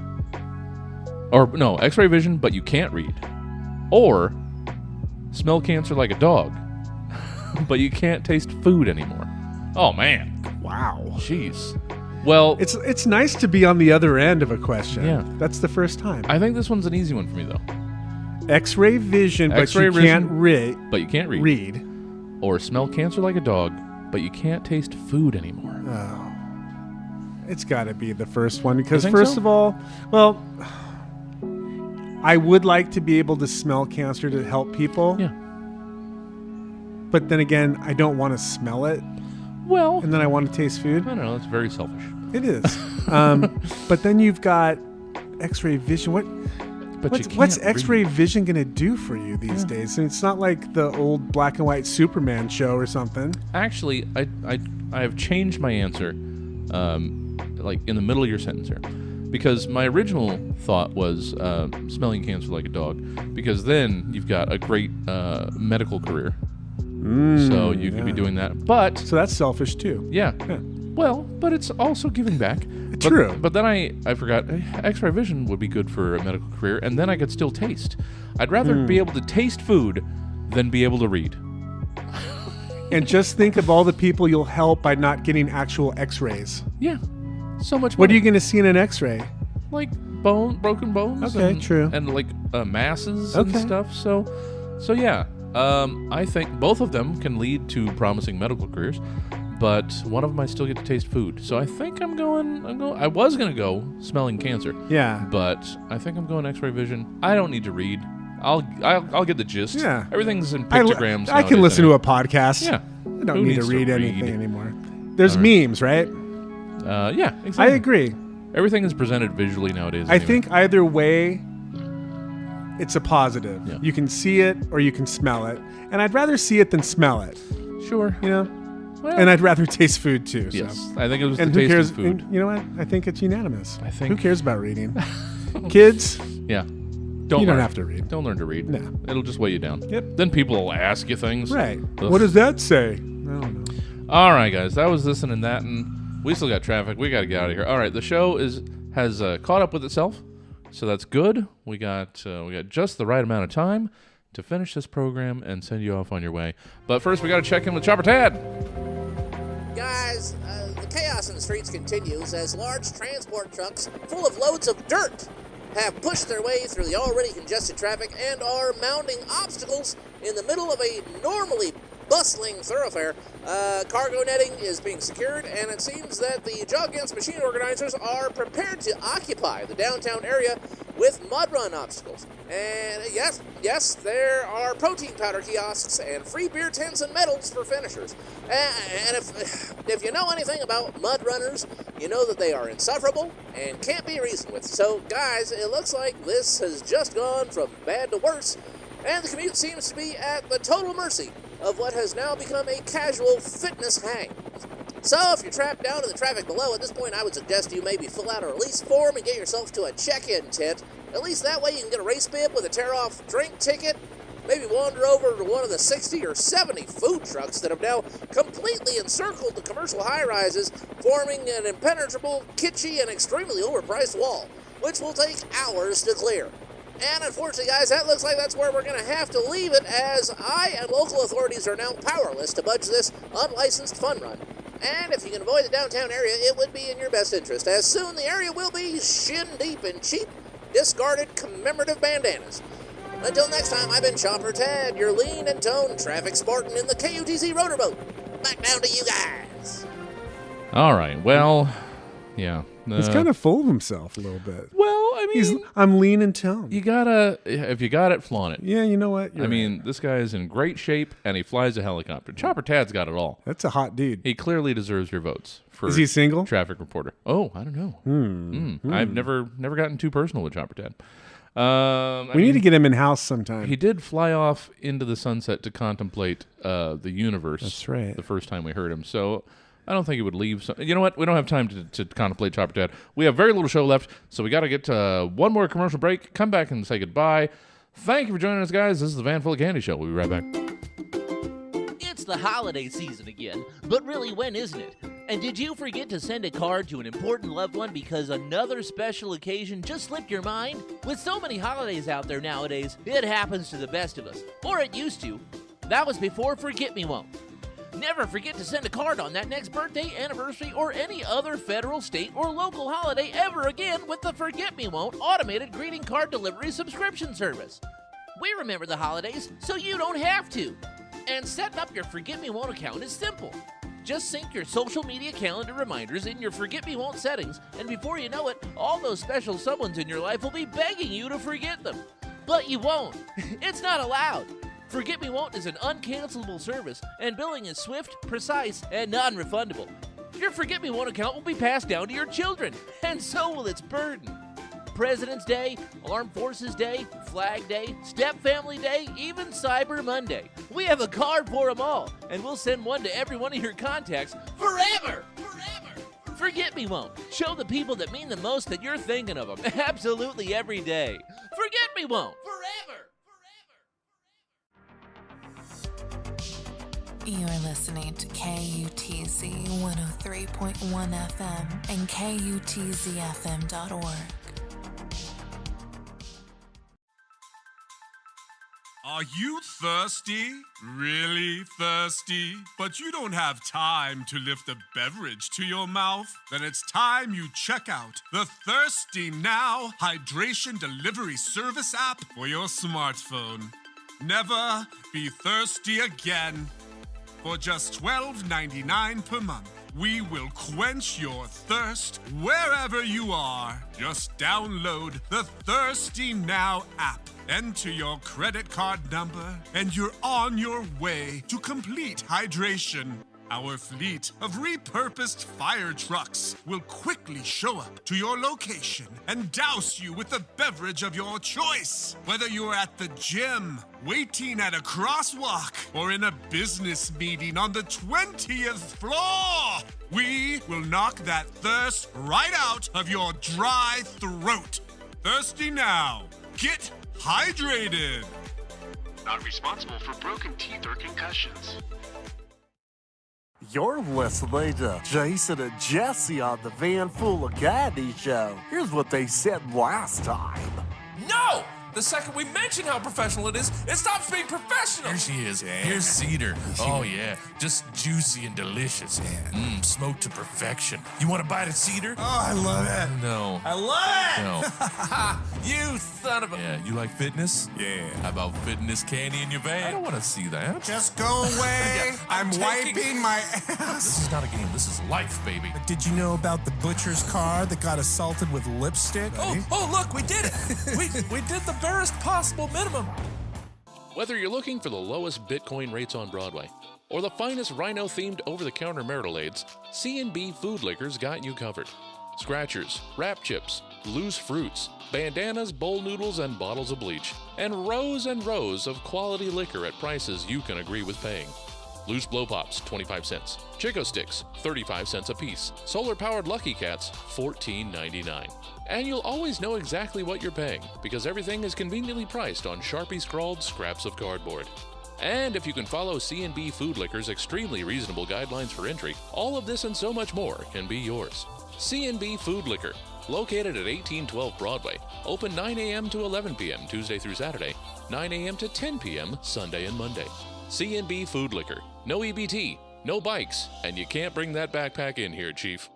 Or, no, X-Ray Vision, but you can't read. Or, smell cancer like a dog, but you can't taste food anymore. Oh, man. Wow. Jeez. Well, it's nice to be on the other end of a question. Yeah. That's the first time. I think this one's an easy one for me, though. X-ray vision, X-ray but you can't read. But you can't read. Or smell cancer like a dog, but you can't taste food anymore. Oh. It's got to be the first one because, You think first so? of all, well, I would like to be able to smell cancer to help people. Yeah. But then again, I don't want to smell it. Well. And then I want to taste food. I don't know. That's very selfish. It is. But then you've got X-ray vision. What's X-ray vision going to do for you these days? And it's not like the old black and white Superman show or something. Actually, I have changed my answer, like in the middle of your sentence here, because my original thought was smelling cancer like a dog, because then you've got a great medical career. So you could be doing that, but so that's selfish too. Yeah. Well, but it's also giving back. True. But then I forgot X-ray vision would be good for a medical career, and then I could still taste. I'd rather be able to taste food than be able to read. And just think of all the people you'll help by not getting actual X-rays. Yeah. So much. What are you going to see in an X-ray? Like broken bones. Okay, true. And like masses and stuff. So yeah. I think both of them can lead to promising medical careers, but one of them I still get to taste food. So I think I was going to go smelling cancer. Yeah. But I think I'm going X-ray vision. I don't need to read. I'll get the gist. Yeah. Everything's in pictograms. I can listen to a podcast. Yeah. I don't need to read anything anymore. There's memes, right? Yeah, exactly. I agree. Everything is presented visually nowadays. I think either way, it's a positive. Yeah. You can see it or you can smell it. And I'd rather see it than smell it. Sure. You know? Well, and I'd rather taste food too. Yes. So. I think it was and the who taste cares? of food. And you know what? I think it's unanimous. I think. Who cares about reading? Kids? Yeah. You don't have to read. Don't learn to read. No. It'll just weigh you down. Yep. Then people will ask you things. Right. Ugh. What does that say? I don't know. All right, guys. That was this and that, and we still got traffic. We got to get out of here. All right. The show has caught up with itself, so that's good. We got just the right amount of time to finish this program and send you off on your way. But first, we got to check in with Chopper Tad. Guys, the chaos in the streets continues as large transport trucks full of loads of dirt have pushed their way through the already congested traffic and are mounting obstacles in the middle of a normally bustling thoroughfare. Cargo netting is being secured, and it seems that the Jog Against Machine organizers are prepared to occupy the downtown area with mud run obstacles. And yes, there are protein powder kiosks and free beer tents and medals for finishers. And if you know anything about mud runners, you know that they are insufferable and can't be reasoned with. So, guys, it looks like this has just gone from bad to worse, and the commute seems to be at the total mercy of what has now become a casual fitness hang. So if you're trapped down in the traffic below, at this point I would suggest you maybe fill out a release form and get yourself to a check-in tent. At least that way you can get a race bib with a tear-off drink ticket, maybe wander over to one of the 60 or 70 food trucks that have now completely encircled the commercial high-rises, forming an impenetrable, kitschy, and extremely overpriced wall, which will take hours to clear. And unfortunately, guys, that looks like that's where we're going to have to leave it, as I and local authorities are now powerless to budge this unlicensed fun run. And if you can avoid the downtown area, it would be in your best interest, as soon the area will be shin-deep in cheap, discarded commemorative bandanas. Until next time, I've been Chopper Tad, your lean and toned traffic Spartan in the KUTZ Rotorboat. Back down to you guys. All right. Well, yeah. He's kind of full of himself a little bit. Well, I mean, I'm lean and toned. You gotta, if you got it, flaunt it. Yeah, you know what? I mean, this guy is in great shape, and he flies a helicopter. Chopper Tad's got it all. That's a hot dude. He clearly deserves your votes. Is he single? Traffic reporter. Oh, I don't know. I've never gotten too personal with Chopper Tad. We need to get him in house sometime. He did fly off into the sunset to contemplate the universe. That's right. The first time we heard him. So I don't think he would leave. You know what? We don't have time to contemplate Chopper Tad. We have very little show left, so we got to get to one more commercial break, come back and say goodbye. Thank you for joining us, guys. This is the Van Full of Candy Show. We'll be right back. It's the holiday season again, but really, when isn't it? And did you forget to send a card to an important loved one because another special occasion just slipped your mind? With so many holidays out there nowadays, it happens to the best of us. Or it used to. That was before Forget Me Won't. Never forget to send a card on that next birthday, anniversary, or any other federal, state, or local holiday ever again with the Forget Me Won't automated greeting card delivery subscription service. We remember the holidays, so you don't have to. And setting up your Forget Me Won't account is simple. Just sync your social media calendar reminders in your Forget Me Won't settings, and before you know it, all those special someones in your life will be begging you to forget them. But you won't. It's not allowed. Forget Me Won't is an uncancelable service, and billing is swift, precise, and non-refundable. Your Forget Me Won't account will be passed down to your children, and so will its burden. President's Day, Armed Forces Day, Flag Day, Step Family Day, even Cyber Monday. We have a card for them all, and we'll send one to every one of your contacts forever! Forget Me Won't. Show the people that mean the most that you're thinking of them absolutely every day. Forget Me Won't. Forever! You're listening to KUTZ 103.1 FM and KUTZFM.org. Are you thirsty? Really thirsty? But you don't have time to lift a beverage to your mouth? Then it's time you check out the Thirsty Now Hydration Delivery Service app for your smartphone. Never be thirsty again. For just $12.99 per month, we will quench your thirst wherever you are. Just download the Thirsty Now app. Enter your credit card number, and you're on your way to complete hydration. Our fleet of repurposed fire trucks will quickly show up to your location and douse you with the beverage of your choice. Whether you're at the gym, waiting at a crosswalk, or in a business meeting on the 20th floor, we will knock that thirst right out of your dry throat. Thirsty Now. Get hydrated. Not responsible for broken teeth or concussions. You're listening to Jason and Jesse on the Van Full of Candy Show. Here's what they said last time. No! The second we mention how professional it stops being professional. Here she is. Here's Cedar. Oh, yeah. Just juicy and delicious. Smoked to perfection. You want a bite of Cedar? Oh, I love it. No. I love it. No. You son of a... Yeah, you like fitness? Yeah. How about fitness candy in your van? I don't want to see that. Just go away. Yeah, I'm wiping my ass. This is not a game. This is life, baby. But did you know about the butcher's car that got assaulted with lipstick? Oh, look, we did it. we did the barest possible minimum. Whether you're looking for the lowest Bitcoin rates on Broadway or the finest rhino-themed over-the-counter marital aids, C&B Food Liquor's got you covered. Scratchers, wrap chips, loose fruits, bandanas, bowl noodles, and bottles of bleach, and rows of quality liquor at prices you can agree with paying. Loose blow pops, 25 cents. Chico sticks, 35 cents a piece. Solar-powered Lucky Cats, $14.99. And you'll always know exactly what you're paying, because everything is conveniently priced on Sharpie-scrawled scraps of cardboard. And if you can follow C&B Food Liquor's extremely reasonable guidelines for entry, all of this and so much more can be yours. C&B Food Liquor, located at 1812 Broadway, open 9 a.m. to 11 p.m. Tuesday through Saturday, 9 a.m. to 10 p.m. Sunday and Monday. C&B Food Liquor, no EBT, no bikes, and you can't bring that backpack in here, Chief.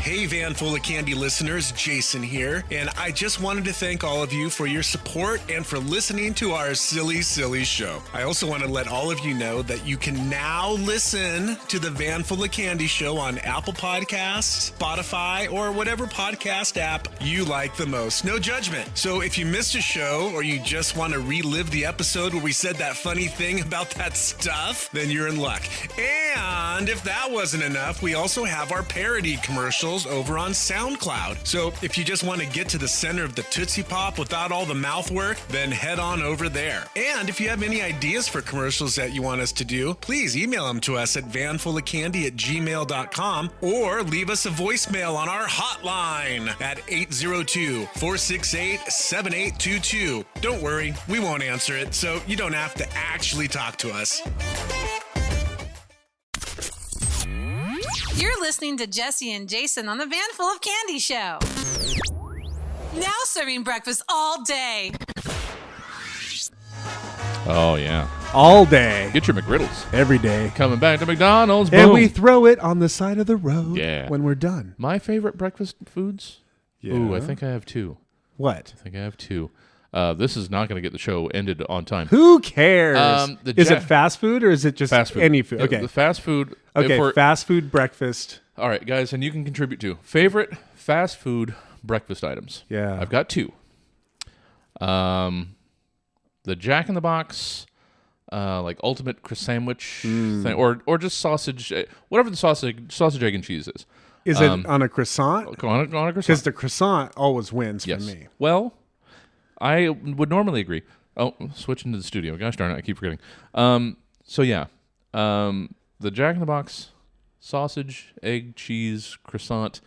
Hey, Van Full of Candy listeners, Jason here, and I just wanted to thank all of you for your support and for listening to our silly show. I also want to let all of you know that you can now listen to the Van Full of Candy show on Apple Podcasts, Spotify, or whatever podcast app you like the most. No judgment. So if you missed a show or you just want to relive the episode where we said that funny thing about that stuff, then you're in luck. And if that wasn't enough, we also have our parody commercials over on SoundCloud. So if you just want to get to the center of the Tootsie Pop without all the mouth work, then head on over there. And if you have any ideas for commercials that you want us to do, please email them to us at vanfulofcandy@gmail.com or leave us a voicemail on our hotline at 802-468-7822. Don't worry, we won't answer it, so you don't have to actually talk to us. You're listening to Jesse and Jason on the Van Full of Candy show. Now serving breakfast all day. Oh, yeah. All day. Get your McGriddles. Every day. Coming back to McDonald's. Boom. And we throw it on the side of the road when we're done. My favorite breakfast foods? Yeah. Ooh, I think I have two. What? I think I have two. This is not going to get the show ended on time. Who cares? Is it fast food or is it just fast food? Any food? Okay. The fast food. Okay, fast food breakfast. All right, guys, and you can contribute too. Favorite fast food breakfast items. Yeah. I've got two. The Jack in the Box, like ultimate sandwich thing, or just sausage, whatever the sausage, egg, and cheese is. Is it on a croissant? On a croissant. Because the croissant always wins for me. Well, I would normally agree. Oh, switching to the studio. Gosh darn it, I keep forgetting. So yeah, the Jack in the Box, sausage, egg, cheese, croissant.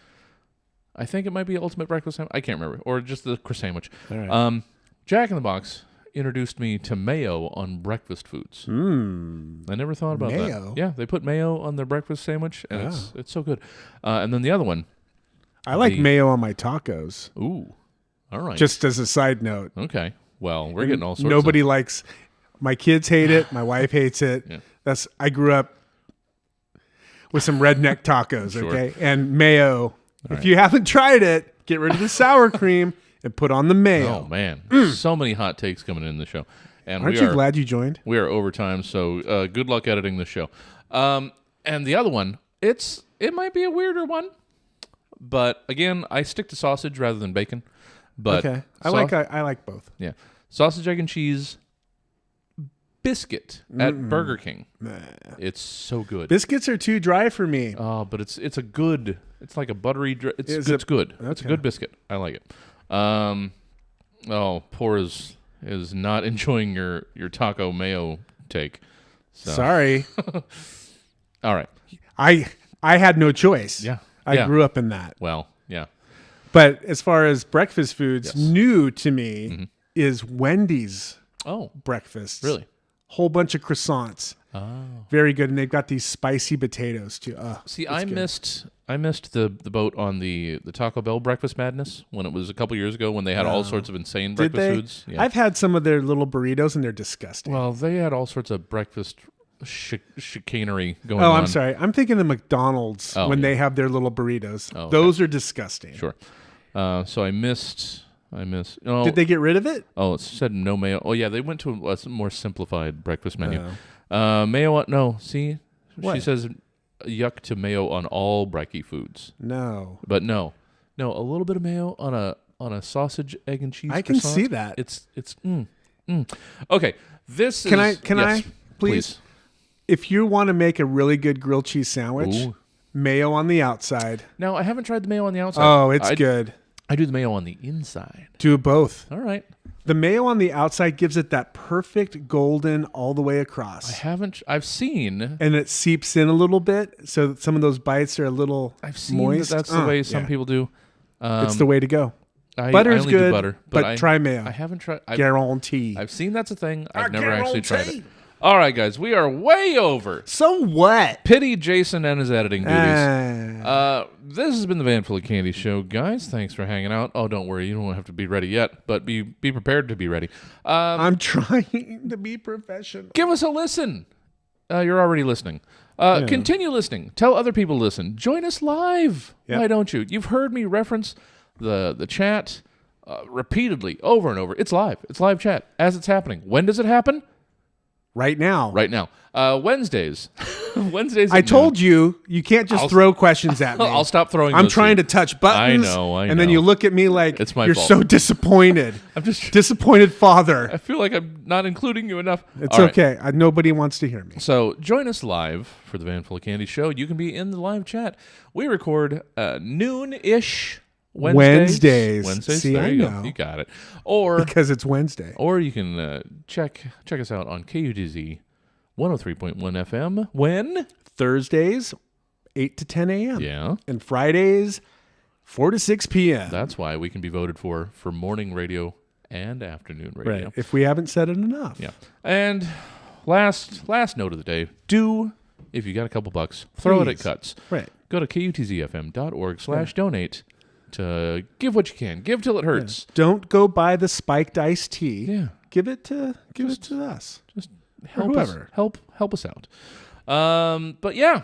I think it might be ultimate breakfast sandwich. I can't remember. Or just the croissant sandwich. All right. Jack in the Box introduced me to mayo on breakfast foods. I never thought about mayo? that. Yeah, they put mayo on their breakfast sandwich, and it's so good. And then the other one. I like mayo on my tacos. Ooh. All right. Just as a side note. Okay. Well, we're getting all sorts Nobody likes... My kids hate it. My wife hates it. Yeah. I grew up with some redneck tacos, okay? And mayo. If you haven't tried it, get rid of the sour cream and put on the mayo. Oh, man. So many hot takes coming in the show. And Aren't you glad you joined? We are overtime, so good luck editing the show. And the other one, it might be a weirder one, but again, I stick to sausage rather than bacon. But okay. I like both. Yeah. Sausage, egg, and cheese biscuit at Burger King. Nah. It's so good. Biscuits are too dry for me. Oh, but it's a good. It's like a buttery. It's good. Okay. It's a good biscuit. I like it. Poor is not enjoying your taco mayo take. So. Sorry. All right. I had no choice. Yeah. I grew up in that. Well, yeah. But as far as breakfast foods, new to me is Wendy's. Breakfast. Really? Whole bunch of croissants. Oh. Very good. And they've got these spicy potatoes too. See, I missed the boat on the Taco Bell Breakfast Madness when it was a couple years ago when they had all sorts of insane breakfast foods. Yeah. I've had some of their little burritos and they're disgusting. Well, they had all sorts of breakfast chicanery going on. Oh, I'm sorry. I'm thinking the McDonald's when they have their little burritos. Oh, okay. Those are disgusting. Sure. So I missed. Oh, Did they get rid of it? Oh, it said no mayo. Oh, yeah, they went to a more simplified breakfast menu. Mayo. No, see, What? she says yuck to mayo on all brekkie foods. No, but no, a little bit of mayo on a sausage, egg, and cheese. I can croissant. see that. It's okay. This Can is, I please? If you want to make a really good grilled cheese sandwich, Ooh. mayo on the outside. Now, I haven't tried the mayo on the outside. Oh, it's good. I do the mayo on the inside. Do both. All right. The mayo on the outside gives it that perfect golden all the way across. I've seen. And it seeps in a little bit, so that some of those bites are a little I've seen moist. that's the way some people do. It's the way to go. I Butter's only do good, butter, but try mayo. I haven't tried. Guarantee. I've seen that's a thing. I've never actually tried it. All right, guys, we are way over. So what? Pity Jason and his editing duties. This has been the Van Full of Candy show, guys. Thanks for hanging out. Oh, don't worry, you don't have to be ready yet, but be prepared to be ready. I'm trying to be professional. Give us a listen. You're already listening. Continue listening. Tell other people to listen. Join us live. Yep. Why don't you? You've heard me reference the chat repeatedly, over and over. It's live. It's live chat as it's happening. When does it happen? Right now. Right now. Wednesdays. Wednesdays. I told you can't just throw questions at me. I'll stop throwing. I'm those trying to to touch buttons. I know. And then you look at me like it's my you're fault. so disappointed. I'm just disappointed father. I feel like I'm not including you enough. It's All right. okay. Nobody wants to hear me. So join us live for the Van Full of Candy show. You can be in the live chat. We record noon-ish. Wednesdays. See, there I you know. go. You got it. Or because it's Wednesday. Or you can check us out on KUTZ 103.1 FM. When? Thursdays, 8 to 10 a.m. Yeah. And Fridays, 4 to 6 p.m. That's why we can be voted for morning radio and afternoon radio. Right. If we haven't said it enough. Yeah. And last note of the day, if you got a couple bucks, throw it at Please. Cuts. Right. Go to kutzfm.org/donate to give what you can. Give till it hurts. Yeah. Don't go buy the spiked iced tea. Yeah. Give it to us. Just Or help us, whoever. help us out. But yeah,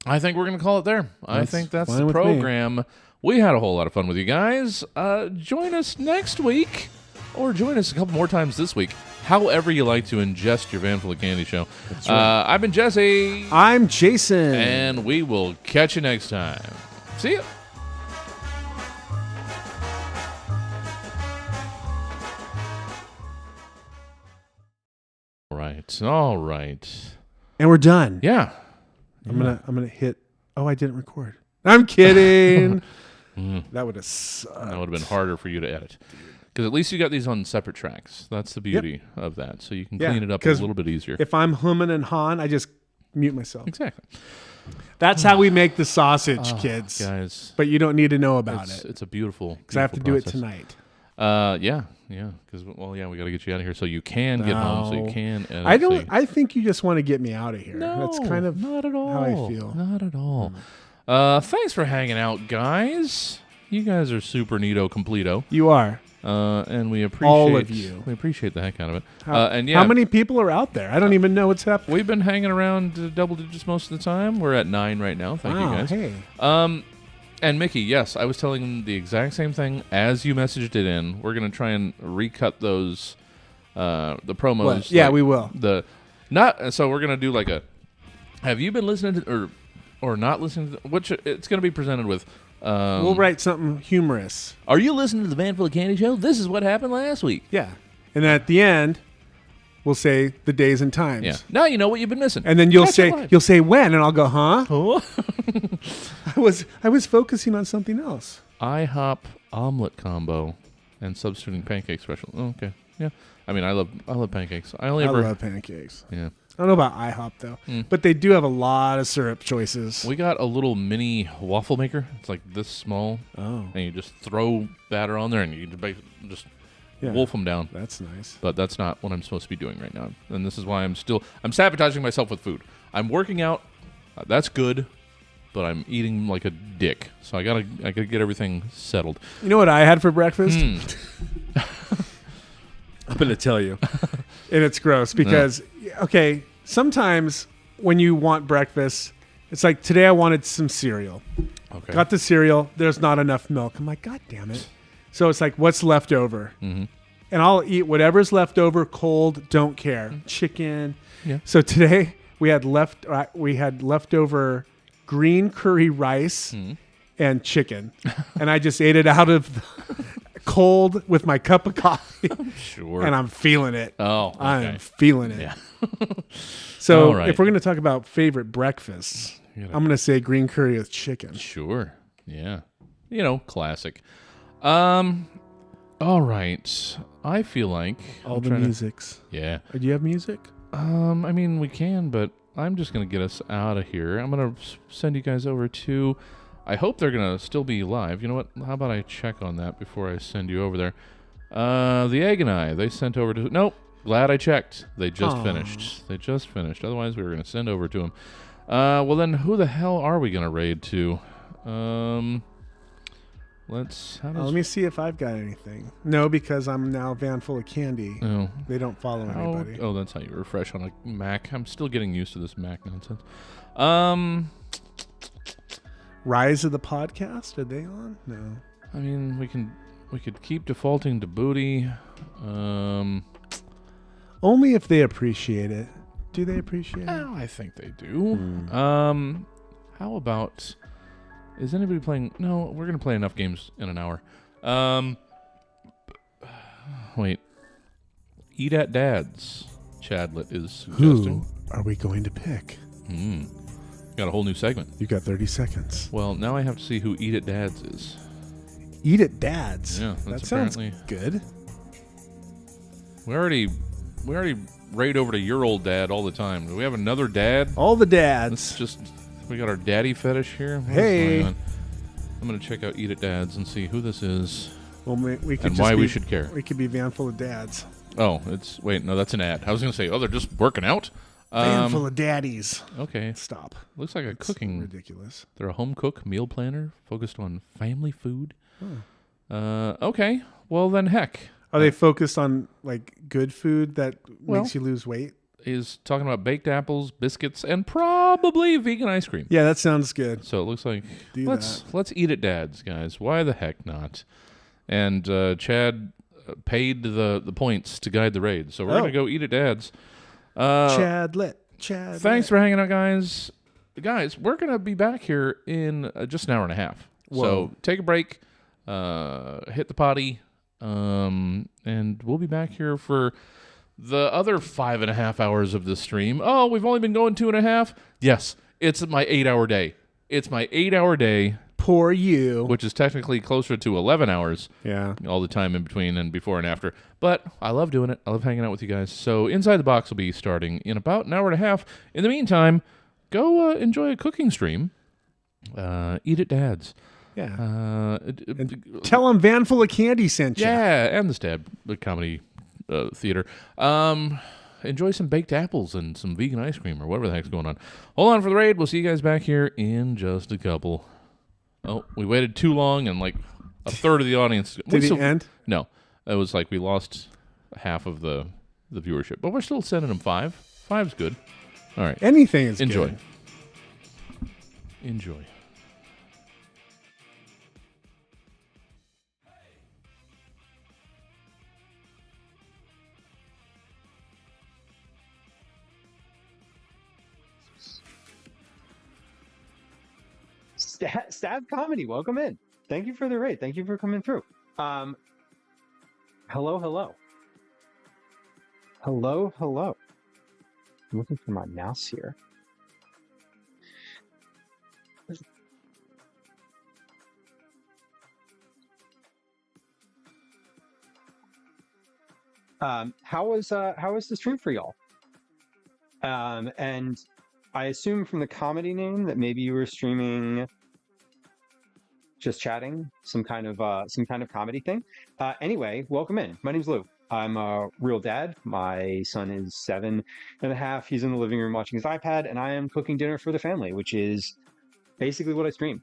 I think we're going to call it there. I think that's fine the with me. program. We had a whole lot of fun with you guys. Join us next week, or join us a couple more times this week. However you like to ingest your Van Full of Candy show. That's right. I've been Jesse. I'm Jason. And we will catch you next time. See ya. All right. And we're done. Yeah. I'm gonna hit. Oh, I didn't record. I'm kidding. That would have sucked. That would have been harder for you to edit. Because at least you got these on separate tracks. That's the beauty of that. So you can clean it up a 'cause little bit easier. If I'm humming and hawing, I just mute myself. Exactly. That's how we make the sausage, kids. Guys. But you don't need to know about it. It's a beautiful Because I have to do process. it tonight. Yeah. Because we got to get you out of here so you can get home, so you can edit. I so don't. you- I think you just want to get me out of here. No, That's kind of not at all. how I feel. Not at all. Thanks for hanging out, guys. You guys are super neato completo. You are. And we appreciate All of you. We appreciate the heck out of it. How, and yeah, how many people are out there? I don't even know what's happening. We've been hanging around double digits most of the time. We're at 9 right now. Thank you Wow, guys. hey. And Mickey, yes, I was telling him the exact same thing as you messaged it in. We're gonna try and recut those, the promos. What? Yeah, we will. So we're gonna do like a. Have you been listening to or not listening to? Which it's gonna be presented with. We'll write something humorous. Are you listening to the Van Full of Candy show? This is what happened last week. Yeah, and then at the end, we'll say the days and times. Yeah. Now you know what you've been missing. And then you'll Catch it live. say when, and I'll go, huh? I was focusing on something else. IHOP omelet combo and substituting pancake special. Oh, okay. Yeah. I mean, I love pancakes. I love pancakes. Yeah. I don't know about IHOP though, but they do have a lot of syrup choices. We got a little mini waffle maker. It's like this small. Oh. And you just throw batter on there and you just wolf them down. That's nice. But that's not what I'm supposed to be doing right now. And this is why I'm sabotaging myself with food. I'm working out. That's good. But I'm eating like a dick. So I gotta get everything settled. You know what I had for breakfast? I'm going to tell you. And it's gross because, okay, sometimes when you want breakfast, it's like today I wanted some cereal. Okay. Got the cereal. There's not enough milk. I'm like, God damn it. So it's like, what's left over? Mm-hmm. And I'll eat whatever's left over, cold, don't care. Chicken. Yeah. So today we had leftover green curry rice and chicken. And I just ate it out of cold with my cup of coffee. Sure. And I'm feeling it. Oh, okay. I'm feeling it. Yeah. So All right. if we're going to talk about favorite breakfasts, I'm going to say green curry with chicken. Sure. Yeah. Classic. All right. I feel like all the musics. Yeah. Do you have music? I mean, we can, but I'm just going to get us out of here. I'm going to send you guys over to, I hope they're going to still be live. You know what? How about I check on that before I send you over there? The Egg and I, they sent over to, nope. Glad I checked. They just finished. Otherwise, we were going to send over to them. Well, then who the hell are we going to raid to? Let me see if I've got anything. No, because I'm now Van Full of Candy. Oh. They don't follow anybody. Oh, that's how you refresh on a Mac. I'm still getting used to this Mac nonsense. Rise of the Podcast? Are they on? No. I mean, we could keep defaulting to Booty. Only if they appreciate it. Do they appreciate it? Oh, I think they do. How about... Is anybody playing... No, we're going to play enough games in an hour. Wait. Eat at Dad's. Chadlet is suggesting. Who are we going to pick? Got a whole new segment. You got 30 seconds. Well, now I have to see who Eat at Dad's is. Eat at Dad's? Yeah, that that's sounds apparently... good. We already raid over to your old dad all the time. Do we have another dad? All the dads. We got our daddy fetish here. What's Hey. going on? I'm going to check out Eat at Dad's and see who this is. Well, we could and just why be, we should care. We could be Van Full of Dads. Oh, wait, no, that's an ad. I was going to say, they're just working out. Van Full of Daddies. Okay. Stop. Looks like That's cooking. ridiculous. They're a home cook meal planner focused on family food. Oh. Okay. Well, then heck. Are they focused on like good food that makes you lose weight? Is talking about baked apples, biscuits, and probably vegan ice cream. Yeah, that sounds good. So it looks like Do let's eat at Dad's, guys. Why the heck not? And Chad paid the points to guide the raid, so we're gonna go eat at Dad's. Chad. Thanks for hanging out, guys. Guys, we're gonna be back here in just an hour and a half. Whoa. So take a break, hit the potty, and we'll be back here for the other 5.5 hours of this stream. Oh, we've only been going 2.5? Yes, it's my 8-hour day. It's my 8-hour day. Poor you. Which is technically closer to 11 hours. Yeah. All the time in between and before and after. But I love doing it. I love hanging out with you guys. So Inside the Box will be starting in about an hour and a half. In the meantime, go enjoy a cooking stream. Eat at Dad's. Yeah. Tell them Van Full of Candy sent you. Yeah, and the Stab Comedy Theater. Enjoy some baked apples and some vegan ice cream or whatever the heck's going on. Hold on for the raid. We'll see you guys back here in just a couple. Oh, we waited too long and like a third of the audience. Did it end? No. It was like we lost half of the viewership. But we're still sending them 5. 5's good. All right. Anything is Enjoy. good. Enjoy. Stab Comedy, welcome in. Thank you for the raid. Thank you for coming through. Hello. I'm looking for my mouse here. How was the stream for y'all? And I assume from the comedy name that maybe you were streaming just chatting, some kind of comedy thing. Anyway, welcome in. My name's Lou. I'm a real dad. My son is 7.5. He's in the living room watching his iPad, and I am cooking dinner for the family, which is basically what I stream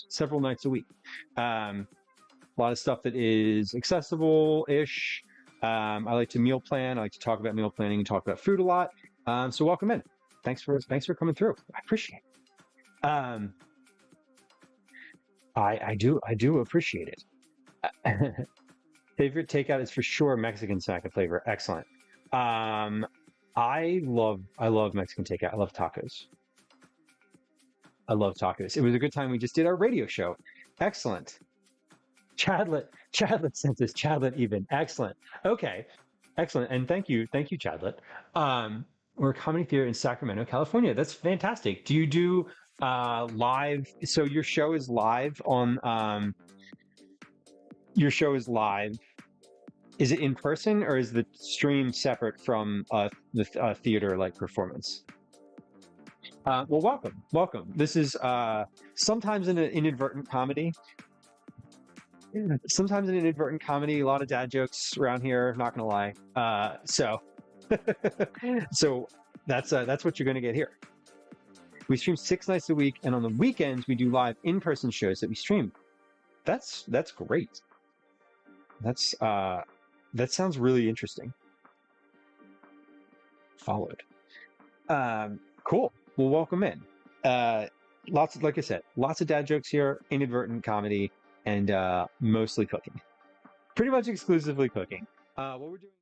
several nights a week. A lot of stuff that is accessible-ish. I like to meal plan. I like to talk about meal planning and talk about food a lot. So welcome in. Thanks for coming through. I appreciate it. I do appreciate it. Favorite takeout is for sure Mexican snack flavor. Excellent. I love Mexican takeout. I love tacos. It was a good time. We just did our radio show. Excellent. Chadlet sent us Chadlet even. Excellent. Okay. Excellent. And thank you, Chadlet. We're a comedy theater in Sacramento, California. That's fantastic. Do you do live? So your show is live on your show is live. Is it in person or is the stream separate from the theater like performance? Well, welcome. This is sometimes an inadvertent comedy. Sometimes an inadvertent comedy. A lot of dad jokes around here. Not gonna lie. So that's what you're gonna get here. We stream 6 nights a week, and on the weekends we do live in-person shows that we stream. That's great. That sounds really interesting. Followed. Cool. Well, welcome in. Like I said, lots of dad jokes here, inadvertent comedy, and mostly cooking. Pretty much exclusively cooking. What we're doing.